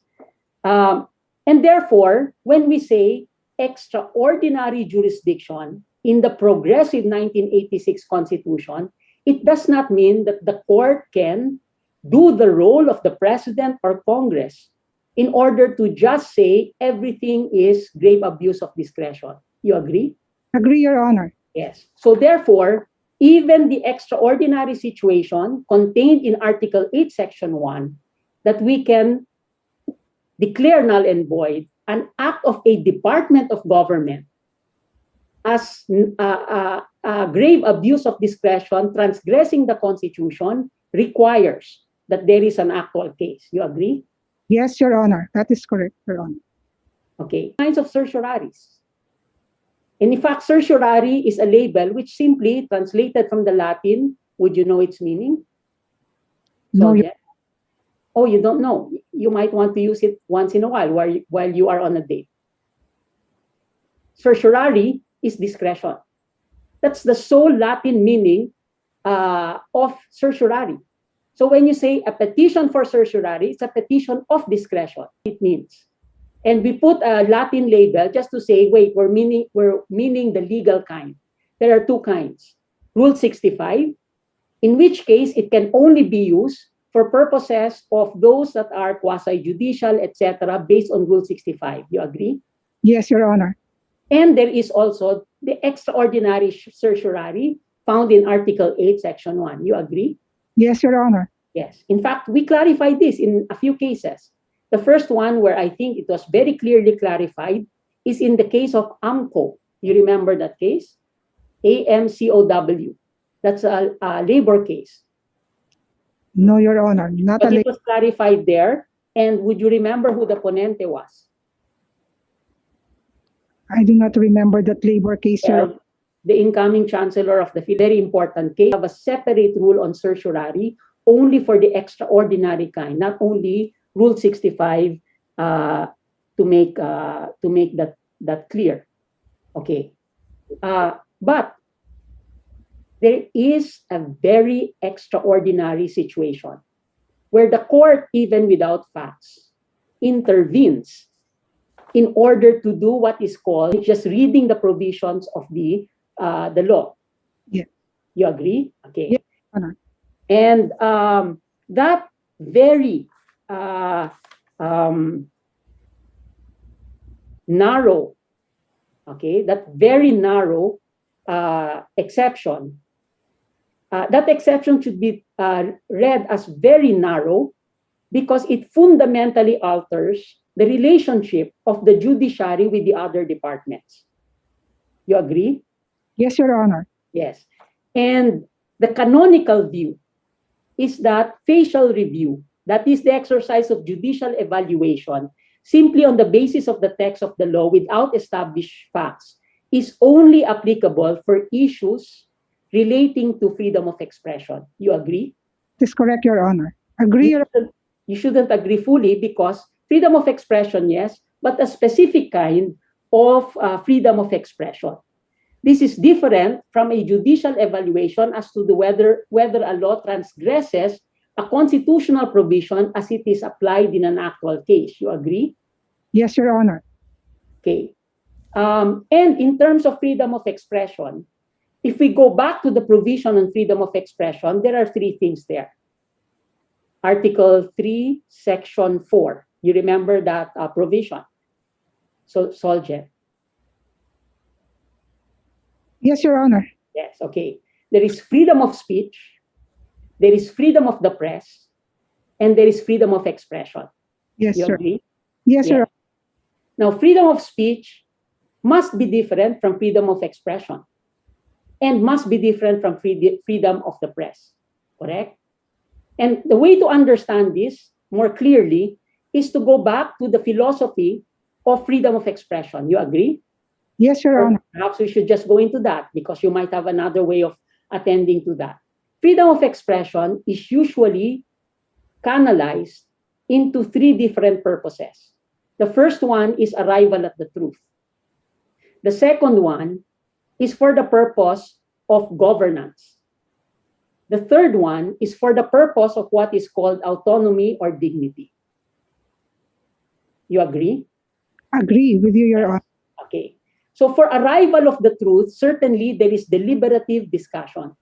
And therefore, when we say extraordinary jurisdiction in the progressive 1986 Constitution, it does not mean that the court can do the role of the president or Congress in order to just say everything is grave abuse of discretion. You agree? Agree, Your Honor. Yes. So therefore, even the extraordinary situation contained in Article 8, Section 1, that we can declare null and void an act of a department of government as grave abuse of discretion transgressing the Constitution requires that there is an actual case. You agree? Yes, Your Honor. That is correct, Your Honor. Okay. Kinds of certiorari's. And in fact, certiorari is a label which simply translated from the Latin, would you know its meaning? No, yeah. Oh, you don't know. You might want to use it once in a while while you are on a date. Certiorari is discretion. That's the sole Latin meaning of certiorari. So when you say a petition for certiorari, it's a petition of discretion. It means. And we put a Latin label just to say, wait, we're meaning the legal kind. There are 2 kinds. Rule 65, in which case it can only be used for purposes of those that are quasi-judicial, etc., based on Rule 65. You agree? Yes, Your Honor. And there is also the extraordinary certiorari found in Article 8, Section 1. You agree? Yes, Your Honor. Yes. In fact, we clarified this in a few cases. The first one where I think it was very clearly clarified is in the case of AMCO. You remember that case? AMCOW. That's a labor case. No, Your Honor. Not But a it was clarified there. And would you remember who the ponente was? I do not remember that labor case, Your Honor. the incoming Chancellor of the very important case, have a separate rule on certiorari only for the extraordinary kind, not only Rule 65 to make that clear. Okay, but there is a very extraordinary situation where the court, even without facts, intervenes in order to do what is called just reading the provisions of the law. Yeah. You agree? Okay. Yes, Honor. And that very narrow, okay, that very narrow exception, that exception should be read as very narrow because it fundamentally alters the relationship of the judiciary with the other departments. You agree? Yes, Your Honor. Yes. And the canonical view is that facial review, that is the exercise of judicial evaluation, simply on the basis of the text of the law without established facts, is only applicable for issues relating to freedom of expression. You agree? This is correct, Your Honor. Agree, Your Honor. You shouldn't agree fully because freedom of expression, yes, but a specific kind of freedom of expression. This is different from a judicial evaluation as to whether a law transgresses a constitutional provision as it is applied in an actual case. You agree? Yes, Your Honor. Okay. And in terms of freedom of expression, if we go back to the provision on freedom of expression, there are three things there. Article 3, Section 4. You remember that provision? So, Soljet. Yes, Your Honor. Yes, okay. There is freedom of speech, there is freedom of the press, and there is freedom of expression. Yes, you sir. Agree? Yes, Your Honor. Now, freedom of speech must be different from freedom of expression and must be different from freedom of the press. Correct? And the way to understand this more clearly is to go back to the philosophy of freedom of expression. You agree? Yes, Your Honor. Perhaps we should just go into that because you might have another way of attending to that. Freedom of expression is usually canalized into three different purposes. The first one is arrival at the truth. The second one is for the purpose of governance. The third one is for the purpose of what is called autonomy or dignity. You agree? Agree with you, Your Honor. Okay. So for arrival of the truth, certainly there is deliberative discussion.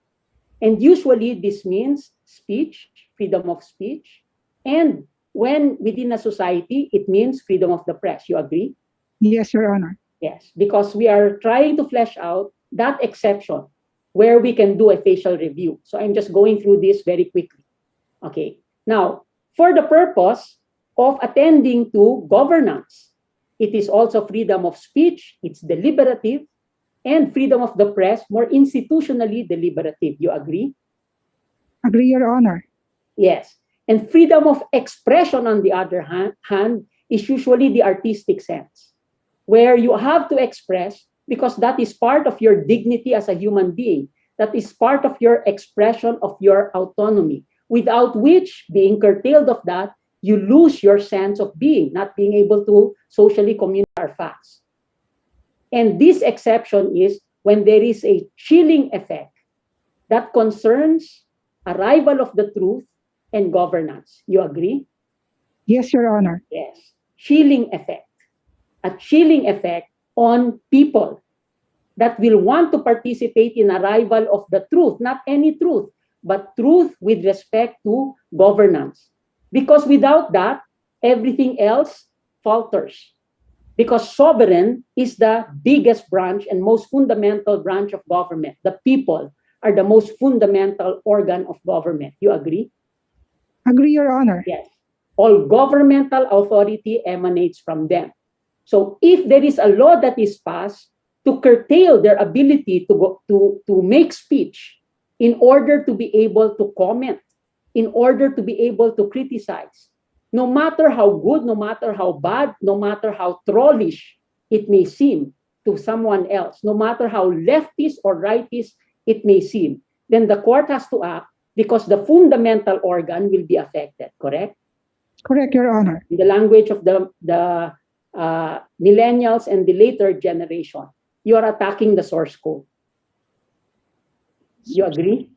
And usually this means speech, freedom of speech. And when within a society, it means freedom of the press. You agree? Yes, Your Honor. Yes, because we are trying to flesh out that exception where we can do a facial review. So I'm just going through this very quickly. Okay. Now, for the purpose of attending to governance, it is also freedom of speech, it's deliberative, and freedom of the press, more institutionally deliberative. You agree? Agree, Your Honor. Yes. And freedom of expression, on the other hand, is usually the artistic sense, where you have to express because that is part of your dignity as a human being. That is part of your expression of your autonomy, without which, being curtailed of that, you lose your sense of being, not being able to socially communicate our facts. And this exception is when there is a chilling effect that concerns arrival of the truth and governance. You agree? Yes, Your Honor. Yes. Chilling effect. A chilling effect on people that will want to participate in arrival of the truth, not any truth, but truth with respect to governance. Because without that, everything else falters. Because sovereign is the biggest branch and most fundamental branch of government. The people are the most fundamental organ of government. You agree? Agree, Your Honor. Yes. All governmental authority emanates from them. So if there is a law that is passed to curtail their ability to make speech in order to be able to comment, in order to be able to criticize, no matter how good, no matter how bad, no matter how trollish it may seem, to someone else, no matter how leftist or rightist it may seem, then the court has to act because the fundamental organ will be affected, correct? Correct, Your Honor. In the language of the millennials and the later generation, you are attacking the source code. You agree?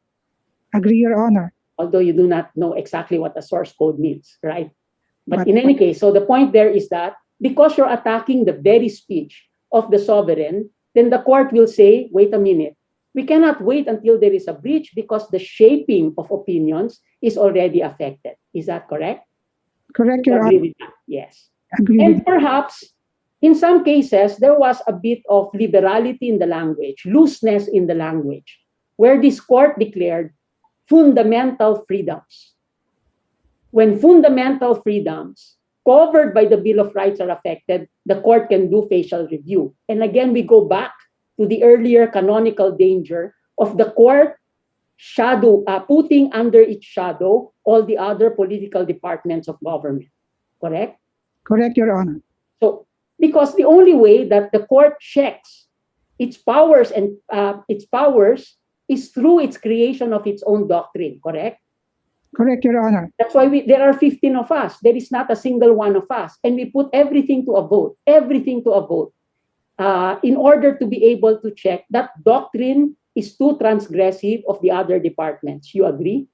Agree, Your Honor. Although you do not know exactly what the source code means, right? But in any case, so the point there is that because you're attacking the very speech of the sovereign, then the court will say, wait a minute, we cannot wait until there is a breach because the shaping of opinions is already affected. Is that correct? Correct, You Your agree Honor. with that? Yes. Agree And with perhaps in some cases, there was a bit of liberality in the language, looseness in the language, where this court declared fundamental freedoms. When fundamental freedoms covered by the Bill of Rights are affected, the court can do facial review. And again, we go back to the earlier canonical danger of the court putting under its shadow all the other political departments of government. Correct? Correct, Your Honor. So, because the only way that the court checks its powers is through its creation of its own doctrine. Correct? Correct, Your Honor. That's why there are 15 of us. There is not a single one of us. And we put everything to a vote, in order to be able to check that doctrine is too transgressive of the other departments. You agree?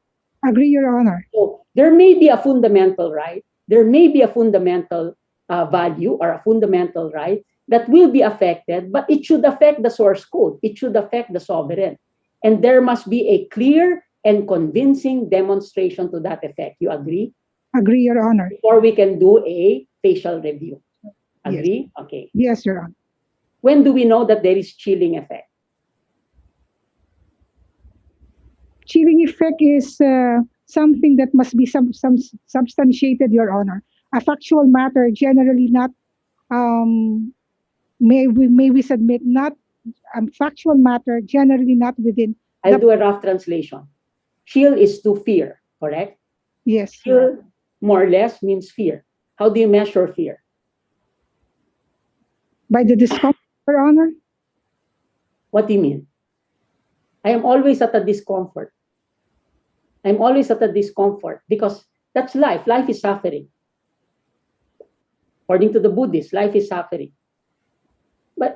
Agree, Your Honor. So there may be a fundamental right, there may be a fundamental value or a fundamental right that will be affected, but it should affect the source code. It should affect the sovereign. And there must be a clear and convincing demonstration to that effect. You agree? Agree, Your Honor. Before we can do a facial review. Agree? Yes. Okay. Yes, Your Honor. When do we know that there is chilling effect? Chilling effect is something that must be some substantiated, Your Honor. A factual matter generally not, may we submit, not a factual matter generally not within. I'll do a rough translation. Chill is to fear, correct? Yes. Chill, more or less, means fear. How do you measure fear? By the discomfort, Your Honor. What do you mean? I am always at a discomfort. I'm always at a discomfort because that's life. Life is suffering. According to the Buddhists, life is suffering.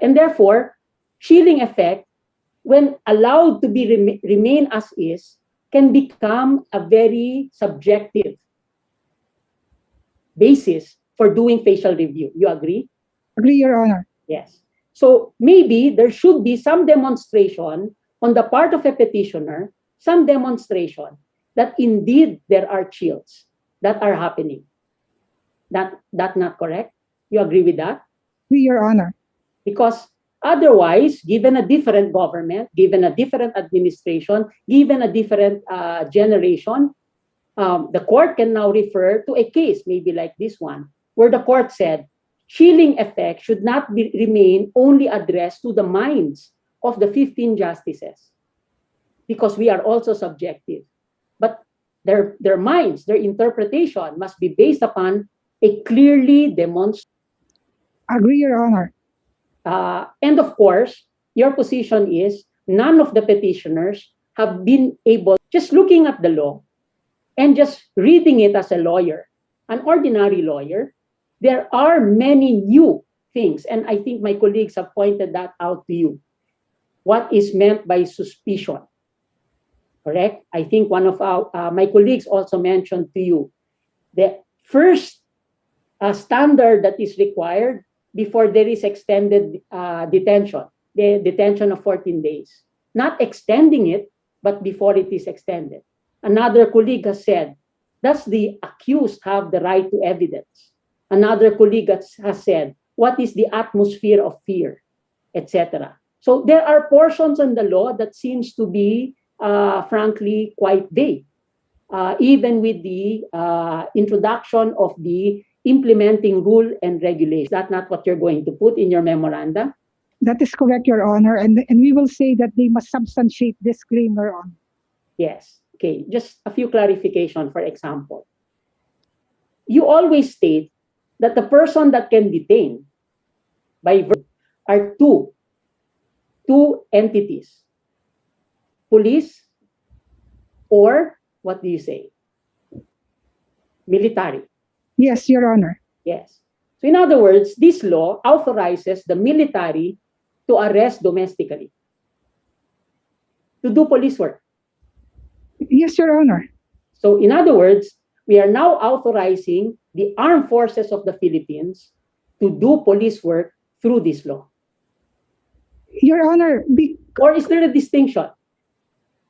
And therefore, chilling effect, when allowed to be remain as is, can become a very subjective basis for doing facial review. You agree? Agree, Your Honor. Yes. So maybe there should be some demonstration on the part of a petitioner, some demonstration that indeed there are chills that are happening. That not correct? You agree with that? Agree, Your Honor. Because otherwise, given a different government, given a different administration, given a different generation, the court can now refer to a case, maybe like this one, where the court said, chilling effect should not remain only addressed to the minds of the 15 justices, because we are also subjective. But their minds, their interpretation must be based upon a clearly demonstrated. Agree, Your Honor. And of course, your position is none of the petitioners have been able, just looking at the law and just reading it as a lawyer, an ordinary lawyer, there are many new things. And I think my colleagues have pointed that out to you. What is meant by suspicion? Correct? I think one of my colleagues also mentioned to you the first standard that is required before there is extended detention, the detention of 14 days. Not extending it, but before it is extended. Another colleague has said, does the accused have the right to evidence? Another colleague has said, what is the atmosphere of fear, etc. So there are portions in the law that seems to be, frankly, quite vague. Even with the introduction of the implementing rule and regulation. Is that not what you're going to put in your memoranda? That is correct, Your Honor. And we will say that they must substantiate this claim, Your Honor. Yes. Okay. Just a few clarification, for example. You always state that the person that can detain by are two entities, police or what do you say? Military. Yes, Your Honor. Yes. So in other words, this law authorizes the military to arrest domestically, to do police work. Yes, Your Honor. So in other words, we are now authorizing the armed forces of the Philippines to do police work through this law. Your Honor, or is there a distinction?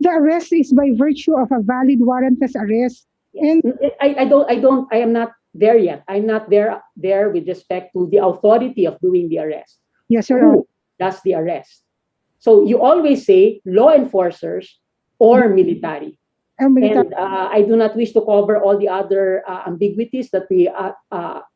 The arrest is by virtue of a valid warrantless arrest. Yes. And I am not there yet. I'm not there with respect to the authority of doing the arrest. Yes, Your Honor. Who does the arrest? So you always say law enforcers or military. And I do not wish to cover all the other ambiguities that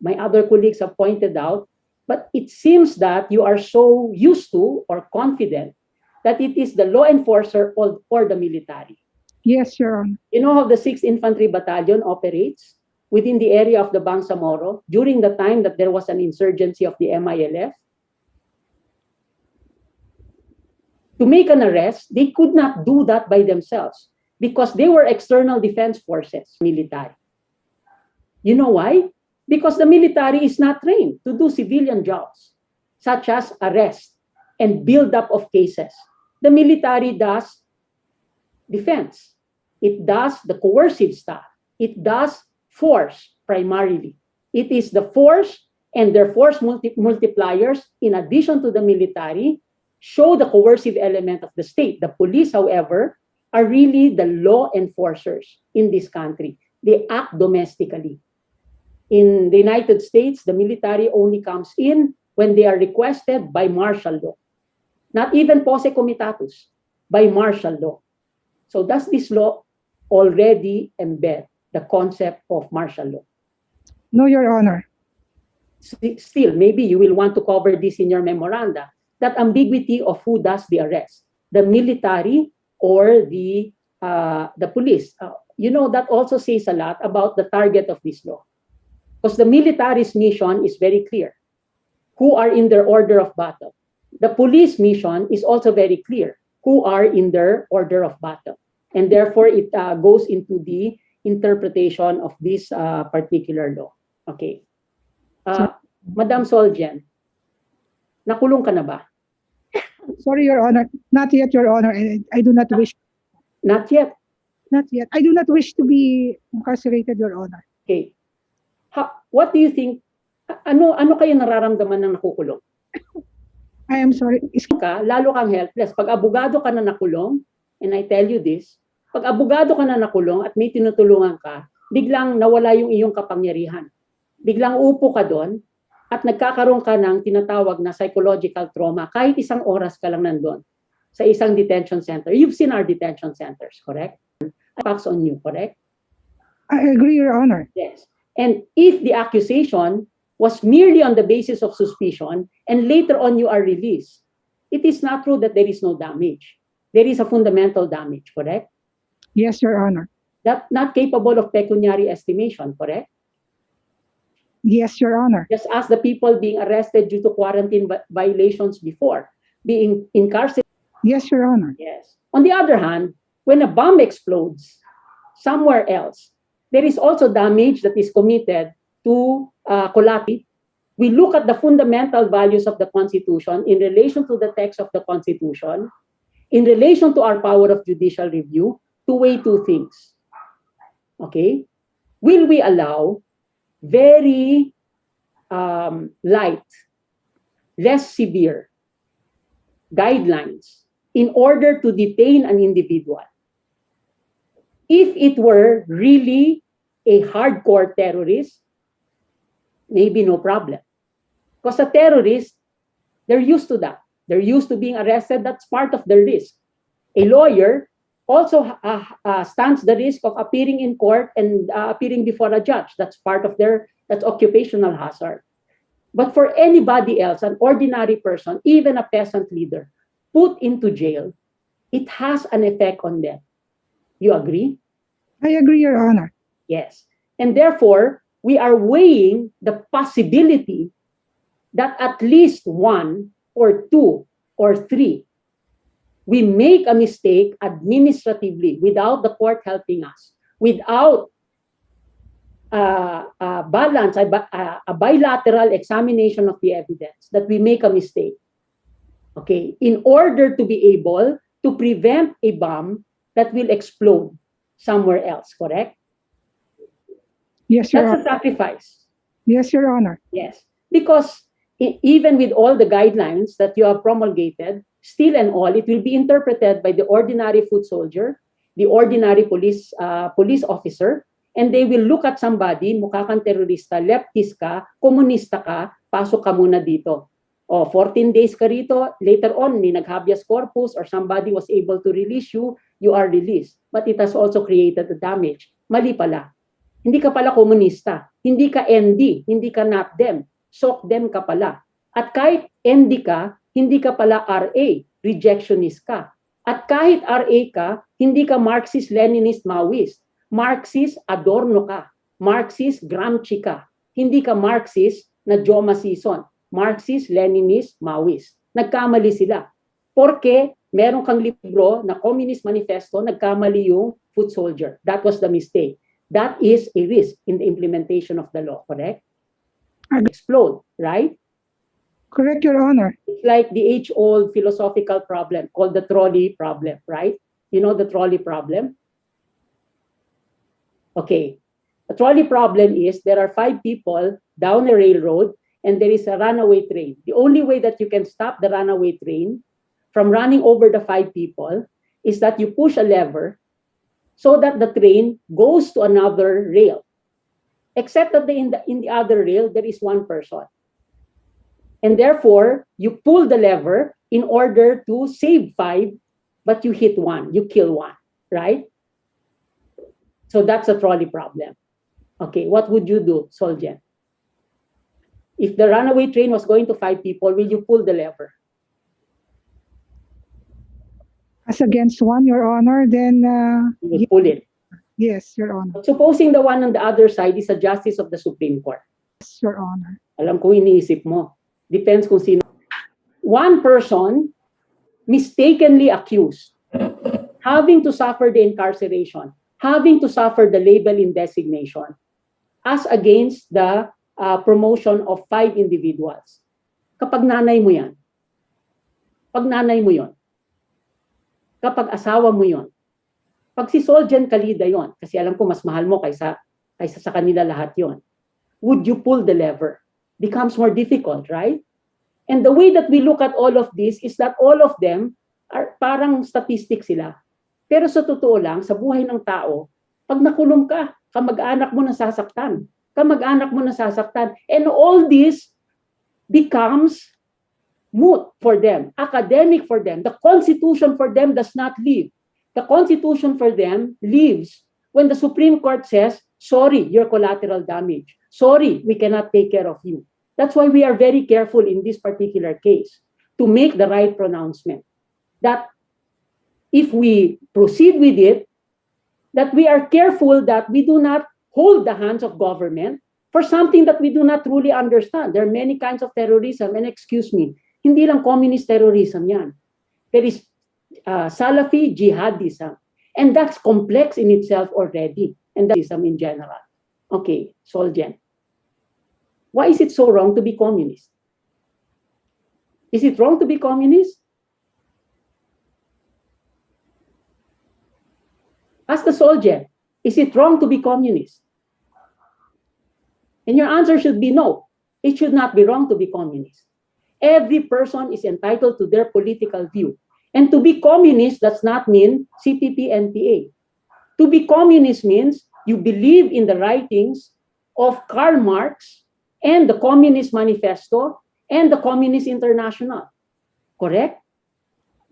my other colleagues have pointed out, but it seems that you are so used to or confident that it is the law enforcer or the military. Yes, Your Honor. You know how the 6th Infantry Battalion operates within the area of the Bangsamoro during the time that there was an insurgency of the MILF? To make an arrest, they could not do that by themselves because they were external defense forces, military. You know why? Because the military is not trained to do civilian jobs, such as arrest and build up of cases. The military does defense. It does the coercive stuff. It does force primarily. It is the force and their force multipliers, in addition to the military, show the coercive element of the state. The police, however, are really the law enforcers in this country. They act domestically. In the United States, the military only comes in when they are requested by martial law. Not even posse comitatus, by martial law. So does this law already embed the concept of martial law? No, Your Honor. Still, maybe you will want to cover this in your memoranda, that ambiguity of who does the arrest, the military or the police. You know, that also says a lot about the target of this law. Because the military's mission is very clear. Who are in their order of battle? The police mission is also very clear. Who are in their order of battle? And therefore, it goes into the interpretation of this particular law. Okay. Madam Solgen, nakulong ka na ba? Sorry, Your Honor. Not yet, Your Honor. I do not wish. Not yet? Not yet. I do not wish to be incarcerated, Your Honor. Okay. What do you think? Ano kayo nararamdaman ng nakukulong? I am sorry. Lalo kang helpless. Pag abogado ka na nakulong, and I tell you this, pag abogado ka na nakulong at may tinutulungan ka, biglang nawala yung iyong kapangyarihan. Biglang upo ka doon at nagkakaroon ka ng tinatawag na psychological trauma kahit isang oras ka lang nandun sa isang detention center. You've seen our detention centers, correct? Impacts on you, correct? I agree, Your Honor. Yes. And if the accusation was merely on the basis of suspicion and later on you are released, it is not true that there is no damage. There is a fundamental damage, correct? Yes, Your Honor. That not capable of pecuniary estimation, correct? Yes, Your Honor. Just as the people being arrested due to quarantine violations before, being incarcerated. Yes, Your Honor. Yes. On the other hand, when a bomb explodes somewhere else, there is also damage that is committed to collateral. We look at the fundamental values of the Constitution in relation to the text of the Constitution, in relation to our power of judicial review, to weigh two things. Okay? Will we allow very light, less severe guidelines in order to detain an individual? If it were really a hardcore terrorist, maybe no problem. Because a terrorist, they're used to that. They're used to being arrested. That's part of the risk. A lawyer also stands the risk of appearing in court and appearing before a judge. That's part of that's occupational hazard. But for anybody else, an ordinary person, even a peasant leader, put into jail, it has an effect on them. You agree? I agree, Your Honor. Yes. And therefore, we are weighing the possibility that at least one or 2 or 3, we make a mistake administratively without the court helping us, without a bilateral examination of the evidence, that we make a mistake, okay, in order to be able to prevent a bomb that will explode somewhere else, correct? Yes, Your That's a Honor. sacrifice. Yes, Your Honor. Yes, because even with all the guidelines that you have promulgated, still and all, it will be interpreted by the ordinary foot soldier, the ordinary police officer, and they will look at somebody, mukha kang terorista, leftist ka, komunista ka, pasok ka muna dito. O, 14 days ka rito, later on, may nag-habeas corpus or somebody was able to release you, you are released. But it has also created a damage. Mali pala. Hindi ka pala komunista. Hindi ka ND. Hindi ka not them. SOC them ka pala. At kahit ND ka, hindi ka pala RA. Rejectionist ka. At kahit RA ka, hindi ka Marxist, Leninist, Maoist. Marxist, Adorno ka. Marxist, Gramsci ka. Hindi ka Marxist na Joma Sison. Marxist, Leninist, Maoist. Nagkamali sila. Porque meron kang libro na Communist Manifesto, nagkamali yung foot soldier. That was the mistake. That is a risk in the implementation of the law, correct? Explode, right? Correct, Your Honor. It's like the age-old philosophical problem called the trolley problem, right? You know the trolley problem? Okay. The trolley problem is there are 5 people down a railroad and there is a runaway train. The only way that you can stop the runaway train from running over the 5 people is that you push a lever so that the train goes to another rail. Except that in the other rail, there is 1 person. And therefore, you pull the lever in order to save 5, but you hit 1, you kill 1, right? So that's a trolley problem. Okay, what would you do, Soljen? If the runaway train was going to 5 people, will you pull the lever? As against 1, Your Honor, then You will pull it. yes, Your Honor. Supposing the one on the other side is a justice of the Supreme Court. Yes, Your Honor. Alam ko iniisip mo. Depends kung sino. 1 person mistakenly accused, having to suffer the incarceration, having to suffer the label in designation, as against the promotion of 5 individuals. Kapag nanay mo yan, pag nanay mo yon, kapag asawa mo yon, pag si Soljen Kalida yon, kasi alam ko mas mahal mo kaysa sa kanila lahat yon, would you pull the lever? Becomes more difficult, right? And the way that we look at all of this is that all of them are parang statistics sila. Pero sa totoo lang, sa buhay ng tao, pag nakulong ka, kamag-anak mo nasasaktan. Kamag-anak mo nasasaktan. And all this becomes moot for them, academic for them. The Constitution for them does not live. The Constitution for them lives when the Supreme Court says, sorry, you're collateral damage. Sorry, we cannot take care of you. That's why we are very careful in this particular case to make the right pronouncement. That if we proceed with it, that we are careful that we do not hold the hands of government for something that we do not truly understand. There are many kinds of terrorism, and excuse me, hindi lang communist terrorism yan. There is Salafi jihadism, and that's complex in itself already, and that is in general. Okay, Soljen. Why is it so wrong to be communist? Is it wrong to be communist? Ask the Soljen, is it wrong to be communist? And your answer should be no. It should not be wrong to be communist. Every person is entitled to their political view. And to be communist does not mean CPP, NPA. To be communist means you believe in the writings of Karl Marx and the Communist Manifesto and the Communist International. Correct?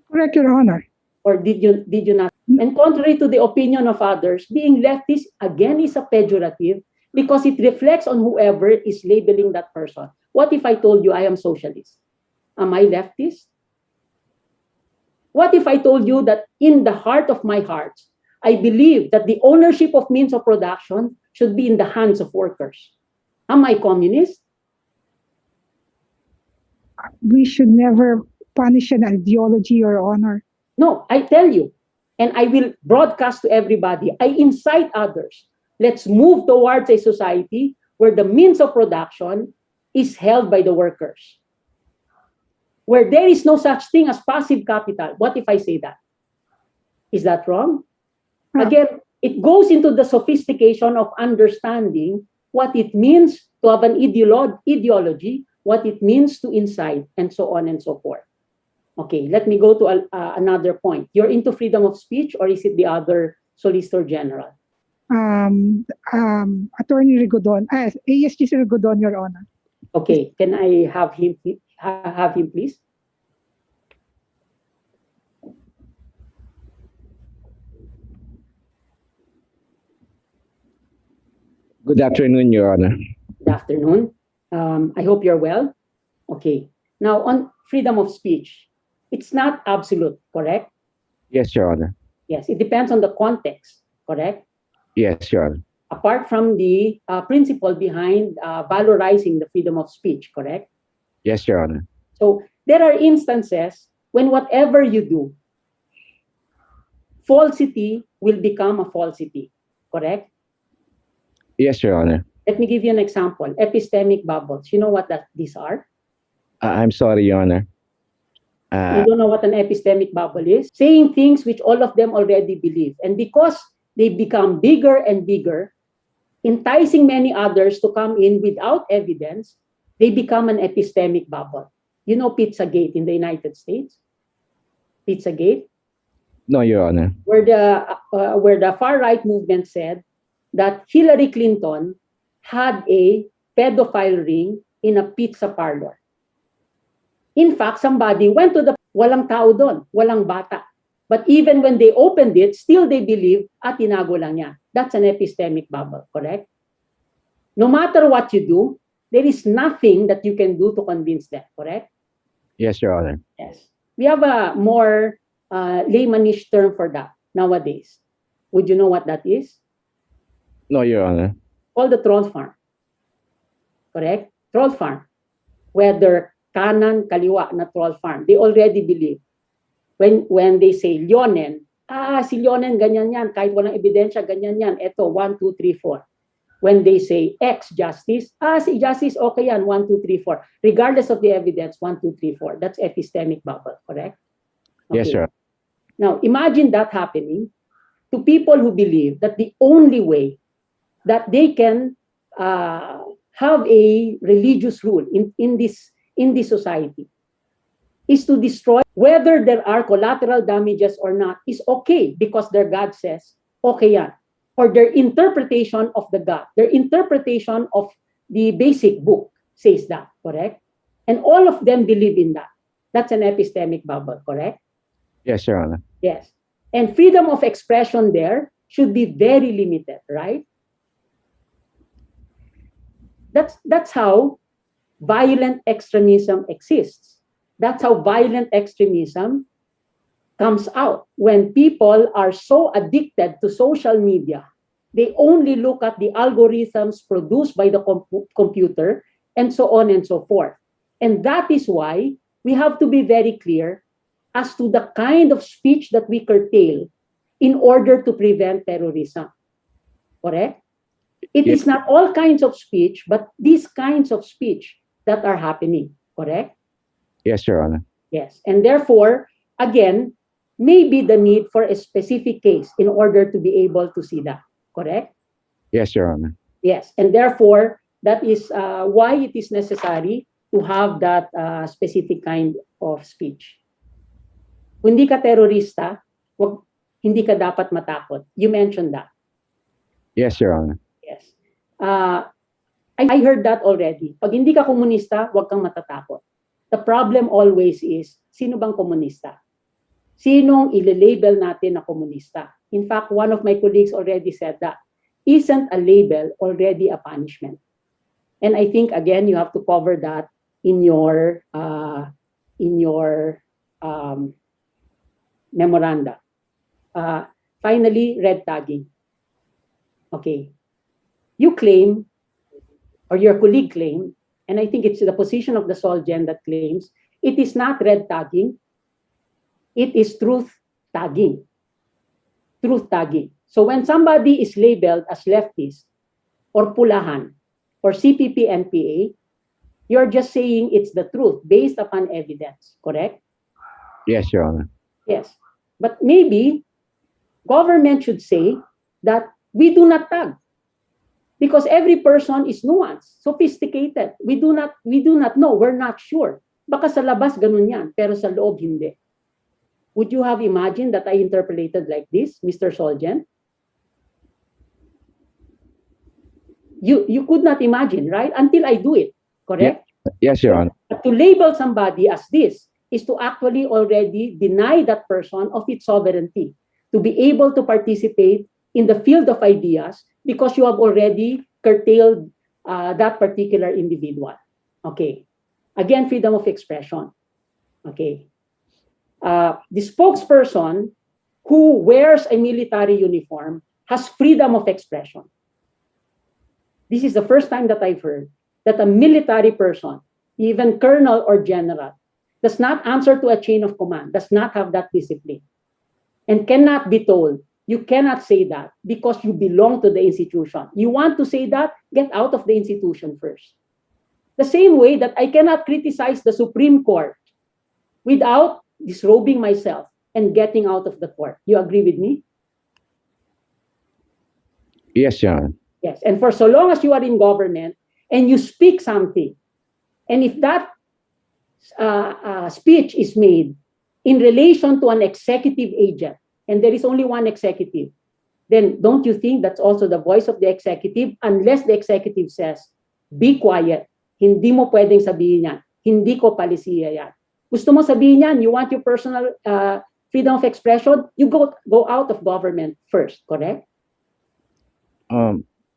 Correct, Your Honor. Or did you not? And contrary to the opinion of others, being leftist again is a pejorative because it reflects on whoever is labeling that person. What if I told you I am socialist? Am I leftist? What if I told you that in the heart of my heart, I believe that the ownership of means of production should be in the hands of workers? Am I communist? we should never punish an ideology, Your Honor. No, I tell you, and I will broadcast to everybody, I incite others. Let's move towards a society where the means of production is held by the workers, where there is no such thing as passive capital. What if I say that? Is that wrong? Again, it goes into the sophistication of understanding what it means to have an ideology, what it means to incite, and so on and so forth. Okay, let me go to another point. You're into freedom of speech, or is it the other Solicitor General? Attorney Rigodon, ASGC Rigodon, Your Honor. Okay, can I have him please? Good afternoon, Your Honor. Good afternoon. I hope you're well. Okay. Now, on freedom of speech, it's not absolute, correct? Yes, Your Honor. Yes, it depends on the context, correct? Yes, Your Honor. Apart from the principle behind valorizing the freedom of speech, correct? Yes, Your Honor. So there are instances when whatever you do, falsity will become a falsity, correct? Yes, Your Honor. Let me give you an example. Epistemic bubbles. You know what these are? I'm sorry, Your Honor. You don't know what an epistemic bubble is? Saying things which all of them already believe. And because they become bigger and bigger, enticing many others to come in without evidence, they become an epistemic bubble. You know Pizzagate in the United States? Pizzagate? No, Your Honor. Where the far-right movement said that Hillary Clinton had a pedophile ring in a pizza parlor. In fact, somebody went to walang tao doon, walang bata. But even when they opened it, still they believe, tinago lang niya. That's an epistemic bubble, correct? No matter what you do, there is nothing that you can do to convince them, correct? Yes, Your Honor. Yes. We have a more laymanish term for that nowadays. Would you know what that is? No, Your Honor. Called the troll farm. Correct? Troll farm. Whether kanan, kaliwa na troll farm. They already believe. When they say Leonen, si Leonen ganyan yan. Kahit walang ebidensya, ganyan yan. Ito, 1, 2, 3, 4. When they say ex-justice, si justice, okay yan, 1, 2, 3, 4. Regardless of the evidence, 1, 2, 3, 4. That's epistemic bubble, correct? Okay. Yes, sir. Now, imagine that happening to people who believe that the only way that they can have a religious rule in this society is to destroy, whether there are collateral damages or not, is okay because their God says, okay yan. Or their interpretation of the God, their interpretation of the basic book says that, correct? And all of them believe in that. That's an epistemic bubble, correct? Yes, Your Honor. Yes. And freedom of expression there should be very limited, right? That's how violent extremism exists. That's how violent extremism comes out when people are so addicted to social media. They only look at the algorithms produced by the computer and so on and so forth. And that is why we have to be very clear as to the kind of speech that we curtail in order to prevent terrorism. Correct? It is not all kinds of speech, but these kinds of speech that are happening. Correct? Yes, Your Honor. Yes. And therefore, again, maybe the need for a specific case in order to be able to see that. Correct? Yes, Your Honor. Yes. And therefore, that is why it is necessary to have that specific kind of speech. Kung hindi ka terorista, hindi ka dapat matakot. You mentioned that. Yes, Your Honor. Yes. I heard that already. Pag hindi ka komunista, huwag kang matatakot. The problem always is, sino bang komunista? Sinong ile-label natin na komunista? In fact, one of my colleagues already said that. Isn't a label already a punishment? And I think, again, you have to cover that in your memoranda. Finally, red tagging. Okay. You claim, or your colleague claimed, and I think it's the position of the Solgen that claims it is not red tagging, it is truth tagging. Truth tagging. So when somebody is labeled as leftist or pulahan or CPP NPA, you're just saying it's the truth based upon evidence, correct? Yes, Your Honor. Yes. But maybe government should say that we do not tag because every person is nuanced, sophisticated. We do not know. We're not sure. Baka sa labas ganun yan, pero sa loob hindi. Would you have imagined that I interpolated like this, Mr. Solgen? You could not imagine, right? Until I do it, correct? Yes, Your Honor. But to label somebody as this is to actually already deny that person of its sovereignty, to be able to participate in the field of ideas because you have already curtailed that particular individual. Okay. Again, freedom of expression. Okay. The spokesperson who wears a military uniform has freedom of expression. This is the first time that I've heard that a military person, even colonel or general, does not answer to a chain of command, does not have that discipline, and cannot be told, you cannot say that because you belong to the institution. You want to say that, get out of the institution first. The same way that I cannot criticize the Supreme Court without disrobing myself and getting out of the court. You agree with me? Yes, Your Honor. Yes, and for so long as you are in government and you speak something, and if that speech is made in relation to an executive agent, and there is only one executive, then don't you think that's also the voice of the executive unless the executive says, be quiet, hindi mo pwedeng sabihin yan, hindi ko palisiya yan. Gusto mo sabihin yan, you want your personal freedom of expression, you go out of government first, correct?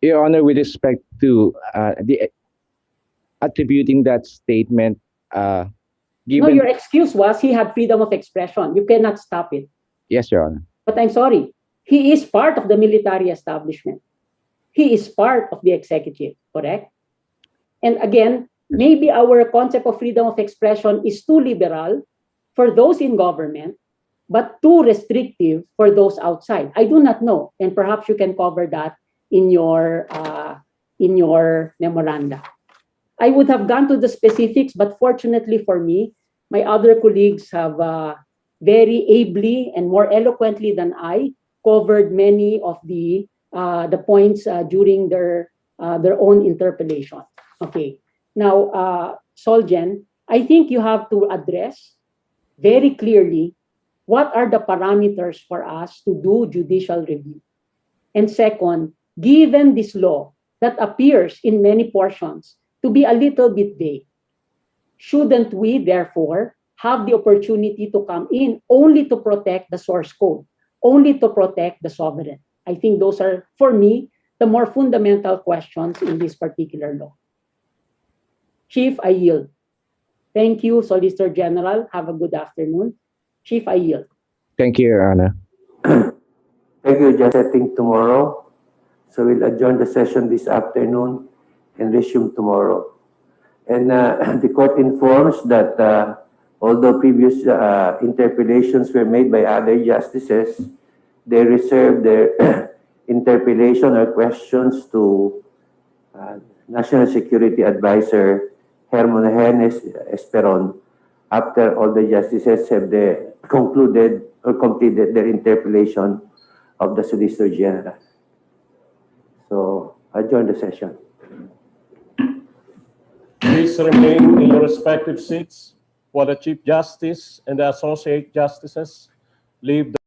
Your Honor, with respect to the attributing that statement, given... No, your excuse was he had freedom of expression. You cannot stop it. Yes, Your Honor. But I'm sorry, he is part of the military establishment. He is part of the executive, correct? And again, maybe our concept of freedom of expression is too liberal for those in government, but too restrictive for those outside. I do not know, and perhaps you can cover that in your memoranda. I would have gone to the specifics, but fortunately for me, my other colleagues have very ably and more eloquently than I covered many of the points during their own interpellation. Okay. Now, Solgen, I think you have to address very clearly what are the parameters for us to do judicial review. And second, given this law that appears in many portions to be a little bit vague, shouldn't we therefore have the opportunity to come in only to protect the source code, only to protect the sovereign? I think those are, for me, the more fundamental questions in this particular law. Chief, I yield. Thank you, Solicitor General. Have a good afternoon. Chief, I yield. Thank you, Your Honor. Thank you. Just setting tomorrow. So we'll adjourn the session this afternoon and resume tomorrow. And the court informs that although previous interpellations were made by other justices, they reserved their interpellation or questions to National Security Advisor Herman Henes Esperon after all the justices have concluded or completed their interpellation of the Solicitor General. So, adjourn the session. Please remain in your respective seats while the Chief Justice and the Associate Justices leave the